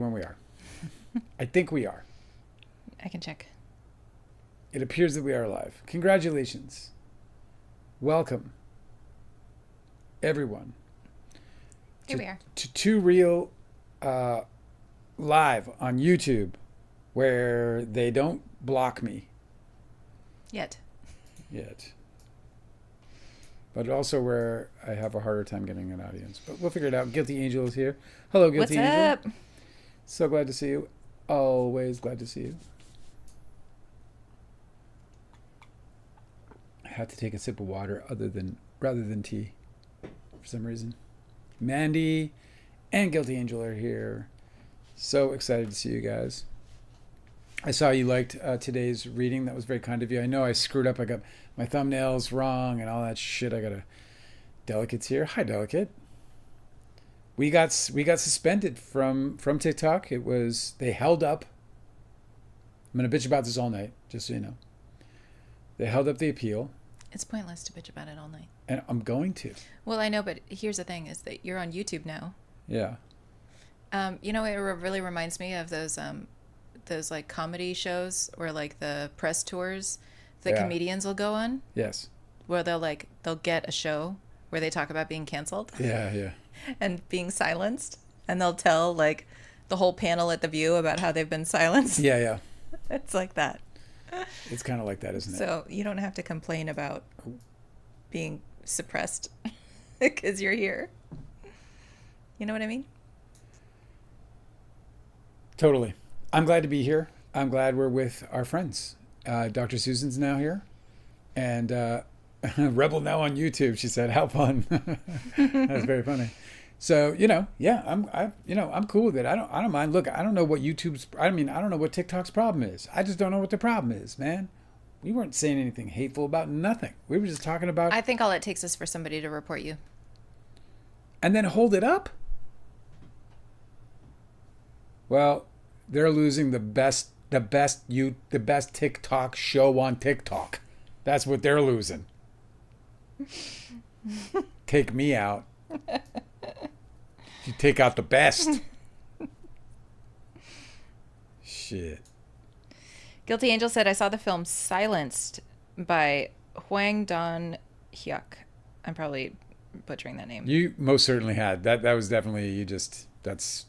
When we are. I think we are. I can check. It appears that we are live. Congratulations. Welcome, everyone. Here we are. To Two Real live on YouTube, where they don't block me Yet. But also where I have a harder time getting an audience. But we'll figure it out. Guilty Angel is here. Hello, Guilty Angel. What's up? So glad to see you. Always glad to see you. I had to take a sip of water rather than tea for some reason. Mandy and Guilty Angel are here. So excited to see you guys. I saw you liked today's reading. That was very kind of you. I know I screwed up. I got my thumbnails wrong and all that shit. I got a Delicate's here. Hi, Delicate. We got suspended from TikTok. They held up. I'm gonna bitch about this all night, just so you know. They held up the appeal. It's pointless to bitch about it all night. And I'm going to. Well, I know, but here's the thing: is that you're on YouTube now. Yeah. You know, it really reminds me of those like comedy shows or like the press tours that comedians will go on. Yes. Where they'll get a show where they talk about being canceled. Yeah. And being silenced, and they'll tell like the whole panel at the View about how they've been silenced. Yeah. It's like that. It's kind of like that, isn't it? So you don't have to complain about being suppressed because you're here. You know what I mean? Totally. I'm glad to be here. I'm glad we're with our friends. Dr. Susan's now here, and Rebel now on YouTube. She said, "How fun!" That's very funny. So I'm cool with it. I don't mind. Look, I don't know what I don't know what TikTok's problem is. I just don't know what the problem is, man. We weren't saying anything hateful about nothing. We were just talking about. I think all it takes is for somebody to report you, and then hold it up. Well, they're losing the best TikTok show on TikTok. That's what they're losing. Take me out. You take out the best. Shit. Guilty Angel said, I saw the film Silenced by Hwang Don-hyuk. I'm probably butchering that name. You most certainly had. That was definitely, that's...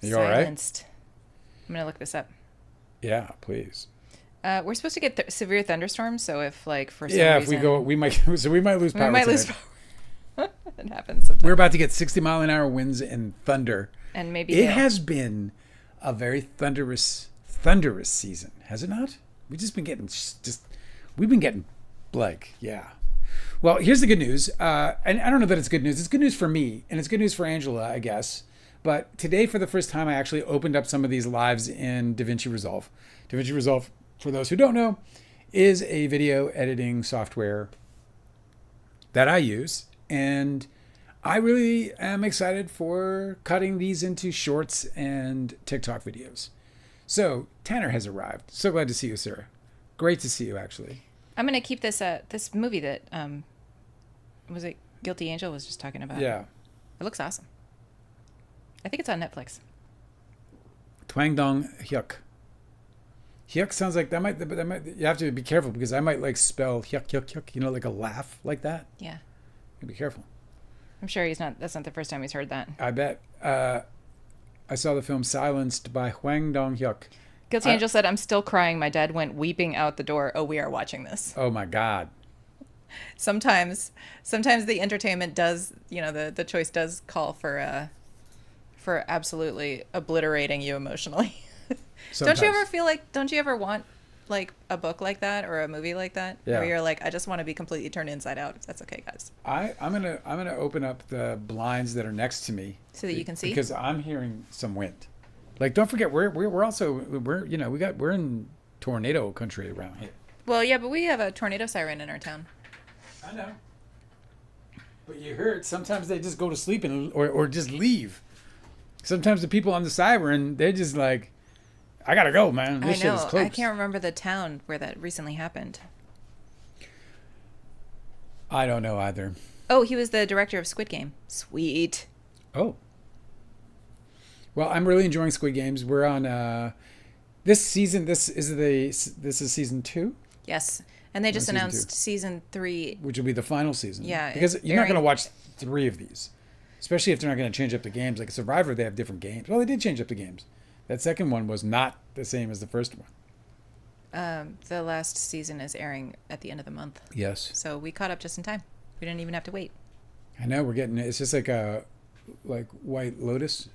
Are you Silenced. all right? I'm going to look this up. Yeah, please. We're supposed to get severe thunderstorms, so if like for some reason... if we go, we might lose power. We might lose power. It happens sometimes. We're about to get 60-mile-an-hour winds and thunder. And maybe it has been a very thunderous season, has it not? We've been getting yeah. Well, here's the good news. And I don't know that it's good news. It's good news for me, and it's good news for Angela, I guess. But today, for the first time, I actually opened up some of these lives in DaVinci Resolve. DaVinci Resolve, for those who don't know, is a video editing software that I use. And I really am excited for cutting these into shorts and TikTok videos. So Tanner has arrived. So glad to see you, Sarah. Great to see you, actually. I'm going to keep this this movie that was it Guilty Angel was just talking about. Yeah. It looks awesome. I think it's on Netflix. Hwang Dong-hyuk. Hyuk sounds like that might you have to be careful because I might like spell hyuk, like a laugh like that. Yeah. Be careful. I'm sure that's not the first time he's heard that. I bet. I saw the film Silenced by Hwang Dong-hyuk. Guilty Angel said, I'm still crying. My dad went weeping out the door. Oh, we are watching this. Oh my God. Sometimes the entertainment does, the choice does call for absolutely obliterating you emotionally. Don't you ever want like a book like that or a movie like that where you're like, I just want to be completely turned inside out, if that's okay, guys. I'm gonna open up the blinds that are next to me so that you can see, because I'm hearing some wind. Like, don't forget we're also we're in tornado country around here. Well, yeah, but we have a tornado siren in our town. I know, but you hear it. Sometimes they just go to sleep or just leave. Sometimes the people on the siren, they're just like, I gotta go, man. This shit is close. I can't remember the town where that recently happened. I don't know either. Oh, he was the director of Squid Game. Sweet. Oh. Well, I'm really enjoying Squid Games. We're on this season. This is season 2. Yes, and they just announced season 3, which will be the final season. Yeah, because you're not going to watch 3 of these, especially if they're not going to change up the games. Like Survivor, they have different games. Well, they did change up the games. That second one was not the same as the first one. The last season is airing at the end of the month. Yes. So we caught up just in time. We didn't even have to wait. I know, we're getting it. It's just like White Lotus.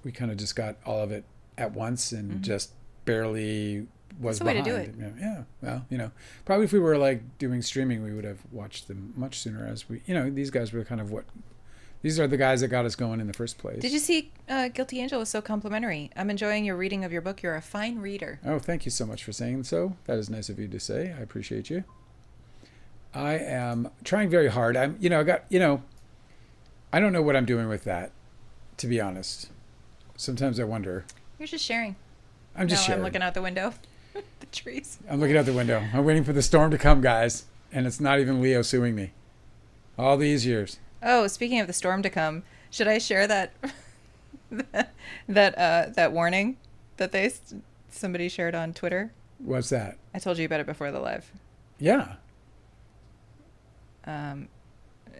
We kind of just got all of it at once and just barely was behind. That's the way to do it. Yeah. Well, probably if we were like doing streaming, we would have watched them much sooner. As we, these guys were kind of these are the guys that got us going in the first place. Did you see Guilty Angel was so complimentary? I'm enjoying your reading of your book. You're a fine reader. Oh, thank you so much for saying so. That is nice of you to say. I appreciate you. I am trying very hard. I don't know what I'm doing with that, to be honest. Sometimes I wonder. You're just sharing. I'm just sharing. I'm looking out the window. The trees. I'm looking out the window. I'm waiting for the storm to come, guys. And it's not even Leo suing me. All these years. Oh, speaking of the storm to come, should I share that that warning that somebody shared on Twitter? What's that? I told you about it before the live. Yeah.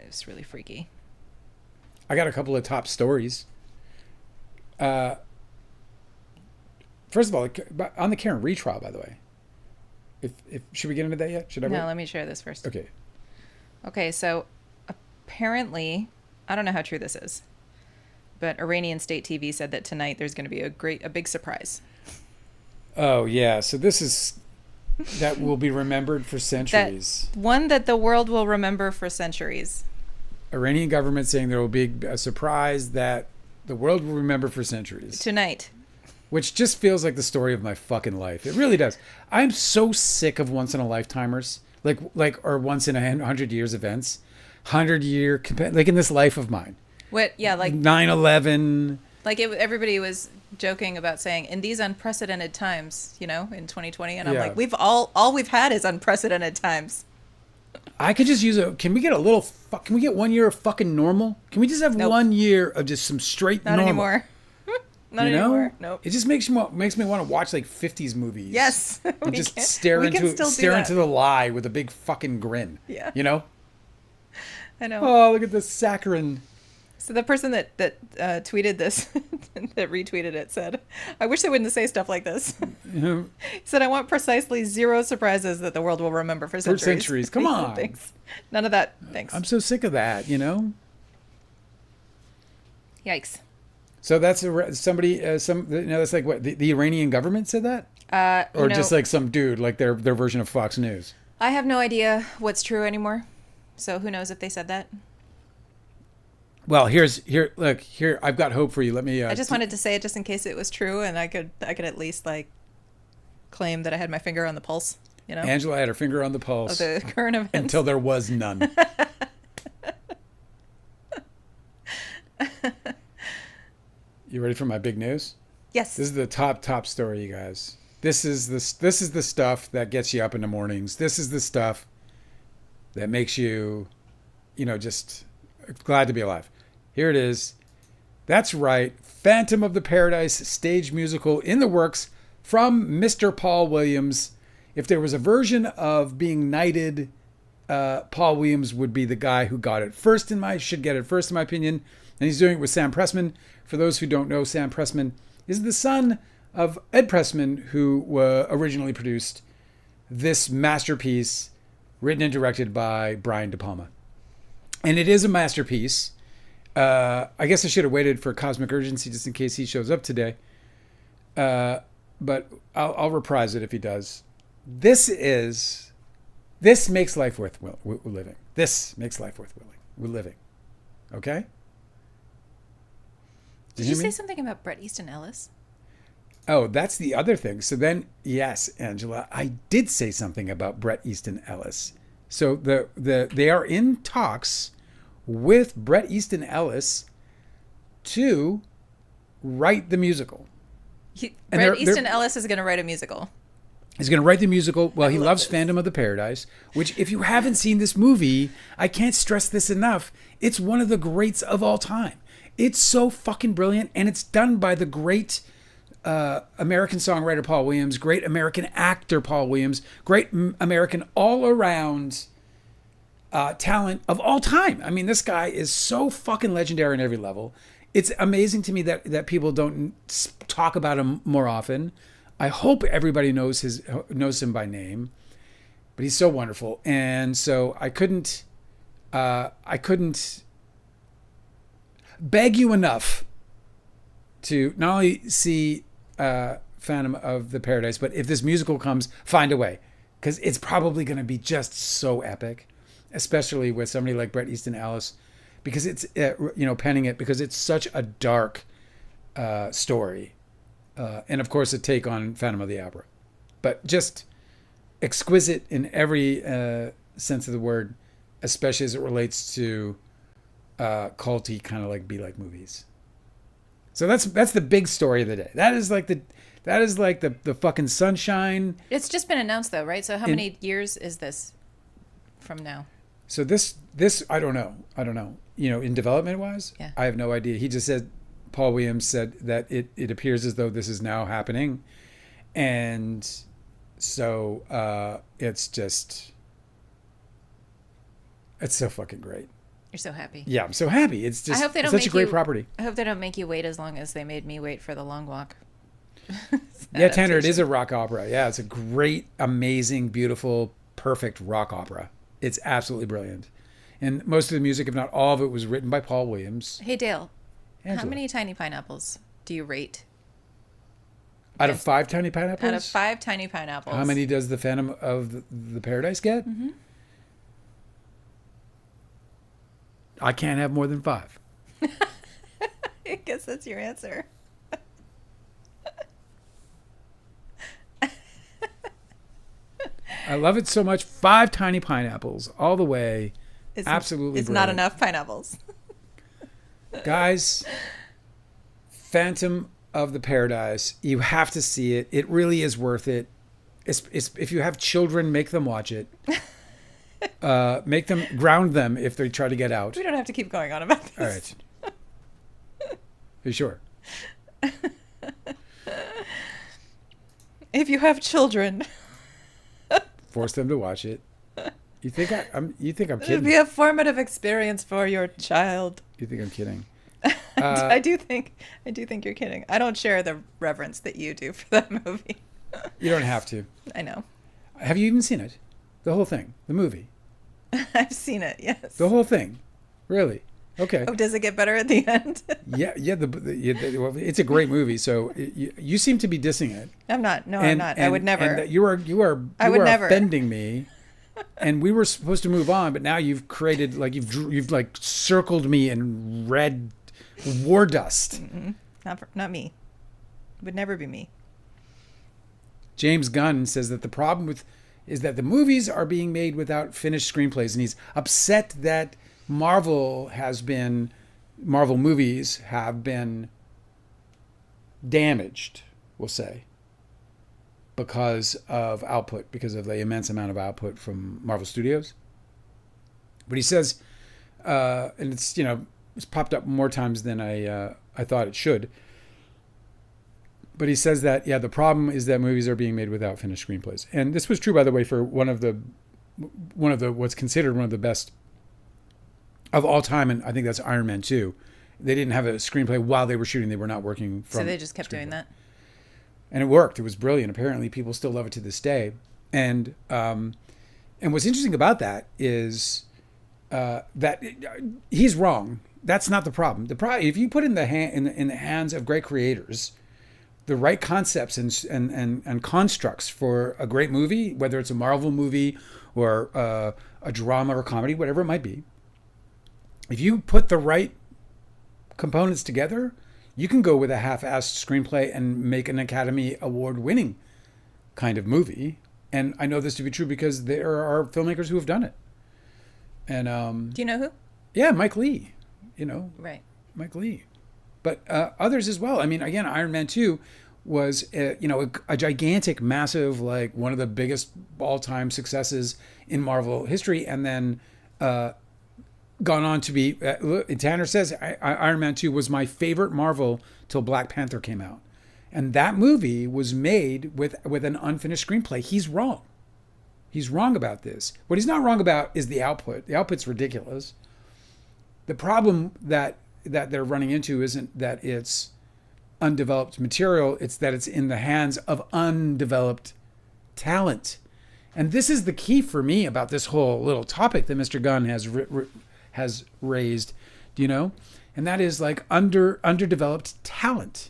It's really freaky. I got a couple of top stories. First of all, on the Karen retrial, by the way. If should we get into that yet? Should I? No, let me share this first. Okay, so apparently, I don't know how true this is, but Iranian state TV said that tonight there's going to be a big surprise. Oh yeah, so that will be remembered for centuries. One that the world will remember for centuries. Iranian government saying there will be a surprise that the world will remember for centuries. Tonight. Which just feels like the story of my fucking life. It really does. I'm so sick of once in a lifetimers, or once in 100 years events. 100-year, like in this life of mine. What? Yeah, like 9/11. Like everybody was joking about saying in these unprecedented times, in 2020, and I'm like, all we've had is unprecedented times. I could just use can we get 1 year of fucking normal? Can we just have 1 year of just some straight Not normal? Anymore. Not anymore. Nope. It just makes me want to watch like 50s movies. Yes. And just stare into the lie with a big fucking grin. Yeah. I know. Oh, look at this saccharin. So the person that tweeted this, that retweeted it, said, I wish they wouldn't say stuff like this. He said, I want precisely 0 surprises that the world will remember for centuries. For centuries. Come on. Thanks. None of that. Thanks. I'm so sick of that, Yikes. So that's somebody, that's like what, the Iranian government said that? Or just like some dude, like their version of Fox News? I have no idea what's true anymore. So who knows if they said that? Well, here, I've got hope for you. Let me. I just wanted to say it just in case it was true, and I could at least claim that I had my finger on the pulse. Angela had her finger on the pulse of the current events until there was none. You ready for my big news? Yes. This is the top story, you guys. This is the stuff that gets you up in the mornings. This is the stuff that makes you, just glad to be alive. Here it is. That's right. Phantom of the Paradise stage musical in the works from Mr. Paul Williams. If there was a version of being knighted, Paul Williams would be the guy who got it first should get it first in my opinion. And he's doing it with Sam Pressman. For those who don't know, Sam Pressman is the son of Ed Pressman, who originally produced this masterpiece written and directed by Brian De Palma. And it is a masterpiece. I guess I should have waited for Cosmic Urgency just in case he shows up today. But I'll reprise it if he does. This makes life worth living. This makes life worth living. Okay? Did you say something about Bret Easton Ellis? Oh, that's the other thing. So then, yes, Angela, I did say something about Bret Easton Ellis. So they are in talks with Bret Easton Ellis to write the musical. Bret Easton Ellis is going to write a musical. He's going to write the musical. Well, he loves Phantom of the Paradise, which if you haven't seen this movie, I can't stress this enough. It's one of the greats of all time. It's so fucking brilliant, and it's done by the great American songwriter Paul Williams, great American actor Paul Williams, great American all-around talent of all time. I mean, this guy is so fucking legendary on every level. It's amazing to me that people don't talk about him more often. I hope everybody knows him by name, but he's so wonderful, and so I couldn't beg you enough to not only see Phantom of the Paradise, but if this musical comes, find a way, because it's probably going to be just so epic, especially with somebody like Bret Easton Ellis, because it's penning it, because it's such a dark story, and of course a take on Phantom of the Opera, but just exquisite in every sense of the word, especially as it relates to culty kind of like be-like movies. So that's the big story of the day. That is like the fucking sunshine. It's just been announced though, right? So how many years is this from now? So this I don't know. In development wise, yeah. I have no idea. He just said, Paul Williams said that it appears as though this is now happening, and so it's so fucking great. You're so happy. Yeah, I'm so happy. It's just such a great property. I hope they don't make you wait as long as they made me wait for The Long Walk. Yeah, Tanner, it is a rock opera. Yeah, it's a great, amazing, beautiful, perfect rock opera. It's absolutely brilliant. And most of the music, if not all of it, was written by Paul Williams. Hey, Dale, Angela. How many tiny pineapples do you rate? Out of 5 tiny pineapples? Out of 5 tiny pineapples. How many does the Phantom of the Paradise get? Mm-hmm. I can't have more than 5. I guess that's your answer. I love it so much. 5 tiny pineapples all the way. Absolutely It's brilliant. not enough pineapples. Guys, Phantom of the Paradise, you have to see it. It really is worth it. It's if you have children, make them watch it. Make them ground them if they try to get out. We don't have to keep going on about this. All right. Are you sure? If you have children, Force them to watch it. You think I'm it'll kidding? be a formative experience for your child. You think I'm kidding? I do think you're kidding. I don't share the reverence that you do for that movie. You don't have to. I know. Have you even seen it? The whole thing, the movie. I've seen it. Yes. The whole thing, really? Okay. Oh, does it get better at the end? Yeah. Well, it's a great movie. So you seem to be dissing it. I'm not. No, I'm not. I would never. And you are offending me. And we were supposed to move on, but now you've created you've circled me in red war dust. Mm-mm. Not me. It would never be me. James Gunn says that the problem is that the movies are being made without finished screenplays, and he's upset that Marvel movies have been damaged, we'll say, because of output, because of the immense amount of output from Marvel Studios. But he says, and it's popped up more times than I thought it should. But he says that, the problem is that movies are being made without finished screenplays. And this was true, by the way, for one of the what's considered one of the best of all time, and I think that's Iron Man 2. They didn't have a screenplay while they were shooting. They were not working from. So they just kept doing that. And it worked. It was brilliant. Apparently, people still love it to this day. And what's interesting about that is that he's wrong. That's not the problem. The problem, if you put in the hands of great creators the right concepts and constructs for a great movie, whether it's a Marvel movie or a drama or comedy, whatever it might be, if you put the right components together, you can go with a half-assed screenplay and make an Academy Award-winning kind of movie. And I know this to be true because there are filmmakers who have done it. And do you know who? Yeah, Mike Lee. Right. Mike Lee. But others as well. I mean, again, Iron Man 2 was, a gigantic, massive, one of the biggest all-time successes in Marvel history. And then gone on to be, Tanner says, Iron Man 2 was my favorite Marvel till Black Panther came out. And that movie was made with an unfinished screenplay. He's wrong. He's wrong about this. What he's not wrong about is the output. The output's ridiculous. The problem that they're running into isn't that it's undeveloped material. It's that it's in the hands of undeveloped talent. And this is the key for me about this whole little topic that Mr. Gunn has raised, you know? And that is like underdeveloped talent.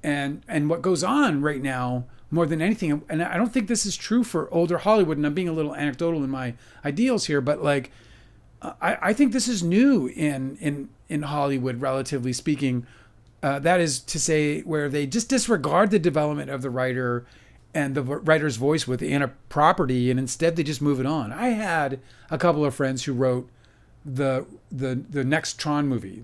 And what goes on right now more than anything, and I don't think this is true for older Hollywood, and I'm being a little anecdotal in my ideals here, but like I think this is new in Hollywood, relatively speaking. That is to say, where they just disregard the development of the writer and the writer's voice within a property, and instead they just move it on. I had a couple of friends who wrote the next Tron movie,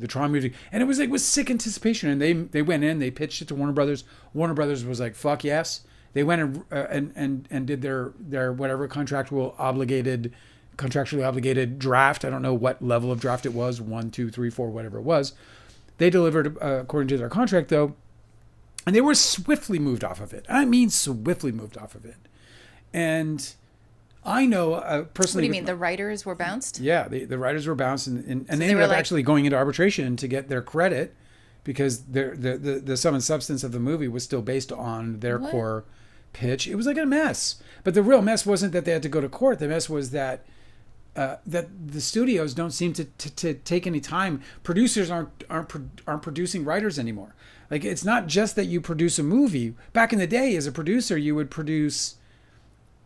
and it was sick anticipation. And they went in, they pitched it to Warner Brothers. Warner Brothers was like, "Fuck yes." They went and did their whatever contractually obligated draft. I don't know what level of draft it was, 1, 2, 3, 4, whatever it was. They delivered according to their contract though, and they were swiftly moved off of it. I mean, swiftly moved off of it. And I know personally. What do you mean? The writers were bounced? Yeah, the writers were bounced, and So they ended up actually going into arbitration to get their credit, because the sum and substance of the movie was still based on their core pitch. It was like a mess. But the real mess wasn't that they had to go to court. The mess was that the studios don't seem to take any time. Producers aren't producing writers anymore. Like, it's not just that you produce a movie. Back in the day, as a producer, you would produce.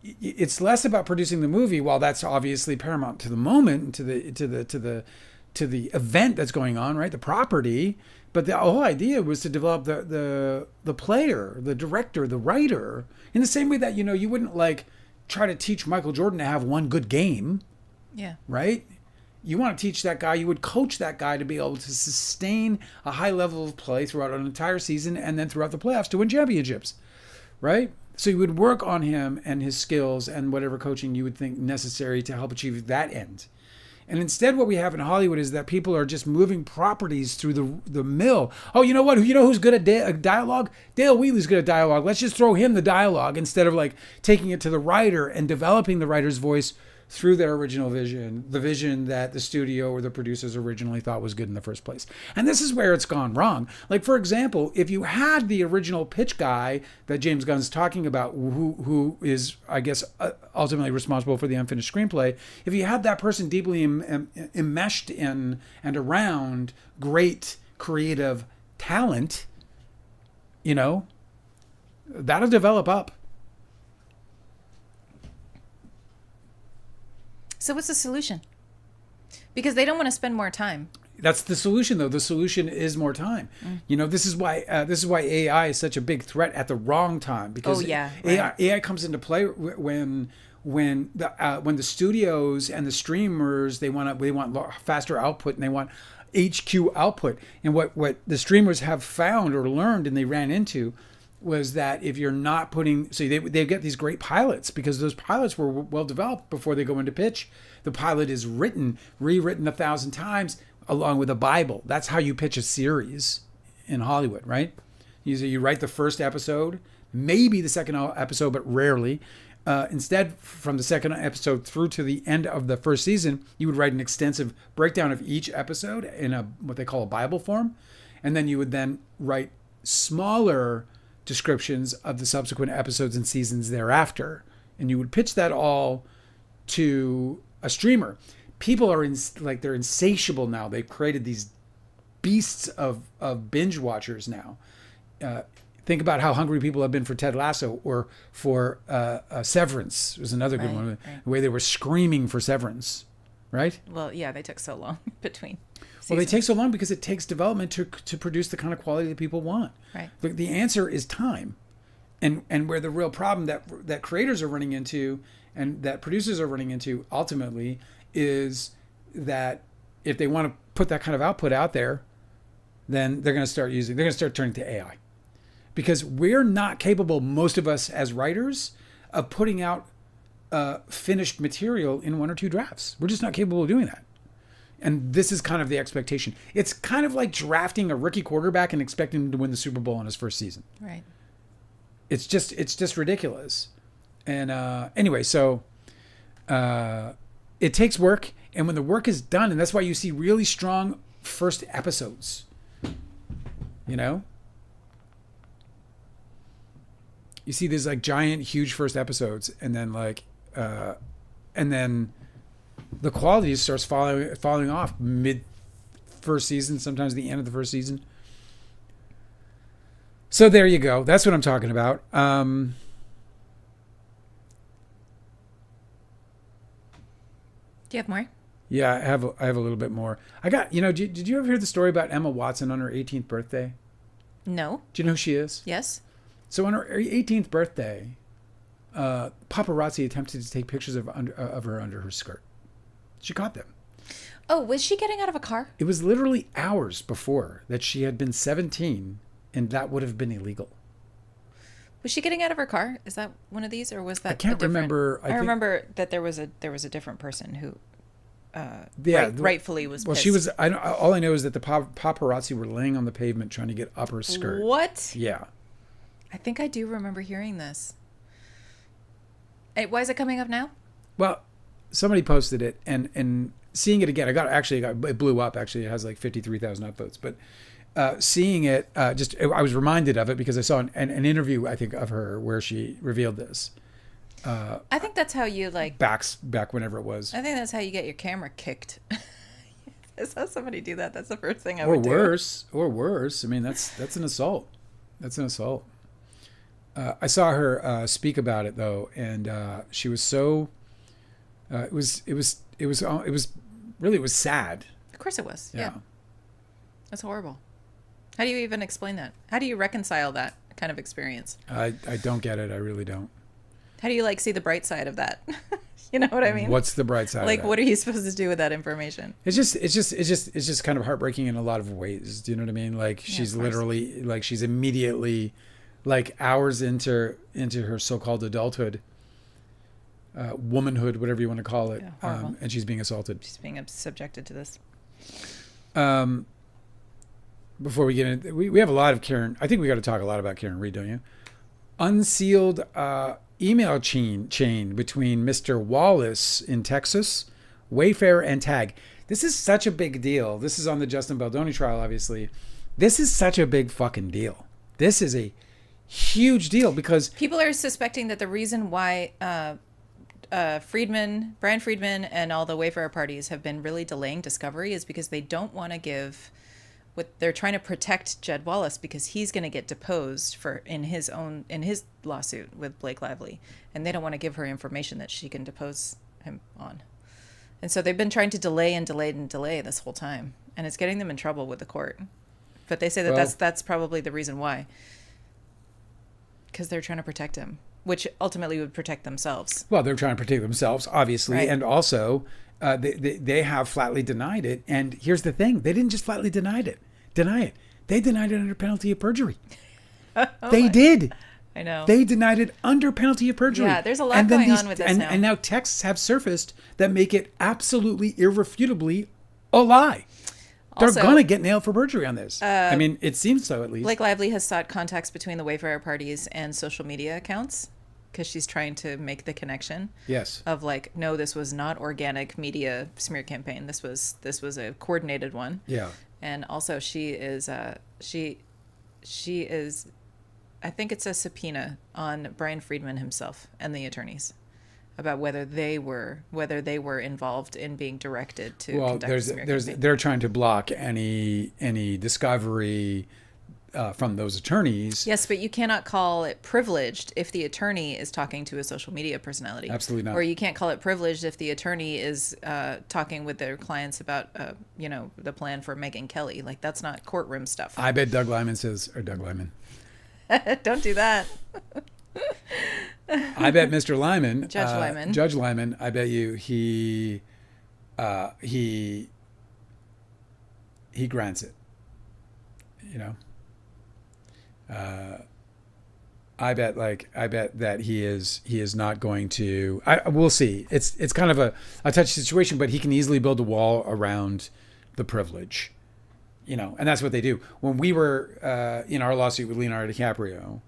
It's less about producing the movie, while that's obviously paramount to the moment, to the event that's going on, right? The property. But the whole idea was to develop the player, the director, the writer, in the same way that, you wouldn't like try to teach Michael Jordan to have one good game. Yeah. Right? You want to teach that guy, you would coach that guy to be able to sustain a high level of play throughout an entire season and then throughout the playoffs to win championships. Right? So you would work on him and his skills and whatever coaching you would think necessary to help achieve that end. And instead, what we have in Hollywood is that people are just moving properties through the mill. Oh, you know what? You know who's good at dialogue? Dale Wheatley's good at dialogue. Let's just throw him the dialogue instead of like taking it to the writer and developing the writer's voice through their original vision, the vision that the studio or the producers originally thought was good in the first place. And this is where it's gone wrong. Like, for example, if you had the original pitch guy that James Gunn's talking about, who is, I guess, ultimately responsible for the unfinished screenplay, if you had that person deeply enmeshed in and around great creative talent, that'll develop up. So what's the solution? Because they don't want to spend more time. That's the solution, though. The solution is more time. This is why AI is such a big threat at the wrong time. Because AI comes into play when the studios and the streamers they want faster output, and they want HQ output. And what the streamers have found or learned and they ran into was that if you're not putting, so they get these great pilots because those pilots were well developed before they go into pitch. The pilot is rewritten 1,000 times along with a Bible. That's how you pitch a series in Hollywood, right? You write the first episode, maybe the second episode, but rarely. Instead, from the second episode through to the end of the first season, you would write an extensive breakdown of each episode in what they call a Bible form. And then you would then write smaller descriptions of the subsequent episodes and seasons thereafter. And you would pitch that all to a streamer. People are they're insatiable now. They've created these beasts of binge watchers now. Think about how hungry people have been for Ted Lasso or for Severance. Was another good one. Right. The way they were screaming for Severance, right? Well, yeah, they took so long between seasons. Well, they take so long because it takes development to produce the kind of quality that people want. Right. The answer is time. And where the real problem that creators are running into and that producers are running into ultimately is that if they want to put that kind of output out there, then they're going to start turning to AI. Because we're not capable, most of us as writers, of putting out finished material in 1 or 2 drafts. We're just not capable of doing that. And this is kind of the expectation. It's kind of like drafting a rookie quarterback and expecting him to win the Super Bowl in his first season. Right. It's just ridiculous. And anyway, so it takes work. And when the work is done, and that's why you see really strong first episodes, you know? You see these like giant, huge first episodes, and then the quality starts falling off mid first season, sometimes the end of the first season. So there you go. That's what I'm talking about. Do you have more? Yeah, I have a little bit more. I got, did you ever hear the story about Emma Watson on her 18th birthday? No. Do you know who she is? Yes. So on her 18th birthday, paparazzi attempted to take pictures of her under her skirt. She caught them. Oh, was she getting out of a car? It was literally hours before that she had been 17, and that would have been illegal. Was she getting out of her car? Is that one of these, or was that? I can't remember. I remember that there was a different person who, rightfully was. Well, pissed. she was. All I know is that the paparazzi were laying on the pavement trying to get up her skirt. What? Yeah. I think I do remember hearing this. Hey, why is it coming up now? Well, somebody posted it, and seeing it again, it blew up. Actually, it has like 53,000 upvotes. But seeing it, I was reminded of it because I saw an interview, I think, of her where she revealed this. I think that's how you like back whenever it was. I think that's how you get your camera kicked. I saw somebody do that. That's the first thing I or would do. Or worse. I mean, that's an assault. That's an assault. I saw her speak about it though, and she was so. It was sad. Of course it was. Yeah. That's horrible. How do you even explain that? How do you reconcile that kind of experience? I don't get it. I really don't. How do you like see the bright side of that? You know what I mean? What's the bright side? Like, of that? what are you supposed to do with that information? It's just kind of heartbreaking in a lot of ways. Do you know what I mean? Like she's literally like she's immediately like hours into her so-called adulthood, womanhood, whatever you want to call it, and she's being assaulted. She's being subjected to this. Before we get into, we have a lot of Karen. I think we got to talk a lot about Karen Reed, don't you? Unsealed email chain between Mr. Wallace in Texas, Wayfair, and Tag. This is such a big deal. This is on the Justin Baldoni trial, obviously. This is such a big fucking deal. This is a huge deal because people are suspecting that the reason why Brian Friedman, and all the Wayfair parties have been really delaying discovery is because they don't want to give. They're trying to protect Jed Wallace because he's going to get deposed in his lawsuit with Blake Lively, and they don't want to give her information that she can depose him on. And so they've been trying to delay this whole time, and it's getting them in trouble with the court. But they say that that's probably the reason why. Because they're trying to protect him, which ultimately would protect themselves. Well, they're trying to protect themselves, obviously, right. And also they have flatly denied it. And here's the thing: they didn't just flatly deny it. They denied it under penalty of perjury. They did. I know. They denied it under penalty of perjury. Yeah, there's a lot going on with this now. And now texts have surfaced that make it absolutely irrefutably a lie. They're going to get nailed for perjury on this. I mean, it seems so, at least. Blake Lively has sought contacts between the Wayfair parties and social media accounts because she's trying to make the connection. Yes. Of like, no, this was not organic media smear campaign. This was a coordinated one. Yeah. And also, she is. I think it's a subpoena on Brian Friedman himself and the attorneys about whether they were involved in being directed to conduct a smear campaign. They're trying to block any discovery from those attorneys. Yes, but you cannot call it privileged if the attorney is talking to a social media personality. Absolutely not. Or you can't call it privileged if the attorney is talking with their clients about the plan for Megyn Kelly. Like, that's not courtroom stuff. I bet Doug Lyman. Don't do that. I bet Mr. Lyman, Judge Lyman, I bet you he grants it. I bet that he is not going to. We'll see. It's kind of a touchy situation, but he can easily build a wall around the privilege, and that's what they do. When we were in our lawsuit with Leonardo DiCaprio,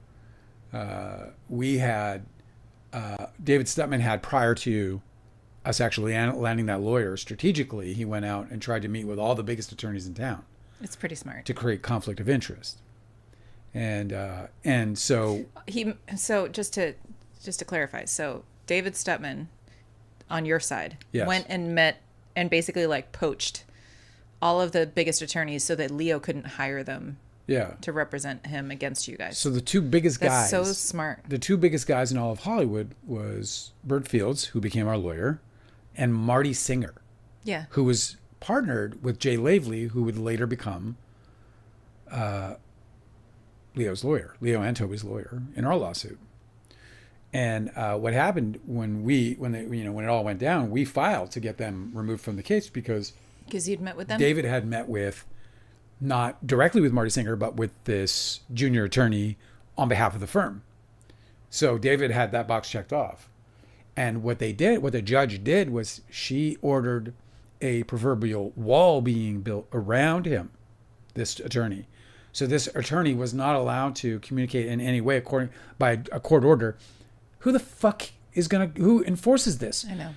we had David Stutman had, prior to us actually landing that lawyer, strategically he went out and tried to meet with all the biggest attorneys in town. It's pretty smart to create conflict of interest. And so just to clarify, so David Stutman on your side went and met and basically like poached all of the biggest attorneys so that Leo couldn't hire them to represent him against you guys. So the two biggest guys, so smart. The two biggest guys in all of Hollywood was Burt Fields, who became our lawyer, and Marty Singer, who was partnered with Jay Laveley, who would later become Leo's lawyer, Leo and Toby's lawyer in our lawsuit. And what happened when it all went down, we filed to get them removed from the case because you'd met with them. David had met with, not directly with Marty Singer, but with this junior attorney on behalf of the firm. So David had that box checked off. And what the judge did was she ordered a proverbial wall being built around him, this attorney. So this attorney was not allowed to communicate in any way by a court order. Who the fuck who enforces this? I know.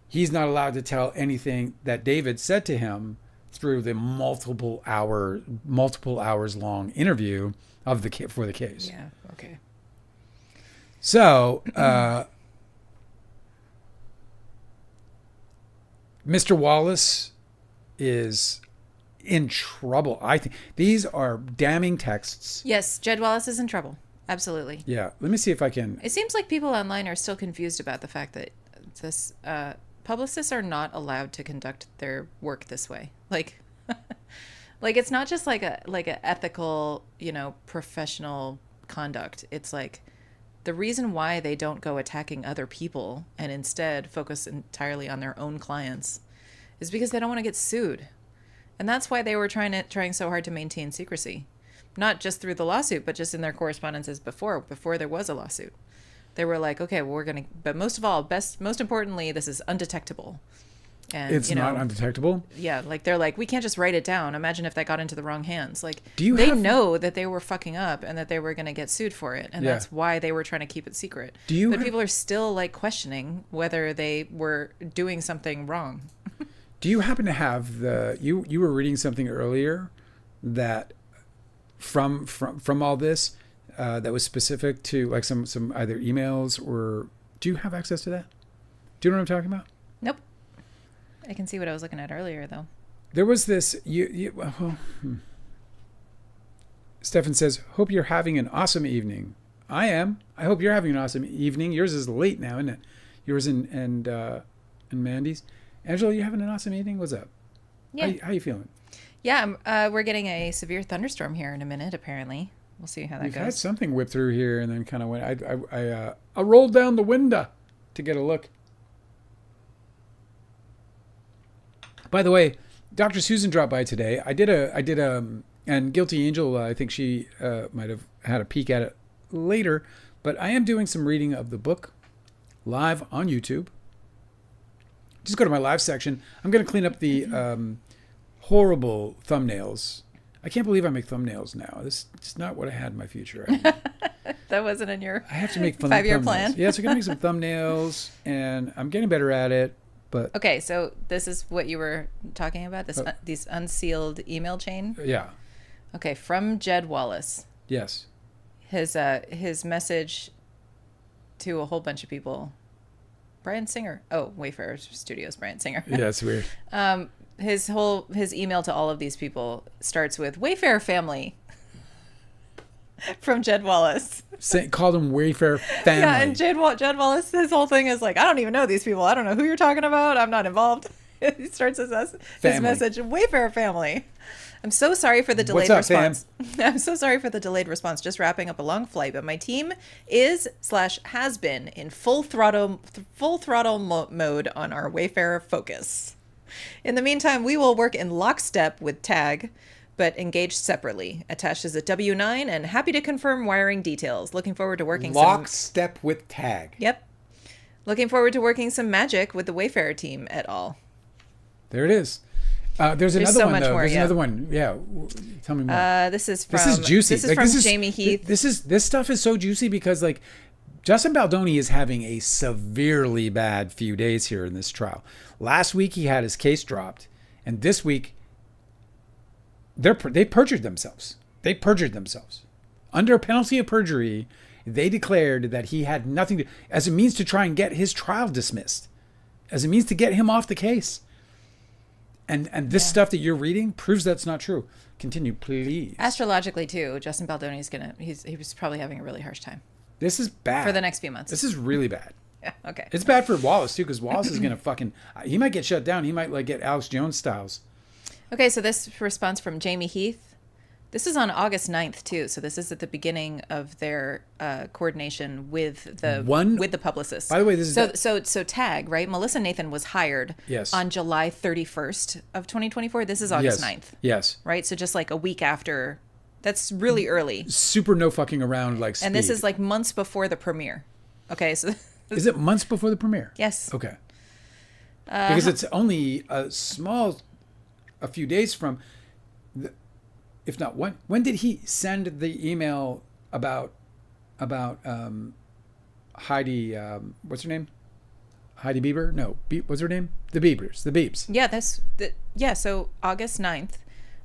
He's not allowed to tell anything that David said to him through the multiple hours long interview for the case. Yeah. Okay. So, Mr. Wallace is in trouble. I think these are damning texts. Yes, Jed Wallace is in trouble. Absolutely. Yeah. Let me see if I can. It seems like people online are still confused about the fact that this publicists are not allowed to conduct their work this way. Like it's not just like a ethical, professional conduct. It's like the reason why they don't go attacking other people and instead focus entirely on their own clients is because they don't want to get sued. And that's why they were trying so hard to maintain secrecy, not just through the lawsuit, but just in their correspondences before there was a lawsuit. They were like, okay, well, but most of all, most importantly, this is undetectable. And it's not undetectable. Yeah, like they're like, we can't just write it down. Imagine if that got into the wrong hands. Like know that they were fucking up and that they were going to get sued for it, and that's why they were trying to keep it secret. But people are still like questioning whether they were doing something wrong. Do you happen to have you were reading something earlier that from all this that was specific to like some either emails or do you have access to that? Do you know what I'm talking about? Nope. I can see what I was looking at earlier though. There was this Stefan says, hope you're having an awesome evening. I am. I hope you're having an awesome evening. Yours is late now, isn't it? Yours and Mandy's. Angela, you having an awesome evening? What's up? Yeah. How you feeling? Yeah, we're getting a severe thunderstorm here in a minute, apparently. We'll see how that goes. We've had something whip through here and then kind of went. I rolled down the window to get a look. By the way, Dr. Susan dropped by today. I did and Guilty Angel, I think she might have had a peek at it later, but I am doing some reading of the book live on YouTube. Just go to my live section. I'm going to clean up the horrible thumbnails. I can't believe I make thumbnails now. This is not what I had in my future. That wasn't in your I have to make fun 5-year thumbnails. plan. Yeah, so I'm going to make some thumbnails, and I'm getting better at it. But okay, so this is what you were talking about, these unsealed email chain? Yeah. Okay, from Jed Wallace. Yes. His message to a whole bunch of people. Bryan Singer. Oh, Wayfarer Studios, Bryan Singer. Yeah, it's weird. His email to all of these people starts with Wayfarer family. From Jed Wallace. Called him Wayfarer family. Yeah, and Jed Wallace, his whole thing is like, I don't even know these people. I don't know who you're talking about. I'm not involved. He starts his message, Wayfarer family. I'm so sorry for the delayed response. I'm so sorry for the delayed response. Just wrapping up a long flight, but my team is/has been in full throttle mode on our Wayfarer focus. In the meantime, we will work in lockstep with TAG, but engaged separately. Attached is a W-9 and happy to confirm wiring details. Looking forward to working Lockstep with tag. Yep. Looking forward to working some magic with the Wayfarer team et al. There it is. There's another so one, much though. more, There's yeah. another one. Yeah. This is from... This is juicy. This is from Jamie Heath. This stuff is so juicy because, like, Justin Baldoni is having a severely bad few days here in this trial. Last week, he had his case dropped. And this week, they perjured themselves. They perjured themselves. Under a penalty of perjury, they declared that he had nothing to... as a means to try and get his trial dismissed. As a means to get him off the case. And this stuff that you're reading proves that's not true. Continue, please. Astrologically, too, Justin Baldoni's he was probably having a really harsh time. This is bad. For the next few months. This is really bad. Yeah, okay. It's bad for Wallace, too, because Wallace is going to fucking... he might get shut down. He might, like, get Alex Jones styles. Okay, so this response from Jamie Heath. This is on August 9th, too. So this is at the beginning of their coordination with the publicist. By the way, this is... So tag, right? Melissa Nathan was hired on July 31st of 2024. This is August 9th. Yes. Right? So just like a week after. That's really early. Super no fucking around, like, speed. And this is like months before the premiere. Okay, so... Is it months before the premiere? Yes. Okay. Because it's only a few days from... if not, when did he send the email about Heidi, what's her name? Heidi Bieber? No, what's her name? The Biebs. Yeah, so August 9th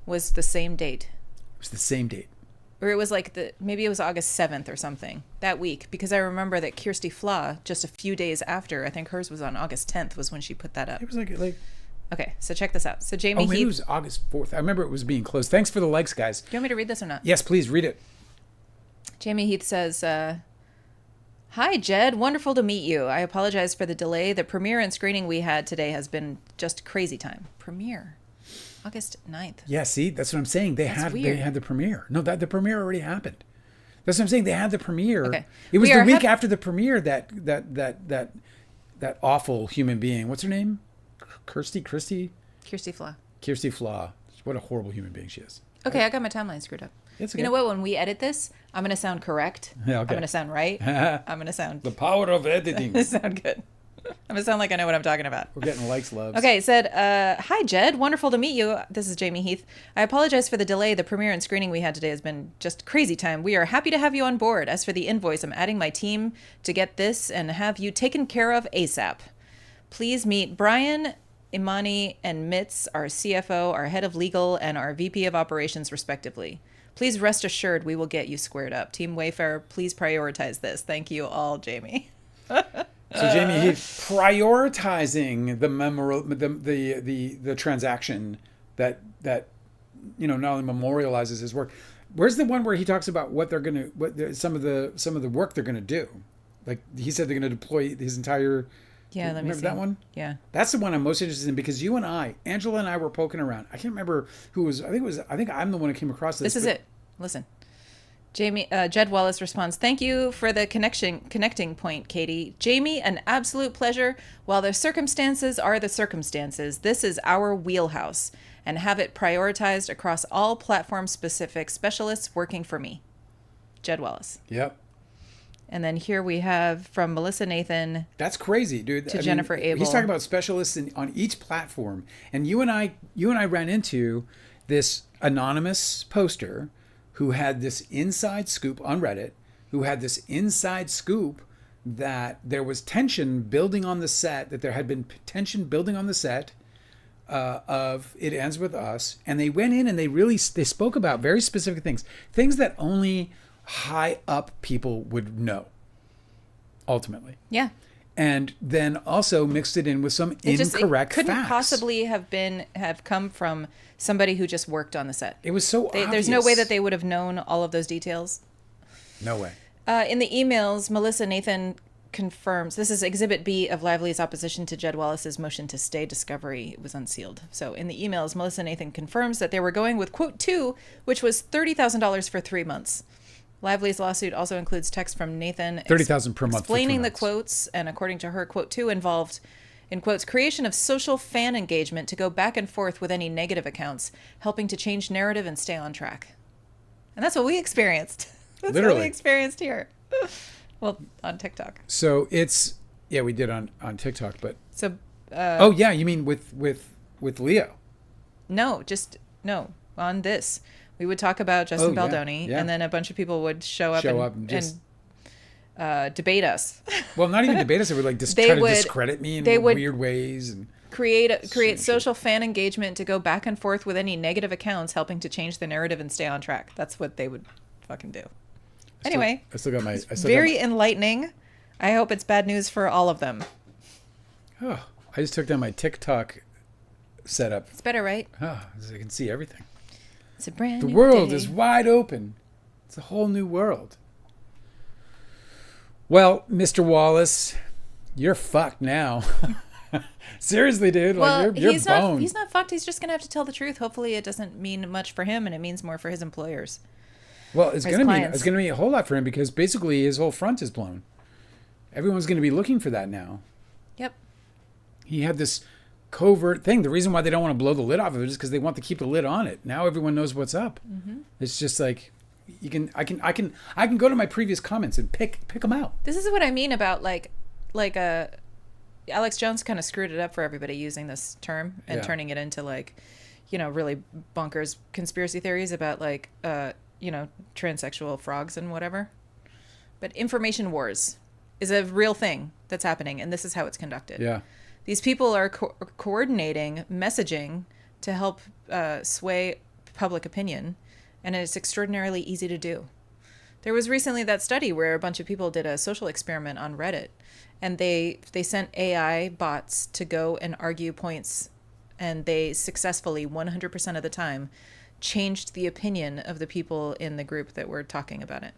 was the same date. It was the same date. Or it was like maybe it was August 7th or something that week, because I remember that Kirsty Flaw, just a few days after, I think hers was on August 10th was when she put that up. It was like okay, so check this out. So Jamie maybe Heath... it was August 4th. I remember it was being closed. Thanks for the likes, guys. Do you want me to read this or not? Yes, please, read it. Jamie Heath says, hi, Jed. Wonderful to meet you. I apologize for the delay. The premiere and screening we had today has been just crazy time. Premiere? August 9th. Yeah, see? That's what I'm saying. They had the premiere. No, the premiere already happened. That's what I'm saying. They had the premiere. Okay. It was the week after the premiere that awful human being, what's her name? Kirsty Flaw. Kirsty Flaw. What a horrible human being she is. Okay, I got my timeline screwed up. It's okay. You know what? When we edit this, I'm going to sound correct. Yeah, okay. I'm going to sound right. I'm going to sound... The power of editing. sound good. I'm going to sound like I know what I'm talking about. We're getting likes, loves. Okay, it said, hi, Jed. Wonderful to meet you. This is Jamie Heath. I apologize for the delay. The premiere and screening we had today has been just crazy time. We are happy to have you on board. As for the invoice, I'm adding my team to get this and have you taken care of ASAP. Please meet Brian, Imani, and Mitz, our CFO, our head of legal, and our VP of operations, respectively. Please rest assured we will get you squared up. Team Wayfarer, please prioritize this. Thank you all, Jamie. So Jamie Heath prioritizing the transaction that not only memorializes his work. Where's the one where he talks about some of the work they're gonna do? Like he said, they're gonna deploy his entire. Yeah, let me remember see. that one? Yeah, that's the one I'm most interested in because Angela and I were poking around. I can't remember who was. I think I'm the one who came across this. This is it. Listen. Jed Wallace responds, thank you for the connecting point, Katie. Jamie, an absolute pleasure. While the circumstances are the circumstances, this is our wheelhouse and have it prioritized across all platform-specific specialists working for me. Jed Wallace. Yep. And then here we have from Melissa Nathan. That's crazy, dude. To Jennifer Abel. He's talking about specialists on each platform. And you and I ran into this anonymous poster who had this inside scoop on Reddit, who had this inside scoop that there was tension building on the set, that there had been tension building on the set of It Ends With Us. And they went in and they spoke about very specific things that only high up people would know, ultimately. Yeah. And then also mixed it in with some incorrect facts. It couldn't possibly have come from somebody who just worked on the set. It was so obvious. There's no way that they would have known all of those details. No way. In the emails, Melissa Nathan confirms, this is Exhibit B of Lively's opposition to Jed Wallace's motion to stay discovery. It was unsealed. So in the emails, Melissa Nathan confirms that they were going with quote 2, which was $30,000 for 3 months. Lively's lawsuit also includes text from Nathan $30,000 per month explaining the quotes, and according to her, quote 2 involved in quotes, creation of social fan engagement to go back and forth with any negative accounts, helping to change narrative and stay on track. And that's what we experienced. That's Literally. what we experienced here. Well, on TikTok. So it's, yeah, we did on TikTok, but. So. Oh yeah, you mean with Leo? No, on this. We would talk about Justin Baldoni, yeah. and then a bunch of people would show up and debate us. Well, not even debate us. They would like try to discredit me in weird ways and create social fan engagement to go back and forth with any negative accounts, helping to change the narrative and stay on track. That's what they would fucking do. Anyway, I still got my enlightening. I hope it's bad news for all of them. Oh, I just took down my TikTok setup. It's better, right? Oh, so I can see everything. It's a brand new day. The world is wide open. It's a whole new world. Well, Mr. Wallace, you're fucked now. Seriously, dude. Well, like you're boned. He's not fucked. He's just going to have to tell the truth. Hopefully it doesn't mean much for him and it means more for his employers. Well, it's going to mean a whole lot for him because basically his whole front is blown. Everyone's going to be looking for that now. Yep. He had this covert thing. The reason why they don't want to blow the lid off of it is because they want to keep the lid on it. Now everyone knows what's up. Mm-hmm. It's just like I can go to my previous comments and pick them out. This is what I mean about Alex Jones kind of screwed it up for everybody using this term and turning it into really bonkers conspiracy theories about transsexual frogs and whatever. But information wars is a real thing that's happening, and this is how it's conducted. Yeah. These people are coordinating messaging to help sway public opinion, and it's extraordinarily easy to do. There was recently that study where a bunch of people did a social experiment on Reddit, and they sent AI bots to go and argue points, and they successfully, 100% of the time, changed the opinion of the people in the group that were talking about it.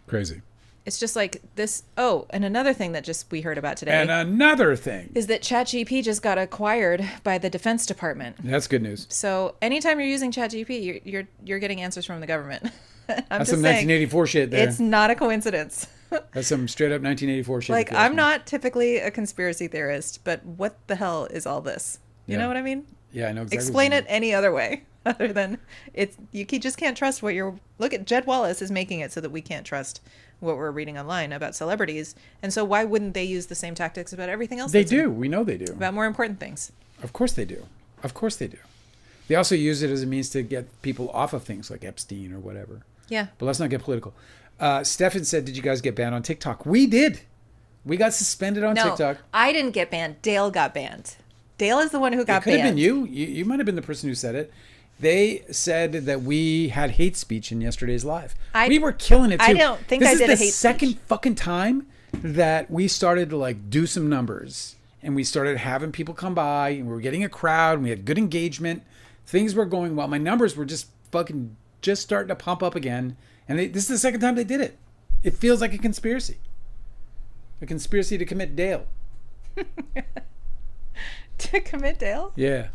Crazy. It's just like this. Oh, and another thing that just we heard about today. And another thing is that ChatGPT just got acquired by the Defense Department. That's good news. So anytime you're using ChatGPT, you're getting answers from the government. That's some 1984 shit there. It's not a coincidence. That's some straight up 1984 shit. Like, I'm not typically a conspiracy theorist, but what the hell is all this? You know what I mean? Yeah, I know exactly. Explain it any other way other than you just can't trust what you're. Look at Jed Wallace is making it so that we can't trust what we're reading online about celebrities. And so why wouldn't they use the same tactics about everything else? They do. We know they do. About more important things. Of course they do. Of course they do. They also use it as a means to get people off of things like Epstein or whatever. Yeah. But let's not get political. Stefan said, did you guys get banned on TikTok? We did. We got suspended on TikTok. I didn't get banned. Dale got banned. Dale is the one who got banned. It could have been you. You might have been the person who said it. They said that we had hate speech in yesterday's live. We were killing it too. I don't think I did a hate speech. This is the second fucking time that we started to do some numbers, and we started having people come by, and we were getting a crowd, and we had good engagement. Things were going well. My numbers were just starting to pump up again, and this is the second time they did it. It feels like a conspiracy to commit Dale. To commit Dale? Yeah.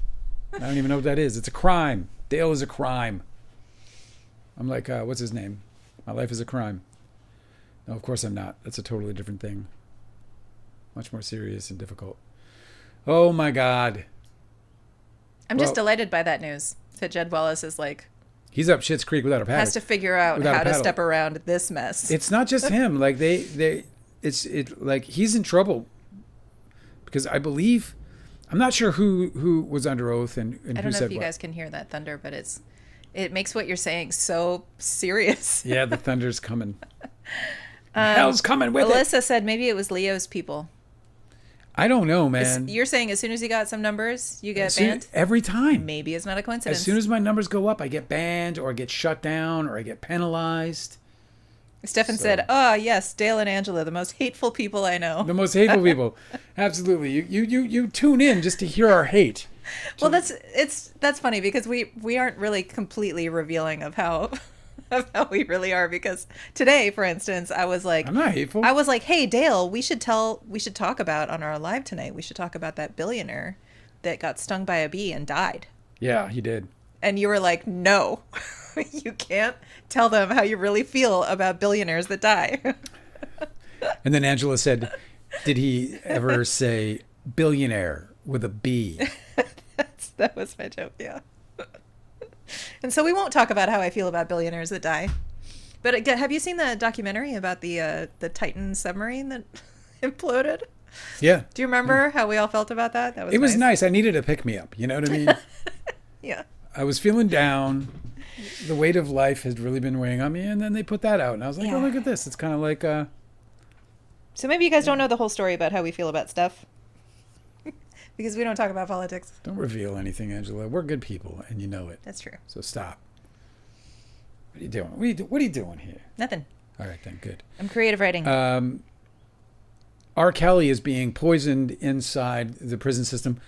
I don't even know what that is. It's a crime. Dale is a crime. I'm like, what's his name? My life is a crime. No, of course I'm not. That's a totally different thing. Much more serious and difficult. Oh my God. I'm just delighted by that news. That Jed Wallace is he's up Schitt's Creek without a paddle. Has to figure out how to step around this mess. It's not just him. It's he's in trouble because I believe. I'm not sure who was under oth and who said what. I don't know if you guys can hear that thunder, but it makes what you're saying so serious. Yeah, the thunder's coming. Hell's coming with Alyssa said maybe it was Leo's people. I don't know, man. You're saying as soon as you got some numbers, you get banned? Every time. Maybe it's not a coincidence. As soon as my numbers go up, I get banned or I get shut down or I get penalized. Stefan said, "Oh yes, Dale and Angela, the most hateful people I know." The most hateful people, absolutely. You tune in just to hear our hate. Well, that's funny because we aren't really completely revealing of how we really are. Because today, for instance, I was like, I'm not hateful. I was like, "Hey, Dale, we should talk about on our live tonight. We should talk about that billionaire that got stung by a bee and died." Yeah, he did. And you were like, "No." You can't tell them how you really feel about billionaires that die. And then Angela said, did he ever say, billionaire with a B. That was my joke, yeah. And so we won't talk about how I feel about billionaires that die. But again, have you seen the documentary about the Titan submarine that imploded? Yeah. Do you remember how we all felt about that? That was It was nice. I needed a pick-me-up. You know what I mean? Yeah. I was feeling down. The weight of life has really been weighing on me. And then they put that out. And I was like, Yeah. oh, look at this. It's kind of like... So maybe you guys don't know the whole story about how we feel about stuff. Because we don't talk about politics. Don't reveal anything, Angela. We're good people, and you know it. That's true. So stop. What are you doing? What are you doing here? Nothing. All right, then. Good. I'm creative writing. R. Kelly is being poisoned inside the prison system.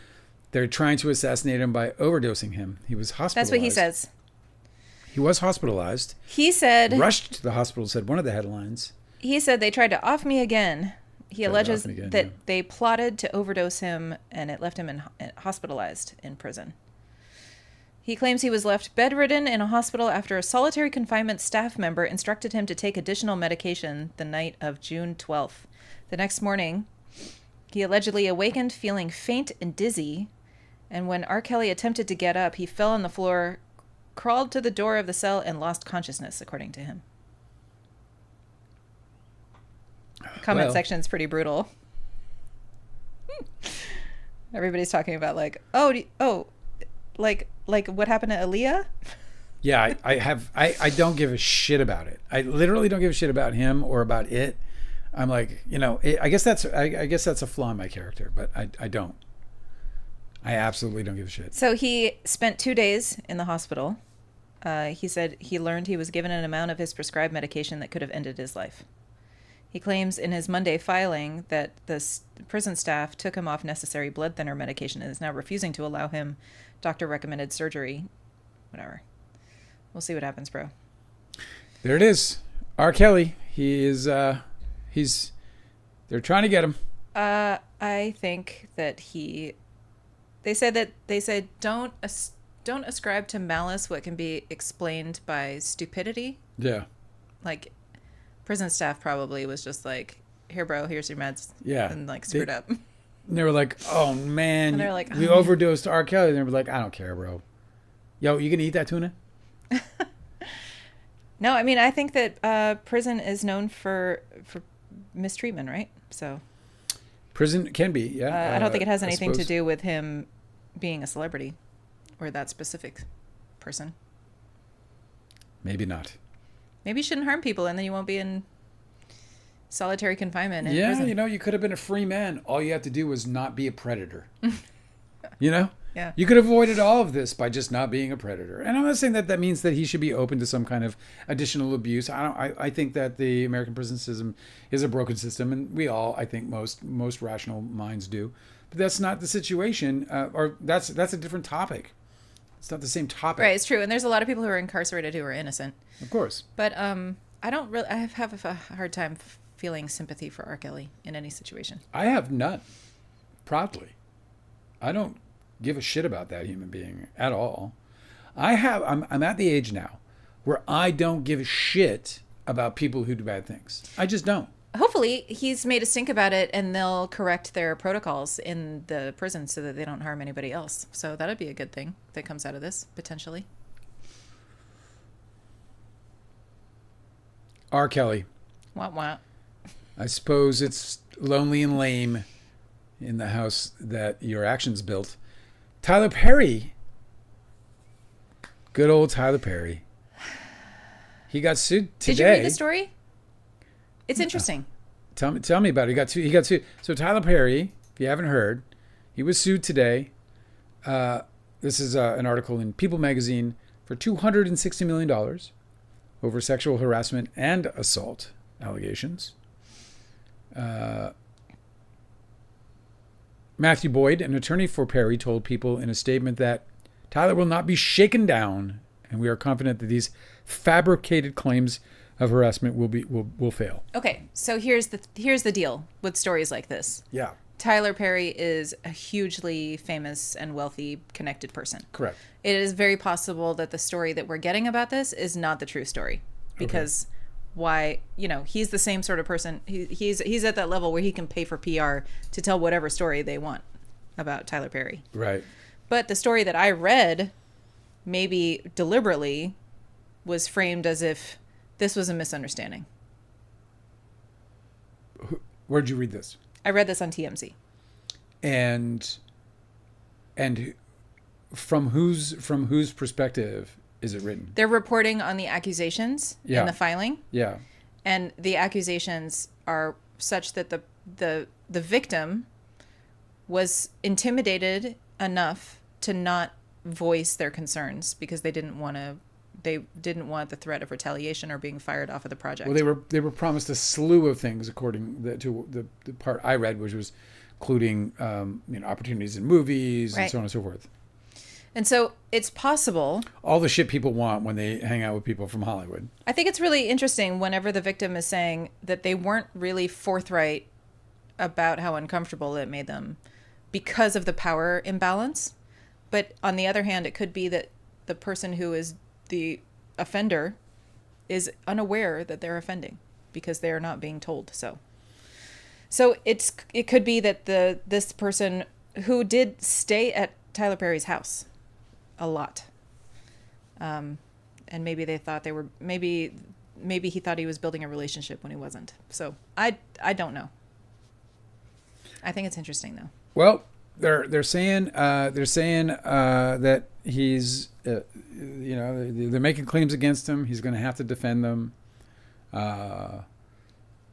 They're trying to assassinate him by overdosing him. He was hospitalized. That's what he says. He was hospitalized. He said... Rushed to the hospittal, said one of the headlines. He said they tried to off me again. He alleges that yeah. they plotted to overdose him and it left him hospitalized in prison. He claims he was left bedridden in a hospital after a solitary confinement staff member instructed him to take additional medication the night of June 12th. The next morning, he allegedly awakened feeling faint and dizzy, and when R. Kelly attempted to get up, he fell on the floor, crawled to the door of the cell, and lost consciousness, according to him. The comment section's pretty brutal. Everybody's talking about like what happened to Aaliyah? Yeah, I don't give a shit about it. I literally don't give a shit about him or about it. I'm like, I guess that's a flaw in my character, but I don't. I absolutely don't give a shit. So he spent 2 days in the hospital. He said he learned he was given an amount of his prescribed medication that could have ended his life. He claims in his Monday filing that the prison staff took him off necessary blood thinner medication and is now refusing to allow him doctor-recommended surgery. Whatever. We'll see what happens, bro. There it is. R. Kelly. He is, they're trying to get him. I think that they said don't ascribe to malice what can be explained by stupidity. Yeah. Like, prison staff probably was just like, here, bro, here's your meds. Yeah. And like screwed up. And they were like, oh man, And they're like, we overdosed R. Kelly. And they were like, I don't care, bro. Yo, you gonna eat that tuna? No, I mean, I think that prison is known for mistreatment, right? So Prison can be, yeah. I don't think it has anything to do with him being a celebrity or that specific person. Maybe not. Maybe you shouldn't harm people and then you won't be in solitary confinement in Yeah, prison. you could have been a free man. All you have to do was not be a predator. Yeah. You could have avoided all of this by just not being a predator. And I'm not saying that means that he should be open to some kind of additional abuse. I think that the American prison system is a broken system, and we all, I think most rational minds do. But that's not the situation, or that's a different topic. It's not the same topic. Right, it's true. And there's a lot of people who are incarcerated who are innocent. Of course. But I don't really, I have a hard time feeling sympathy for R. Kelly in any situation. I have none. Proudly. I don't give a shit about that human being at all. I'm at the age now where I don't give a shit about people who do bad things. I just don't. Hopefully he's made a stink about it and they'll correct their protocols in the prison so that they don't harm anybody else. So that'd be a good thing that comes out of this, potentially. R. Kelly. Wah wah. I suppose it's lonely and lame in the house that your actions built. Tyler Perry. Good old Tyler Perry. He got sued today. Did you read the story? It's interesting. Tell me about it. He got sued. So Tyler Perry, if you haven't heard, he was sued today. This is an article in People magazine for $260 million over sexual harassment and assault allegations. Matthew Boyd, an attorney for Perry, told People in a statement that Tyler will not be shaken down, and we are confident that these fabricated claims of harassment will fail. Okay, so here's the deal with stories like this. Yeah. Tyler Perry is a hugely famous and wealthy, connected person. Correct. It is very possible that the story that we're getting about this is not the true story, because why, he's the same sort of person. He's at that level where he can pay for PR to tell whatever story they want about Tyler Perry. Right. But the story that I read, maybe deliberately, was framed as if this was a misunderstanding. Where'd you read this? I read this on TMZ. And from whose perspective is it written? They're reporting on the accusations in the filing. Yeah. And the accusations are such that the victim was intimidated enough to not voice their concerns because they didn't want the threat of retaliation or being fired off of the project. Well, they were promised a slew of things according to the part I read, which was including opportunities in movies and so on and so forth. And so it's possible. All the shit people want when they hang out with people from Hollywood. I think it's really interesting whenever the victim is saying that they weren't really forthright about how uncomfortable it made them because of the power imbalance. But on the other hand, it could be that the person who is the offender is unaware that they're offending because they are not being told so. So it could be that this person who did stay at Tyler Perry's house a lot, and maybe they thought they were maybe he thought he was building a relationship when he wasn't. So I don't know. I think it's interesting though. Well, they're saying that he's they're making claims against him. He's going to have to defend them.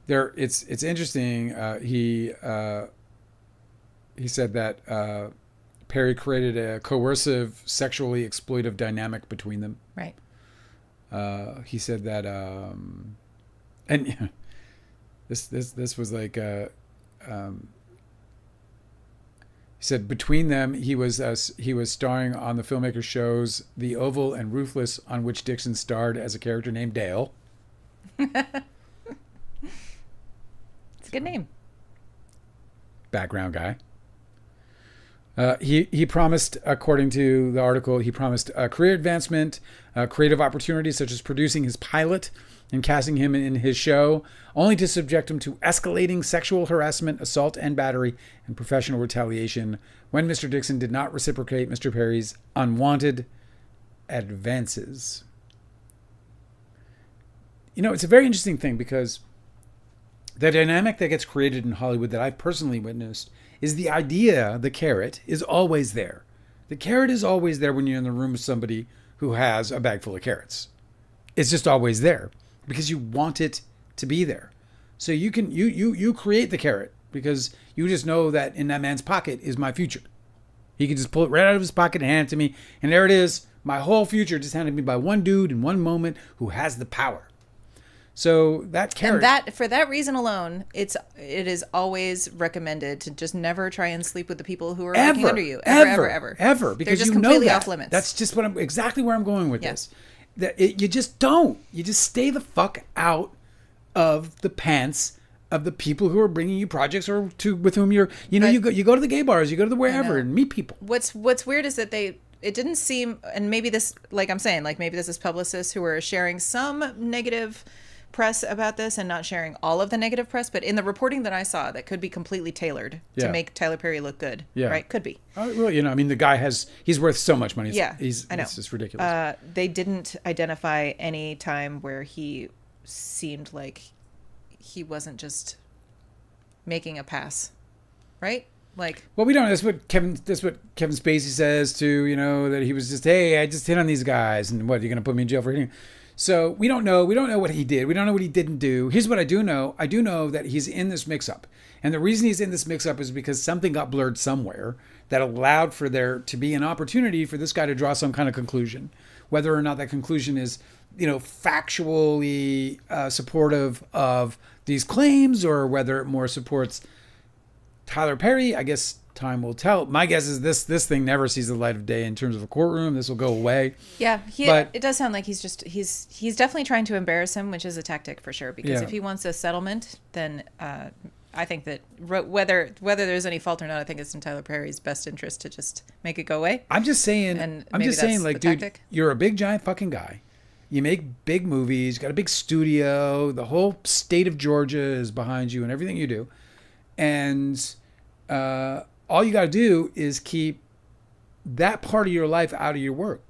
It's interesting. He said that Perry created a coercive, sexually exploitive dynamic between them. Right. He said that, and this was like. He said between them, he was starring on the filmmaker shows The Oval and Ruthless, on which Dixon starred as a character named Dale. It's a good name. Background guy. He promised, according to the article, he promised career advancement, creative opportunities such as producing his pilot and casting him in his show, only to subject him to escalating sexual harassment, assault and battery, and professional retaliation when Mr. Dixon did not reciprocate Mr. Perry's unwanted advances. It's a very interesting thing because the dynamic that gets created in Hollywood that I've personally witnessed is the idea, the carrot, is always there. The carrot is always there when you're in the room with somebody who has a bag full of carrots. It's just always there because you want it to be there. So you create the carrot because you just know that in that man's pocket is my future. He can just pull it right out of his pocket and hand it to me. And there it is. My whole future just handed to me by one dude in one moment who has the power. So that carrot. And for that reason alone, it is always recommended to just never try and sleep with the people who are working under you. Ever. Because they're just completely off limits. That's just exactly where I'm going with this. You just don't. You just stay the fuck out of the pants of the people who are bringing you projects or with whom you go to the gay bars, you go to the wherever and meet people. What's weird is that it didn't seem, and maybe this, like I'm saying, like maybe this is publicists who are sharing some negative press about this and not sharing all of the negative press, but in the reporting that I saw, that could be completely tailored to make Tyler Perry look good. Yeah. Right? Could be. Well, the guy he's worth so much money. I know. It's just ridiculous. They didn't identify any time where he seemed like he wasn't just making a pass, right? Like, well, we don't. That's what Kevin Spacey says too. That he was just, hey, I just hit on these guys, and what, you're gonna put me in jail for hitting? So we don't know. We don't know what he did. We don't know what he didn't do. Here's what I do know. I do know that he's in this mix-up. And the reason he's in this mix-up is because something got blurred somewhere that allowed for there to be an opportunity for this guy to draw some kind of conclusion. Whether or not that conclusion is, factually supportive of these claims or whether it more supports Tyler Perry, I guess time will tell. My guess is this thing never sees the light of day in terms of a courtroom. This will go away. Yeah, but it does sound like he's definitely trying to embarrass him, which is a tactic for sure. Because if he wants a settlement, then I think that whether there's any fault or not, I think it's in Tyler Perry's best interest to just make it go away. I'm just saying. Like, dude, you're a big giant fucking guy. You make big movies, got a big studio, the whole state of Georgia is behind you and everything you do. And all you got to do is keep that part of your life out of your work.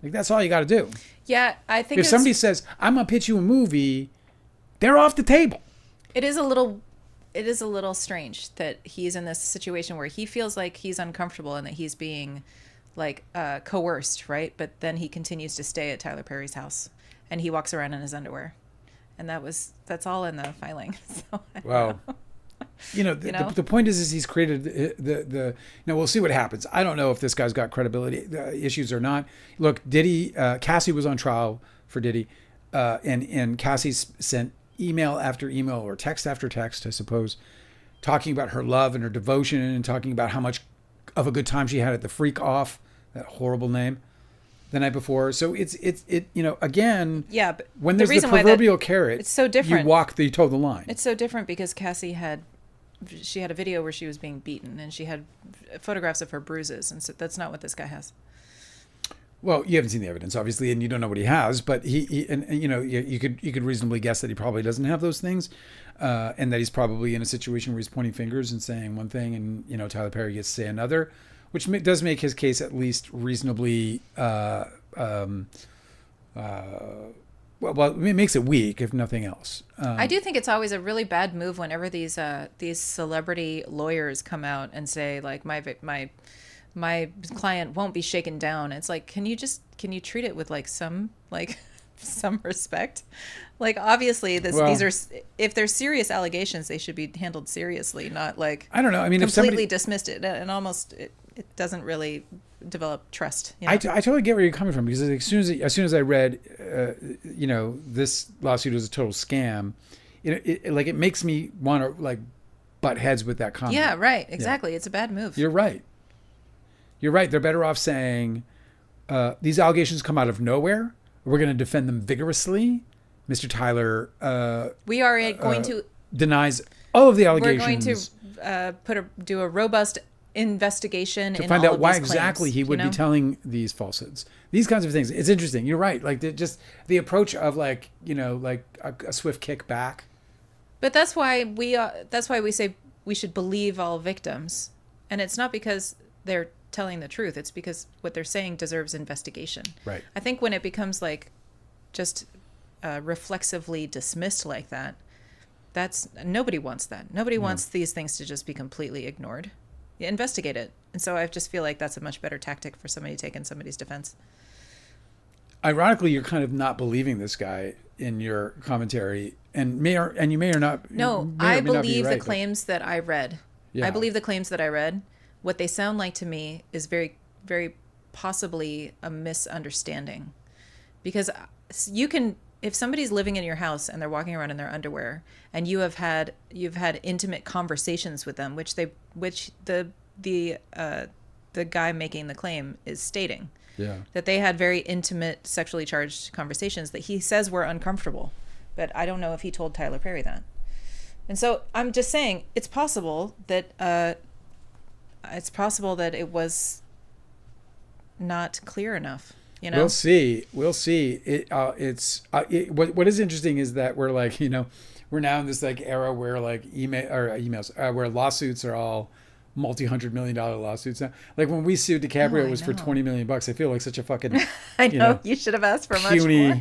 Like, that's all you got to do. Yeah, I think if somebody says, I'm going to pitch you a movie, they're off the table. It is a little strange that he's in this situation where he feels like he's uncomfortable and that he's being like coerced, right? But then he continues to stay at Tyler Perry's house and he walks around in his underwear. And that's all in the filing. So, wow. The point is he's created the we'll see what happens. I don't know if this guy's got credibility issues or not. Look, Diddy, Cassie was on trial for Diddy, and Cassie sent email after email or text after text, I suppose, talking about her love and her devotion and talking about how much of a good time she had at the Freak Off, that horrible name, the night before. So it's again, yeah, but when there's the proverbial carrot, it's so different. You toe the line. It's so different because Cassie had a video where she was being beaten and she had photographs of her bruises, and so that's not what this guy has. Well, you haven't seen the evidence, obviously, and you don't know what he has. But you could reasonably guess that he probably doesn't have those things, and that he's probably in a situation where he's pointing fingers and saying one thing, and Tyler Perry gets to say another, which does make his case at least reasonably. Well, it makes it weak, if nothing else. I do think it's always a really bad move whenever these celebrity lawyers come out and say, like, my client won't be shaken down. It's like, can you treat it with like some respect? Like, obviously these are, if they're serious allegations, they should be handled seriously, not like, I don't know. I mean, completely dismissed it, and almost it doesn't really develop trust. I totally get where you're coming from, because as soon as I read, this lawsuit was a total scam, it makes me want to like butt heads with that comment. Yeah, right. Exactly. Yeah. It's a bad move. You're right. They're better off saying, these allegations come out of nowhere. We're going to defend them vigorously. Mr. Tyler, we are going to denies all of the allegations. We're going to do a robust investigation to find out why exactly he would be telling these falsehoods. These kinds of things. It's interesting. You're right. Like, just the approach of like a swift kick back. But that's why we say we should believe all victims, and it's not because they're telling the truth. It's because what they're saying deserves investigation. Right. I think when it becomes like just reflexively dismissed like that, nobody wants that. Nobody wants these things to just be completely ignored. You investigate it. And so I just feel like that's a much better tactic for somebody taking somebody's defense. Ironically, you're kind of not believing this guy in your commentary, and you may or not. No, I believe the claims that I read. Yeah. I believe the claims that I read. What they sound like to me is very, very possibly a misunderstanding, because if somebody's living in your house and they're walking around in their underwear, and you've had intimate conversations with them, which the guy making the claim is stating, that they had very intimate, sexually charged conversations that he says were uncomfortable, but I don't know if he told Tyler Perry that. And so I'm just saying it's possible that it was not clear enough. We'll see. What is interesting is that we're like, we're now in this like era where like emails where lawsuits are all multi-$100-million lawsuits now. Like when we sued DiCaprio, it was for $20 million. I feel like such a fucking I know you should have asked for puny, much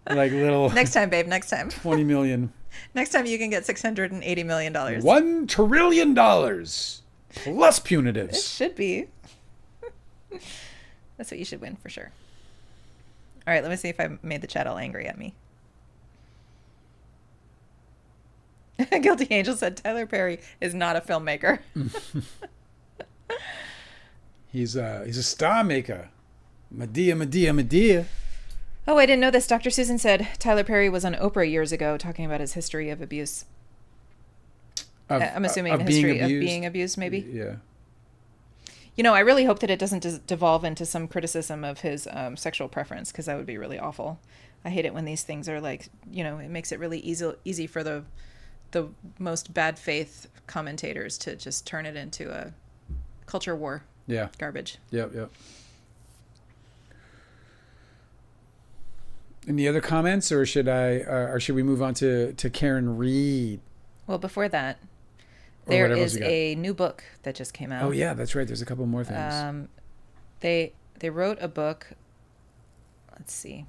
more. Like little next time, babe. Next time. 20 million. Next time you can get $680 million. $1 trillion plus punitives. It should be. That's what you should win for sure. All right, let me see if I made the chat all angry at me. Guilty Angel said Tyler Perry is not a filmmaker. He's a star maker. Medea. Oh, I didn't know this. Dr. Susan said Tyler Perry was on Oprah years ago talking about his history of abuse. I'm assuming a history of being abused, maybe. Yeah. I really hope that it doesn't devolve into some criticism of his sexual preference, because that would be really awful. I hate it when these things are like, it makes it really easy for the most bad faith commentators to just turn it into a culture war. Yeah. Garbage. Yep. Any other comments, or should we move on to Karen Reed? Well, before that, Or there whatever else is you got. a new book that just came out. Oh yeah, that's right. There's a couple more things. They wrote a book, let's see,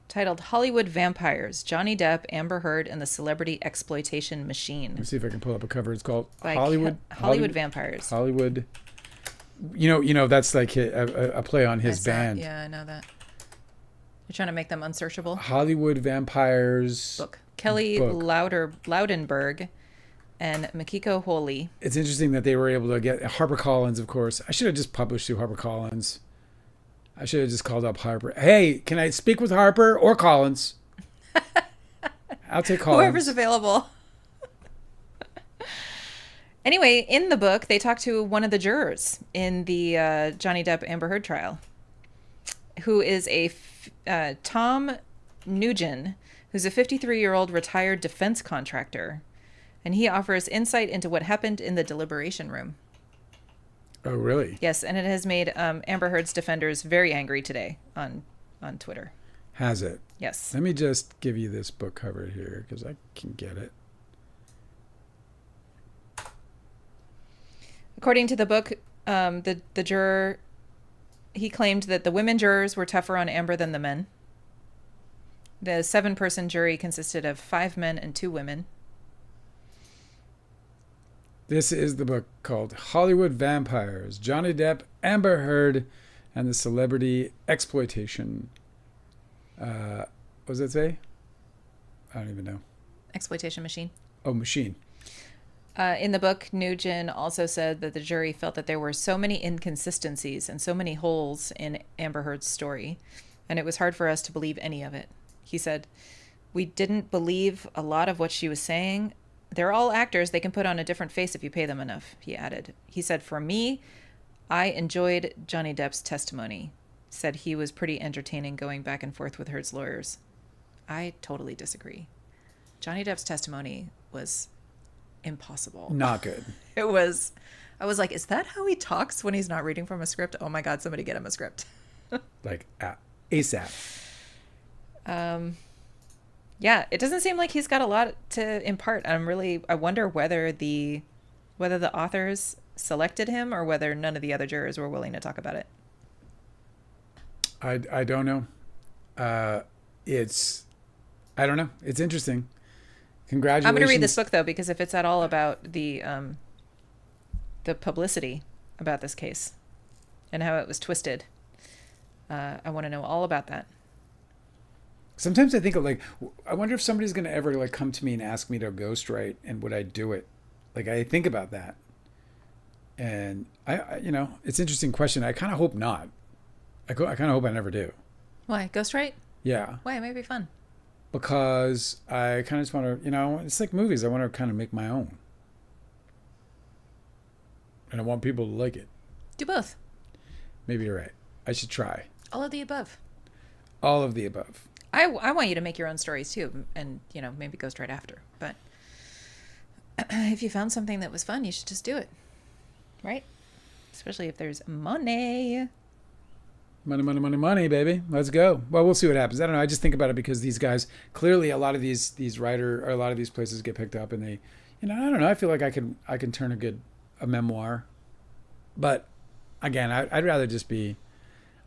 titled Hollywood Vampires, Johnny Depp, Amber Heard, and the Celebrity Exploitation Machine. Let's see if I can pull up a cover. It's called By Hollywood Vampires. Hollywood. You know that's like a play on his band. Yeah, I know that. You're trying to make them unsearchable. Hollywood Vampires Book. Kelly book. Loudenberg and Makiko Holy. It's interesting that they were able to get HarperCollins, of course. I should have just published through HarperCollins. I should have just called up Harper. Hey, can I speak with Harper or Collins? I'll take Collins. Whoever's available. Anyway, in the book, they talk to one of the jurors in the Johnny Depp Amber Heard trial, who is Tom Nugent, who's a 53-year-old retired defense contractor. And he offers insight into what happened in the deliberation room. Oh, really? Yes, and it has made Amber Heard's defenders very angry today on Twitter. Has it? Yes. Let me just give you this book cover here because I can get it. According to the book, the juror, he claimed that the women jurors were tougher on Amber than the men. The 7-person jury consisted of 5 men and 2 women. This is the book called Hollywood Vampires, Johnny Depp, Amber Heard, and the Celebrity Exploitation. What does that say? I don't even know. Exploitation machine. Oh, machine. In the book, Nugent also said that the jury felt that there were so many inconsistencies and so many holes in Amber Heard's story, and it was hard for us to believe any of it. He said, "We didn't believe a lot of what she was saying. They're all actors. They can put on a different face if you pay them enough," he added. He said, "For me, I enjoyed Johnny Depp's testimony." Said he was pretty entertaining going back and forth with Heard's lawyers. I totally disagree. Johnny Depp's testimony was impossible. Not good. I was like, is that how he talks when he's not reading from a script? Oh my God, somebody get him a script. Like ASAP. Yeah, it doesn't seem like he's got a lot to impart. I wonder whether the authors selected him or whether none of the other jurors were willing to talk about it. I don't know. I don't know. It's interesting. Congratulations. I'm going to read this book though, because if it's at all about the publicity about this case and how it was twisted, I want to know all about that. Sometimes I think of I wonder if somebody's going to ever come to me and ask me to ghostwrite, and would I do it? I think about that, and I it's an interesting question. I kind of hope not. I kind of hope I never do. Why ghostwrite? Yeah. Why? It might be fun. Because I kind of just want to, it's like movies. I want to kind of make my own, and I want people to like it. Do both. Maybe you're right. I should try. All of the above. All of the above. I want you to make your own stories too, and maybe ghostwrite after. But if you found something that was fun, you should just do it, right? Especially if there's money. Money, baby. Let's go. Well, we'll see what happens. I don't know. I just think about it because these guys, clearly a lot of these places get picked up, and they, I don't know. I feel like I can turn a memoir, but again, I'd rather just be,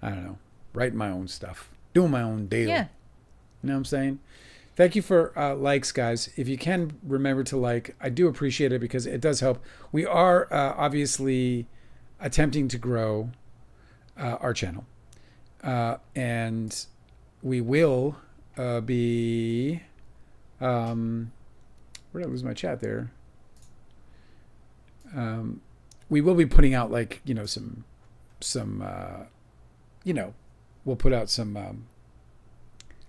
I don't know, writing my own stuff, doing my own deal. Yeah. You know what I'm saying? Thank you for likes, guys. If you can remember to like, I do appreciate it because it does help. We are obviously attempting to grow our channel. And we will be where did I lose my chat there? We will be putting out some we'll put out some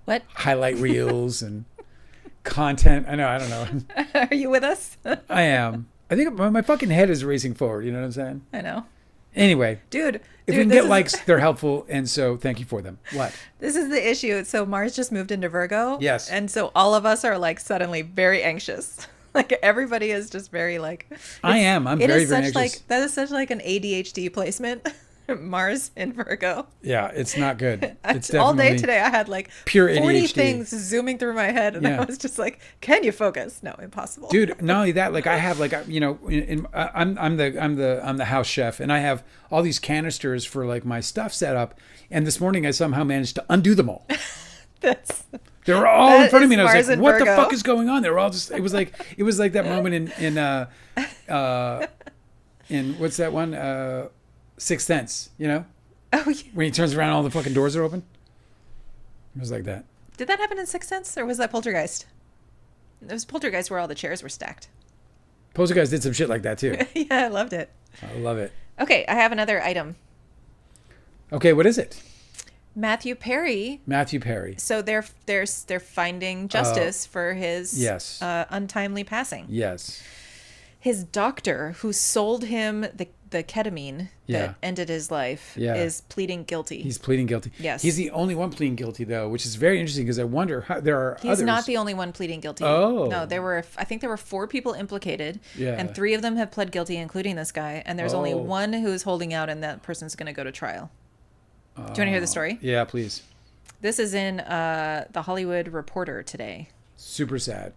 what highlight reels and content. I don't know. Are you with us? I am. I think my fucking head is racing forward. You know what I'm saying? I know. Anyway, dude, if we can get likes, they're helpful, and so thank you for them. What? This is the issue. So Mars just moved into Virgo. Yes. And so all of us are suddenly very anxious. Everybody is just very I am. I'm very, very anxious. That is such an ADHD placement, Mars in Virgo. Yeah, it's not good. It's All day definitely today, I had like pure 40 ADHD. things zooming through my head, and Yeah. I was just like, "Can you focus?" No, impossible. Dude, not only that, like I have like I'm the house chef, and I have all these canisters for like my stuff set up. And this morning, I somehow managed to undo them all. That's They were all in That front of me, is and I was Mars like, and "What the Virgo. fuck is going on?" They were all just. It was like that moment in what's that one? Sixth Sense. You know, oh yeah. when he turns around, all the fucking doors are open. It was like that. Did that happen in Sixth Sense, or was that Poltergeist? It was Poltergeist where all the chairs were stacked. Poltergeist did some shit like that too. Yeah, I loved it. I love it. Okay, I have another item. Okay, what is it? Matthew Perry. Matthew Perry. So they're finding justice for his yes. Untimely passing. Yes. His doctor, who sold him the ketamine Yeah. that ended his life, Yeah. is pleading guilty. He's pleading guilty. Yes. He's the only one pleading guilty, though, which is very interesting because I wonder how there are He's others. not the only one pleading guilty. Oh. No, I think there were 4 people implicated, Yeah. and 3 of them have pled guilty, including this guy, and there's only Oh. one who's holding out, and that person's going to go to trial. Do you want to hear the story? Yeah, please. This is in the Hollywood Reporter today. Super sad.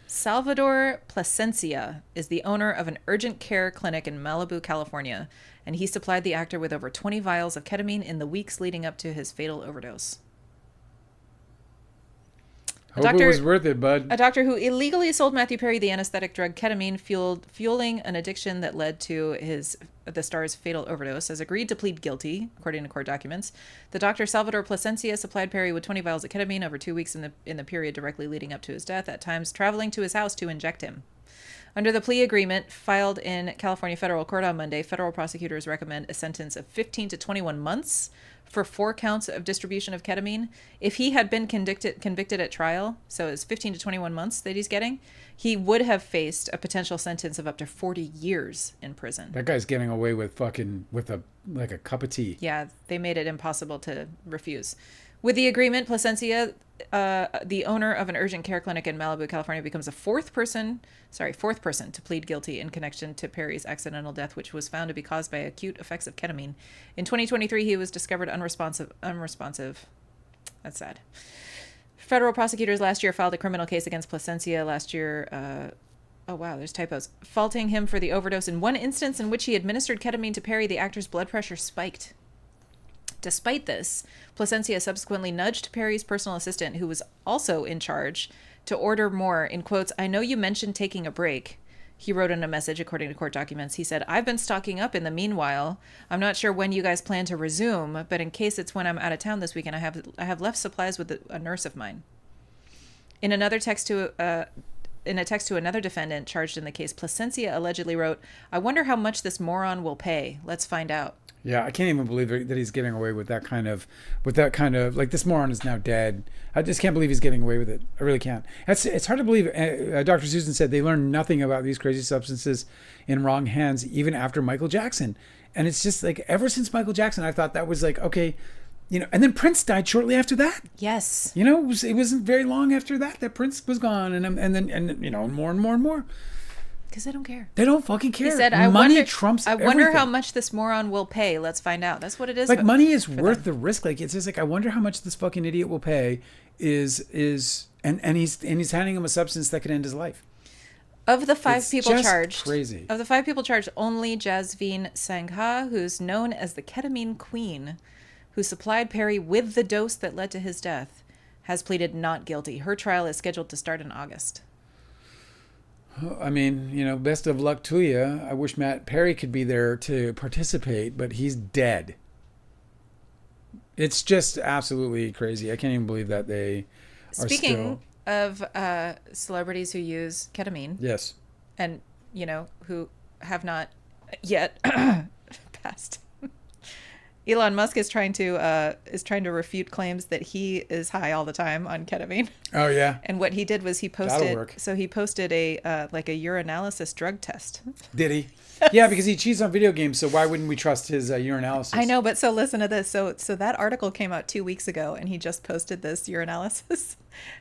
Salvador Plasencia is the owner of an urgent care clinic in Malibu, California, and he supplied the actor with over 20 vials of ketamine in the weeks leading up to his fatal overdose. Hope it was worth it, bud. A doctor who illegally sold Matthew Perry the anesthetic drug ketamine, fueling an addiction that led to the star's fatal overdose, has agreed to plead guilty, according to court documents. The doctor, Salvador Plasencia, supplied Perry with 20 vials of ketamine over 2 weeks in the period directly leading up to his death, at times traveling to his house to inject him. Under the plea agreement filed in California federal court on Monday, federal prosecutors recommend a sentence of 15 to 21 months for 4 counts of distribution of ketamine. If he had been convicted at trial, so it's 15 to 21 months that he's getting, he would have faced a potential sentence of up to 40 years in prison. That guy's getting away with a cup of tea. Yeah, they made it impossible to refuse. With the agreement, Plasencia, the owner of an urgent care clinic in Malibu, California, becomes the fourth person to plead guilty in connection to Perry's accidental death, which was found to be caused by acute effects of ketamine. In 2023, he was discovered unresponsive. That's sad. Federal prosecutors last year filed a criminal case against Plasencia last year. Oh, wow, there's typos. Faulting him for the overdose. In one instance in which he administered ketamine to Perry, the actor's blood pressure spiked. Despite this, Plasencia subsequently nudged Perry's personal assistant, who was also in charge, to order more. In quotes, "I know you mentioned taking a break," he wrote in a message, according to court documents. He said, "I've been stocking up in the meanwhile. I'm not sure when you guys plan to resume, but in case it's when I'm out of town this weekend, I have left supplies with a nurse of mine." In a text to another defendant charged in the case, Plasencia allegedly wrote, "I wonder how much this moron will pay. Let's find out." Yeah, I can't even believe that he's getting away with that kind of like, this moron is now dead. I just can't believe he's getting away with it. I really can't. It's hard to believe. Dr. Susan said they learned nothing about these crazy substances in wrong hands even after Michael Jackson. And it's just like, ever since Michael Jackson, I thought that was like, okay, and then Prince died shortly after that. Yes. It wasn't very long after that Prince was gone, and more and more and more. Because they don't care. They don't fucking care. He said, money trumps everything. I wonder how much this moron will pay. Let's find out. That's what it is. Like, money is worth the risk. Like, it's just like, I wonder how much this fucking idiot will pay and he's handing him a substance that could end his life. Of the 5 people just charged, crazy. Of the 5 people charged, only Jasveen Sangha, who's known as the ketamine queen, who supplied Perry with the dose that led to his death, has pleaded not guilty. Her trial is scheduled to start in August. I mean, best of luck to you. I wish Matt Perry could be there to participate, but he's dead. It's just absolutely crazy. I can't even believe that they are Speaking of celebrities who use ketamine. Yes. And, who have yet passed. Elon Musk is trying to refute claims that he is high all the time on ketamine. Oh yeah. And what he did was he posted. That'll work. So he posted a urinalysis drug test. Did he? Yeah, because he cheats on video games. So why wouldn't we trust his urinalysis? I know, but so listen to this. So that article came out 2 weeks ago, and he just posted this urinalysis,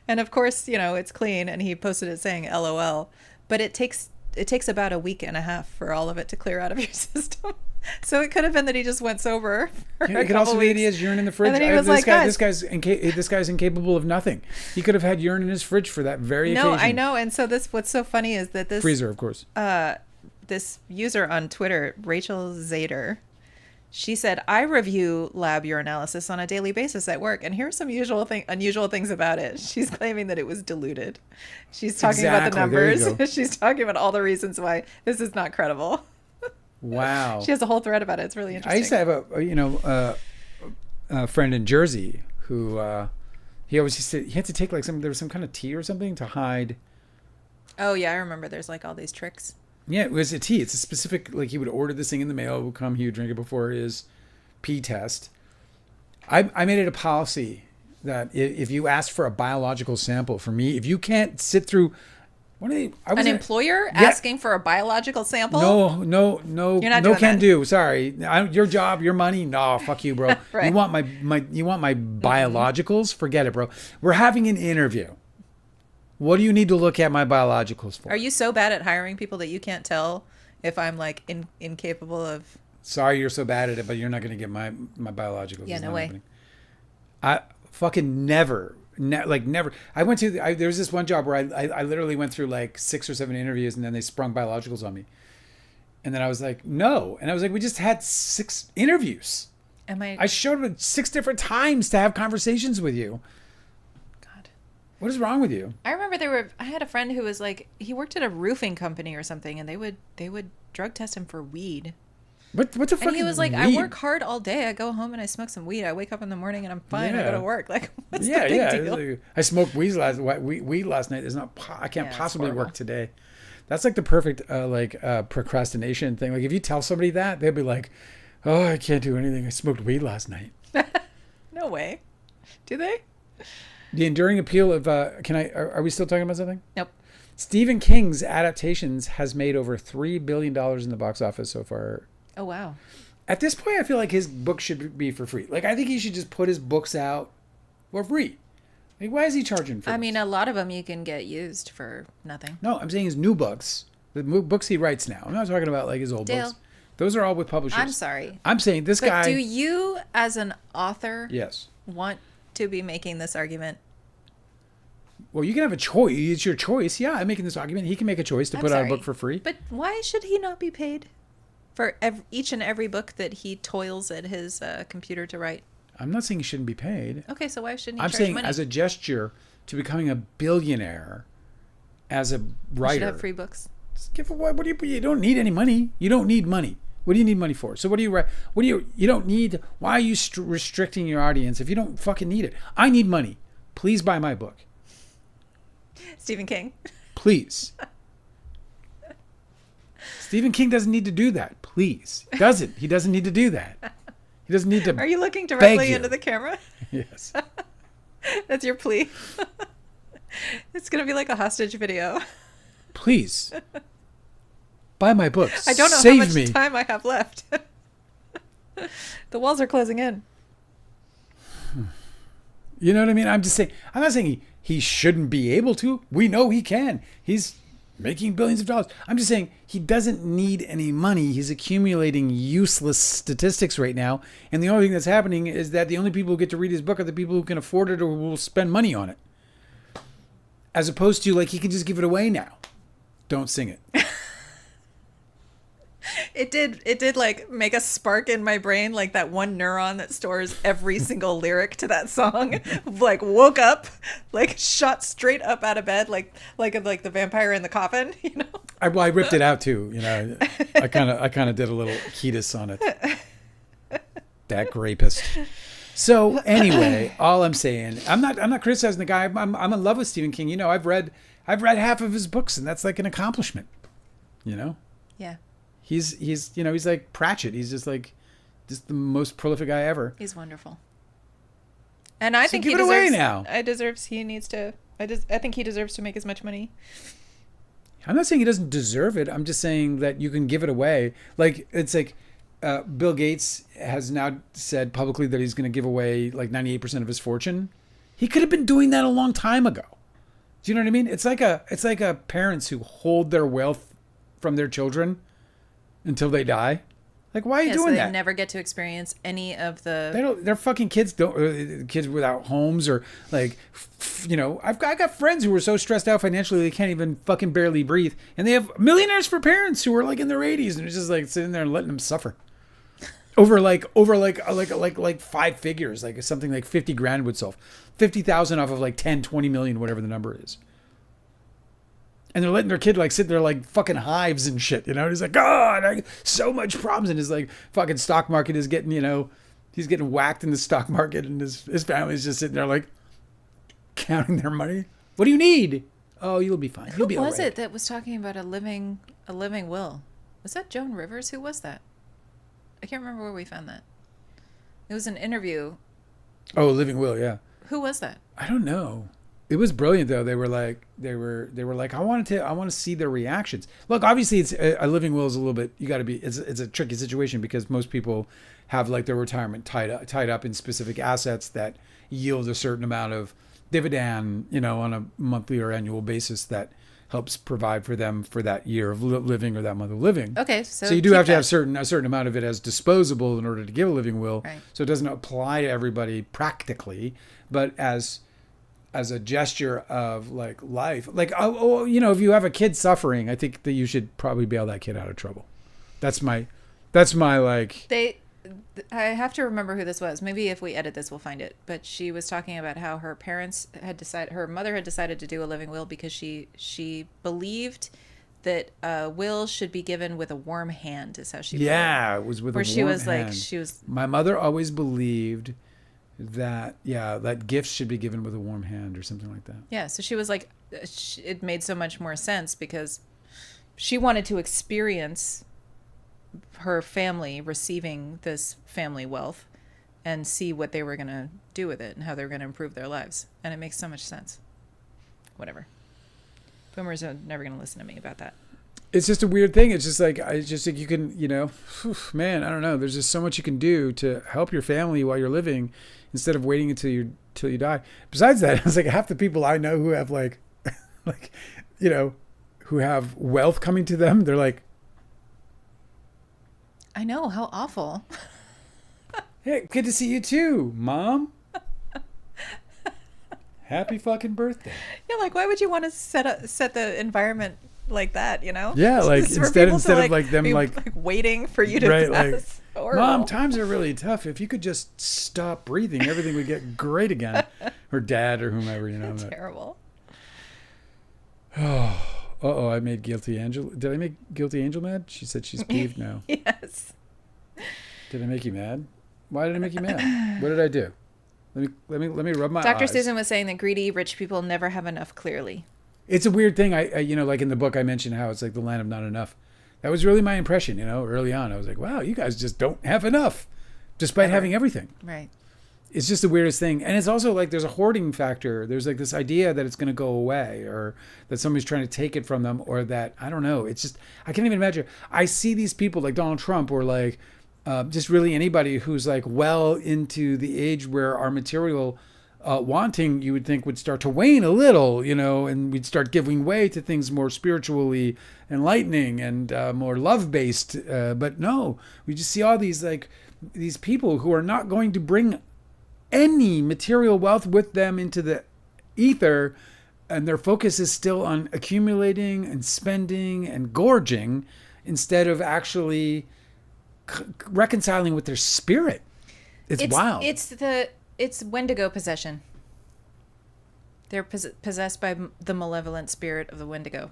and of course, it's clean, and he posted it saying "LOL," but it takes about a week and a half for all of it to clear out of your system. So it could have been that he just went sober. It could also be that he has urine in the fridge. And then he was like, this guy's incapable of nothing. He could have had urine in his fridge for that very occasion. No, I know. And so what's so funny is that this freezer, of course. This user on Twitter, Rachel Zader, she said, I review lab urinalysis on a daily basis at work, and here's some unusual things about it. She's claiming that it was diluted. She's talking about the numbers. She's talking about all the reasons why this is not credible. Wow. She has a whole thread about it. It's really interesting. I used to have a friend in Jersey who he always used to, he had to take like there was some kind of tea or something to hide. Oh yeah, I remember. There's like all these tricks. Yeah, it was a tea. It's a specific, like he would order this thing in the mail. It would come. He would drink it before his pee test. I made it a policy that if you ask for a biological sample for me, if you can't sit through. An employer asking for a biological sample? No. You're not no doing can that. do. Sorry, your job, your money. No, fuck you, bro. Right. You want my biologicals? Forget it, bro. We're having an interview. What do you need to look at my biologicals for? Are you so bad at hiring people that you can't tell if I'm like incapable of? Sorry, you're so bad at it, but you're not going to get my biologicals. Yeah, no way. Happening. I fucking never. Never. I went to there was this one job where I literally went through like 6 or 7 interviews, and then they sprung biologicals on me, and then I was like, no, and I was like, we just had 6 interviews. I showed up 6 different times to have conversations with you. God, what is wrong with you? I remember I had a friend who was like, he worked at a roofing company or something, and they would drug test him for weed. What the fuck? And he was like, weed? I work hard all day. I go home and I smoke some weed. I wake up in the morning and I'm fine. I go to work. Like, what's the big deal? Like, I smoked weed last night. I can't possibly horrible. work today. That's like the perfect procrastination thing. Like if you tell somebody that, they'll be like, oh, I can't do anything. I smoked weed last night. No way. Do they? The enduring appeal of are we still talking about something? Nope. Stephen King's adaptations has made over $3 billion in the box office so far. Oh, wow. At this point, I feel like his book should be for free. Like, I think he should just put his books out for free. Like, why is he charging for I mean, a lot of them you can get used for nothing. No, I'm saying his new books. The books he writes now. I'm not talking about, like, his old Dale, books. Those are all with publishers. I'm sorry. I'm saying this guy... But do you, as an author, yes, want to be making this argument? Well, you can have a choice. It's your choice. Yeah, I'm making this argument. He can make a choice to put out a book for free. But why should he not be paid for each and every book that he toils at his computer to write? I'm not saying he shouldn't be paid. Okay, so why shouldn't he I'm charge saying money? as a gesture to becoming a billionaire as a writer. You should have free books. Just give away. What do you don't need any money. You don't need money. What do you need money for? So what do you don't need, why are you restricting your audience if you don't fucking need it? I need money. Please buy my book. Stephen King. Please. Stephen King doesn't need to do that. Please. He doesn't need to do that. He doesn't need to. Are you looking directly into the camera? Yes. That's your plea. It's going to be like a hostage video. Please. Buy my books. I don't know Save how much me. time I have left. The walls are closing in. You know what I mean? I'm just saying, I'm not saying he shouldn't be able to. We know he can. He's making billions of dollars. I'm just saying he doesn't need any money. He's accumulating useless statistics right now. And the only thing that's happening is that the only people who get to read his book are the people who can afford it or will spend money on it. As opposed to, like, he can just give it away now. Don't sing it. It did like make a spark in my brain, like that one neuron that stores every single lyric to that song. Like woke up, like shot straight up out of bed, like the vampire in the coffin. You know. I ripped it out too. You know, I kind of did a little Ketis on it. That rapist. So anyway, all I'm saying, I'm not criticizing the guy. I'm in love with Stephen King. You know, I've read half of his books, and that's like an accomplishment. You know. Yeah. He's you know, he's like Pratchett. He's just the most prolific guy ever. He's wonderful. And I think give he it deserves away now. I think he deserves to make as much money. I'm not saying he doesn't deserve it. I'm just saying that you can give it away. Like it's like Bill Gates has now said publicly that he's going to give away like 98% of his fortune. He could have been doing that a long time ago. Do you know what I mean? It's like a parents who hold their wealth from their children until they die. Like, why are you Yeah, so doing they that? never get to experience any of They the. don't. Their fucking kids don't. Kids without homes or like, I got friends who are so stressed out financially they can't even fucking barely breathe, and they have millionaires for parents who are like in their 80s, and it's just like sitting there and letting them suffer over five figures, like something like 50 grand would solve, 50,000 off of like 10, 20 million, whatever the number is. And they're letting their kid like sit there like fucking hives and shit, And he's like, God, so much problems. And his like fucking stock market is getting, he's getting whacked in the stock market, and his family's just sitting there like counting their money. What do you need? Oh, you'll be fine. You'll be all right. Who was it that was talking about a living will? Was that Joan Rivers? Who was that? I can't remember where we found that. It was an interview. Oh, living will, yeah. Who was that? I don't know. It was brilliant though. They were like, I want to see their reactions. Look, obviously, it's a living will is a little bit. You got to be. It's a tricky situation because most people have like their retirement tied up in specific assets that yield a certain amount of dividend, on a monthly or annual basis that helps provide for them for that year of living or that month of living. Okay, so you do have to have a certain amount of it as disposable in order to give a living will. Right. So it doesn't apply to everybody practically, but as a gesture of like life, like, if you have a kid suffering, I think that you should probably bail that kid out of trouble. That's my like. I have to remember who this was. Maybe if we edit this, we'll find it. But she was talking about how her mother had decided to do a living will because she believed that will should be given with a warm hand. Is how she. Yeah, it was with where a warm she was hand. like she was. My mother always believed that gifts should be given with a warm hand or something like that. Yeah, so she was like, it made so much more sense because she wanted to experience her family receiving this family wealth and see what they were going to do with it and how they were going to improve their lives. And it makes so much sense. Whatever. Boomers are never going to listen to me about that. It's just a weird thing. It's just like you can, man, I don't know. There's just so much you can do to help your family while you're living instead of waiting until you die. Besides that, it's like half the people I know who have like who have wealth coming to them, they're like, I know, how awful. Hey, good to see you too, Mom. Happy fucking birthday. Yeah, like why would you want to set the environment like that, Yeah, like instead of like them like waiting for you to right, like, horrible. Mom, times are really tough. If you could just stop breathing, everything would get great again. Or Dad or whomever, Terrible. I made Guilty Angel. Did I make Guilty Angel mad? She said she's peeved now. Yes. Did I make you mad? Why did I make you mad? What did I do? Let me rub my eyes. Dr. Susan was saying that greedy rich people never have enough clearly. It's a weird thing. I like in the book I mentioned how it's like the land of not enough. That was really my impression, early on. I was like, wow, you guys just don't have enough despite having everything. Right. It's just the weirdest thing. And it's also like there's a hoarding factor. There's like this idea that it's going to go away or that somebody's trying to take it from them or that, I don't know. It's just, I can't even imagine. I see these people like Donald Trump or like just really anybody who's like well into the age where our material wanting, you would think, would start to wane a little, and we'd start giving way to things more spiritually enlightening and more love-based. But no, we just see all these these people who are not going to bring any material wealth with them into the ether, and their focus is still on accumulating and spending and gorging instead of actually reconciling with their spirit. It's wild. It's Wendigo possession. They're possessed by the malevolent spirit of the Wendigo.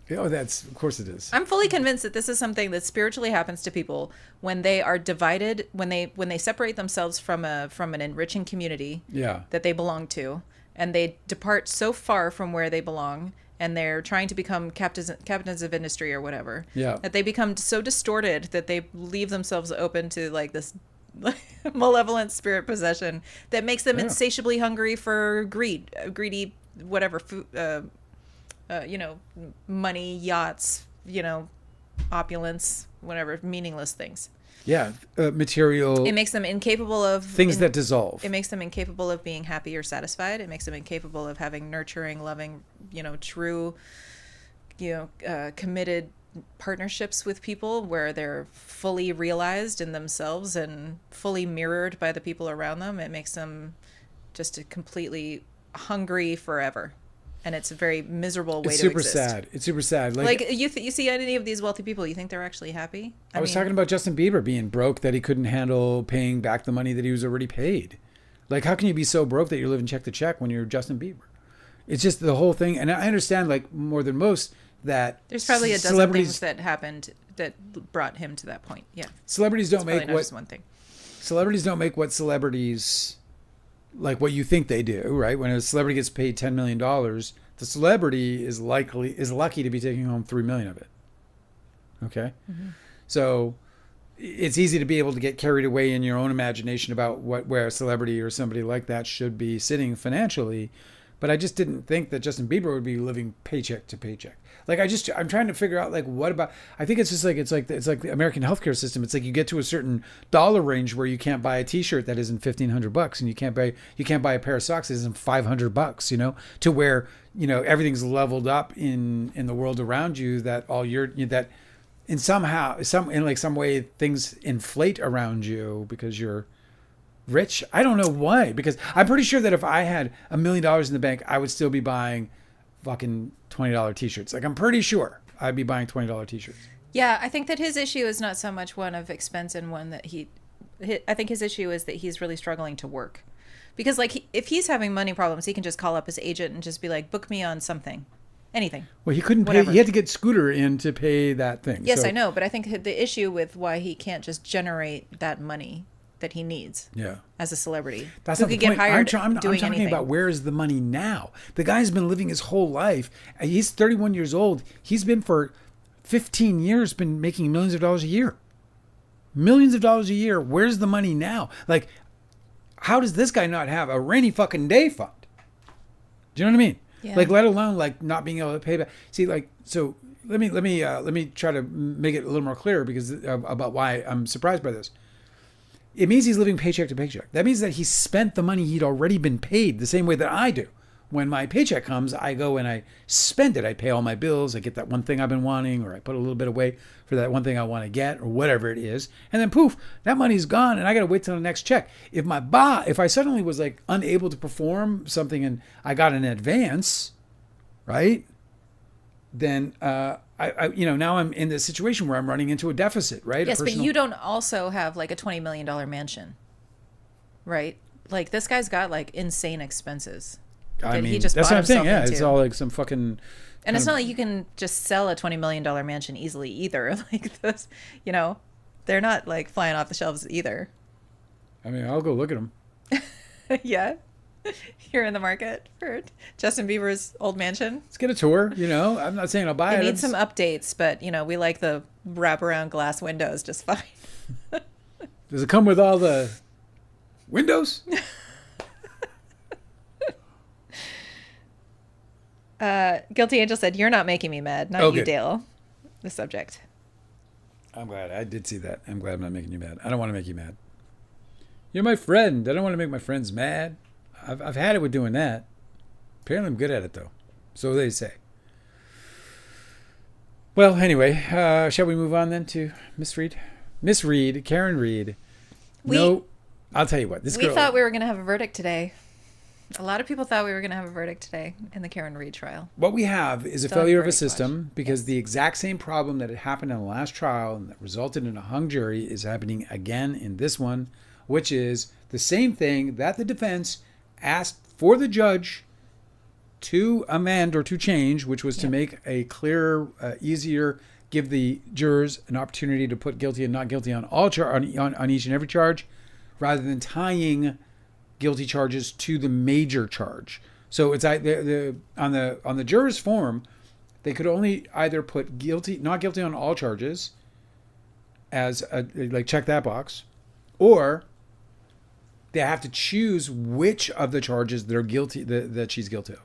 Oh, of course it is. I'm fully convinced that this is something that spiritually happens to people when they are divided, when they separate themselves from an enriching community that they belong to, and they depart so far from where they belong, and they're trying to become captains of industry or whatever. Yeah. That they become so distorted that they leave themselves open to like this malevolent spirit possession that makes them insatiably hungry for greedy, whatever, food, money, yachts, opulence, whatever, meaningless things. Yeah, material. It makes them incapable of things that dissolve. It makes them incapable of being happy or satisfied. It makes them incapable of having nurturing, loving, true, committed partnerships with people where they're fully realized in themselves and fully mirrored by the people around them. It makes them just a completely hungry forever. And it's a very miserable way It's to super exist. sad. It's super sad. Like you see any of these wealthy people, you think they're actually happy? I was talking about Justin Bieber being broke, that he couldn't handle paying back the money that he was already paid. Like, how can you be so broke that you're living check to check when you're Justin Bieber? It's just the whole thing. And I understand, like, more than most, that there's probably a dozen things that happened that brought him to that point. Yeah. Celebrities don't make what just one thing. Celebrities don't make what celebrities, like what you think they do, right? When a celebrity gets paid $10 million, the celebrity is lucky to be taking home $3 million of it. Okay? Mm-hmm. So it's easy to be able to get carried away in your own imagination about where a celebrity or somebody like that should be sitting financially. But I just didn't think that Justin Bieber would be living paycheck to paycheck. Like, I'm trying to figure out, like, what about, I think it's just like, it's like the American healthcare system. It's like you get to a certain dollar range where you can't buy a t-shirt that isn't $1,500, and you can't buy a pair of socks that isn't $500, you know, to where, you know, everything's leveled up in the world around you, that that in some way things inflate around you because you're rich. I don't know why, because I'm pretty sure that if I had $1 million in the bank, I would still be buying fucking $20 t-shirts. Like, I'm pretty sure I'd be buying $20 t-shirts. Yeah, I think that his issue is not so much one of expense and one that I think his issue is that he's really struggling to work. Because, like, if he's having money problems, he can just call up his agent and just be like, book me on something. Anything. Well, he couldn't pay. He had to get Scooter in to pay that thing. Yes, so. I know. But I think the issue with why he can't just generate that money that he needs as a celebrity. That's not the point. I'm talking about, where is the money now? The guy's been living his whole life. He's 31 years old. He's been for 15 years been making millions of dollars a year. Millions of dollars a year. Where's the money now? Like, how does this guy not have a rainy fucking day fund? Do you know what I mean? Yeah. Like, let alone like not being able to pay back. See, like, so let me try to make it a little more clear because about why I'm surprised by this. It means he's living paycheck to paycheck. That means that he spent the money he'd already been paid the same way that I do. When my paycheck comes, I go and I spend it. I pay all my bills. I get that one thing I've been wanting, or I put a little bit away for that one thing I want to get, or whatever it is. And then poof, that money's gone, and I got to wait till the next check. If I suddenly was like unable to perform something and I got an advance, right? Then I now I'm in this situation where I'm running into a deficit, right? Yes, but you don't also have like a $20 million mansion, right? Like, this guy's got like insane expenses. I mean, that's what I'm saying. Yeah, it's all like some fucking. And it's not like you can just sell a $20 million mansion easily either. Like, those, you know, they're not like flying off the shelves either. I mean, I'll go look at them. Yeah. You're in the market for Justin Bieber's old mansion. Let's get a tour. You know, I'm not saying I'll buy it. It needs some updates, but you know, we like the wraparound glass windows just fine. Does it come with all the windows? Guilty Angel said, "You're not making me mad, not you, Dale." The subject. I'm glad. I did see that. I'm glad I'm not making you mad. I don't want to make you mad. You're my friend. I don't want to make my friends mad. I've had it with doing that. Apparently I'm good at it, though. So they say. Well, anyway, shall we move on then to Miss Reed? Miss Reed, Karen Reed. I'll tell you what. We thought we were going to have a verdict today. A lot of people thought we were going to have a verdict today in the Karen Reed trial. What we have is a failure of a system because the exact same problem that had happened in the last trial and that resulted in a hung jury is happening again in this one, which is the same thing that the defense asked for the judge to amend or to change, which was to make a clearer, easier, give the jurors an opportunity to put guilty and not guilty on all on each and every charge, rather than tying guilty charges to the major charge. So it's on the jurors form, they could only either put guilty, not guilty on all charges, as check that box, or they have to choose which of the charges they're guilty that she's guilty of.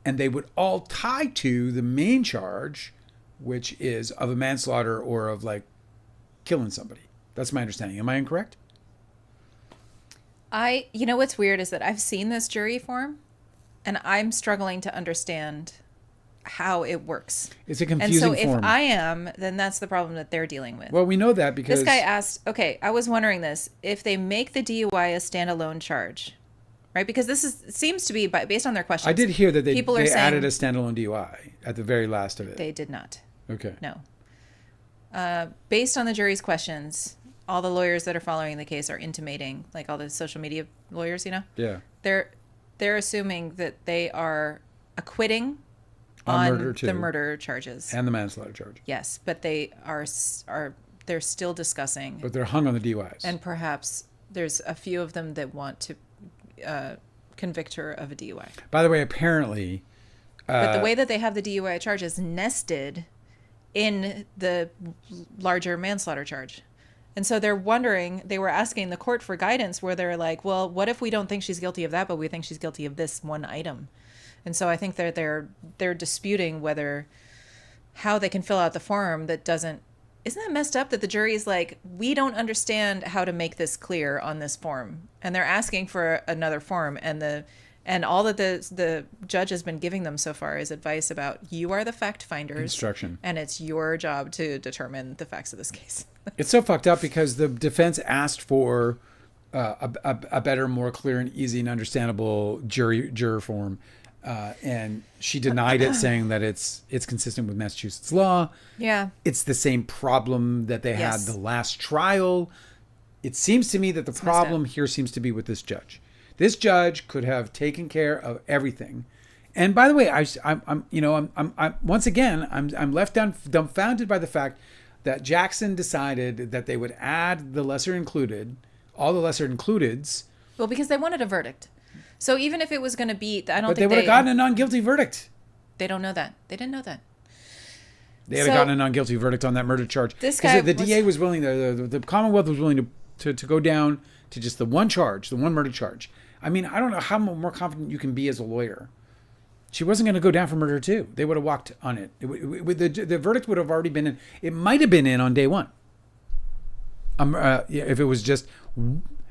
And they would all tie to the main charge, which is of a manslaughter or of like killing somebody. That's my understanding. Am I incorrect? You know what's weird is that I've seen this jury form and I'm struggling to understand how it works. It's a And confusing so form. if I am, then that's the problem that they're dealing with. Well, we know that because This guy asked, okay, I was wondering this, if they make the DUI a standalone charge, right? Because seems to be, based on their questions. I did hear that they people are added a saying standalone DUI at the very last of it. they did not. Okay. No. Based on the jury's questions, all the lawyers that are following the case are intimating, like all the social media lawyers, Yeah. they're assuming that they are acquitting On on murder, too. the murder charges. And the manslaughter charge. Yes, but they are they're still discussing, But they're hung on the DUIs. and perhaps there's a few of them that want to convict her of a DUI. By the way, apparently, But the way that they have the DUI charge is nested in the larger manslaughter charge. And so they were asking the court for guidance where they're like, well, what if we don't think she's guilty of that, but we think she's guilty of this one item? And so I think they're disputing how they can fill out the form that doesn't. Isn't that messed up that the jury is like, we don't understand how to make this clear on this form, and they're asking for another form, and all that the judge has been giving them so far is advice about, you are the fact finders, instruction. and it's your job to determine the facts of this case. It's so fucked up because the defense asked for a better, more clear and easy and understandable juror form. And she denied it, saying that it's consistent with Massachusetts law. Yeah. It's the same problem that they had Yes. the last trial. It seems to me that the problem here seems to be with this judge. This judge could have taken care of everything. And by the way, I'm once again left dumbfounded by the fact that Jackson decided that they would add the lesser included, all the lesser includeds. Well, because they wanted a verdict. So even if it was going to be, I don't But think they would have gotten a non-guilty verdict. They don't know that. They didn't know that. They had gotten a non-guilty verdict on that murder charge. This guy, the DA was willing, the Commonwealth was willing to go down to just the one charge, the one murder charge. I mean, I don't know how more confident you can be as a lawyer. She wasn't going to go down for murder too. They would have walked on it. The verdict would have already been in. It might have been in on day one. If it was just.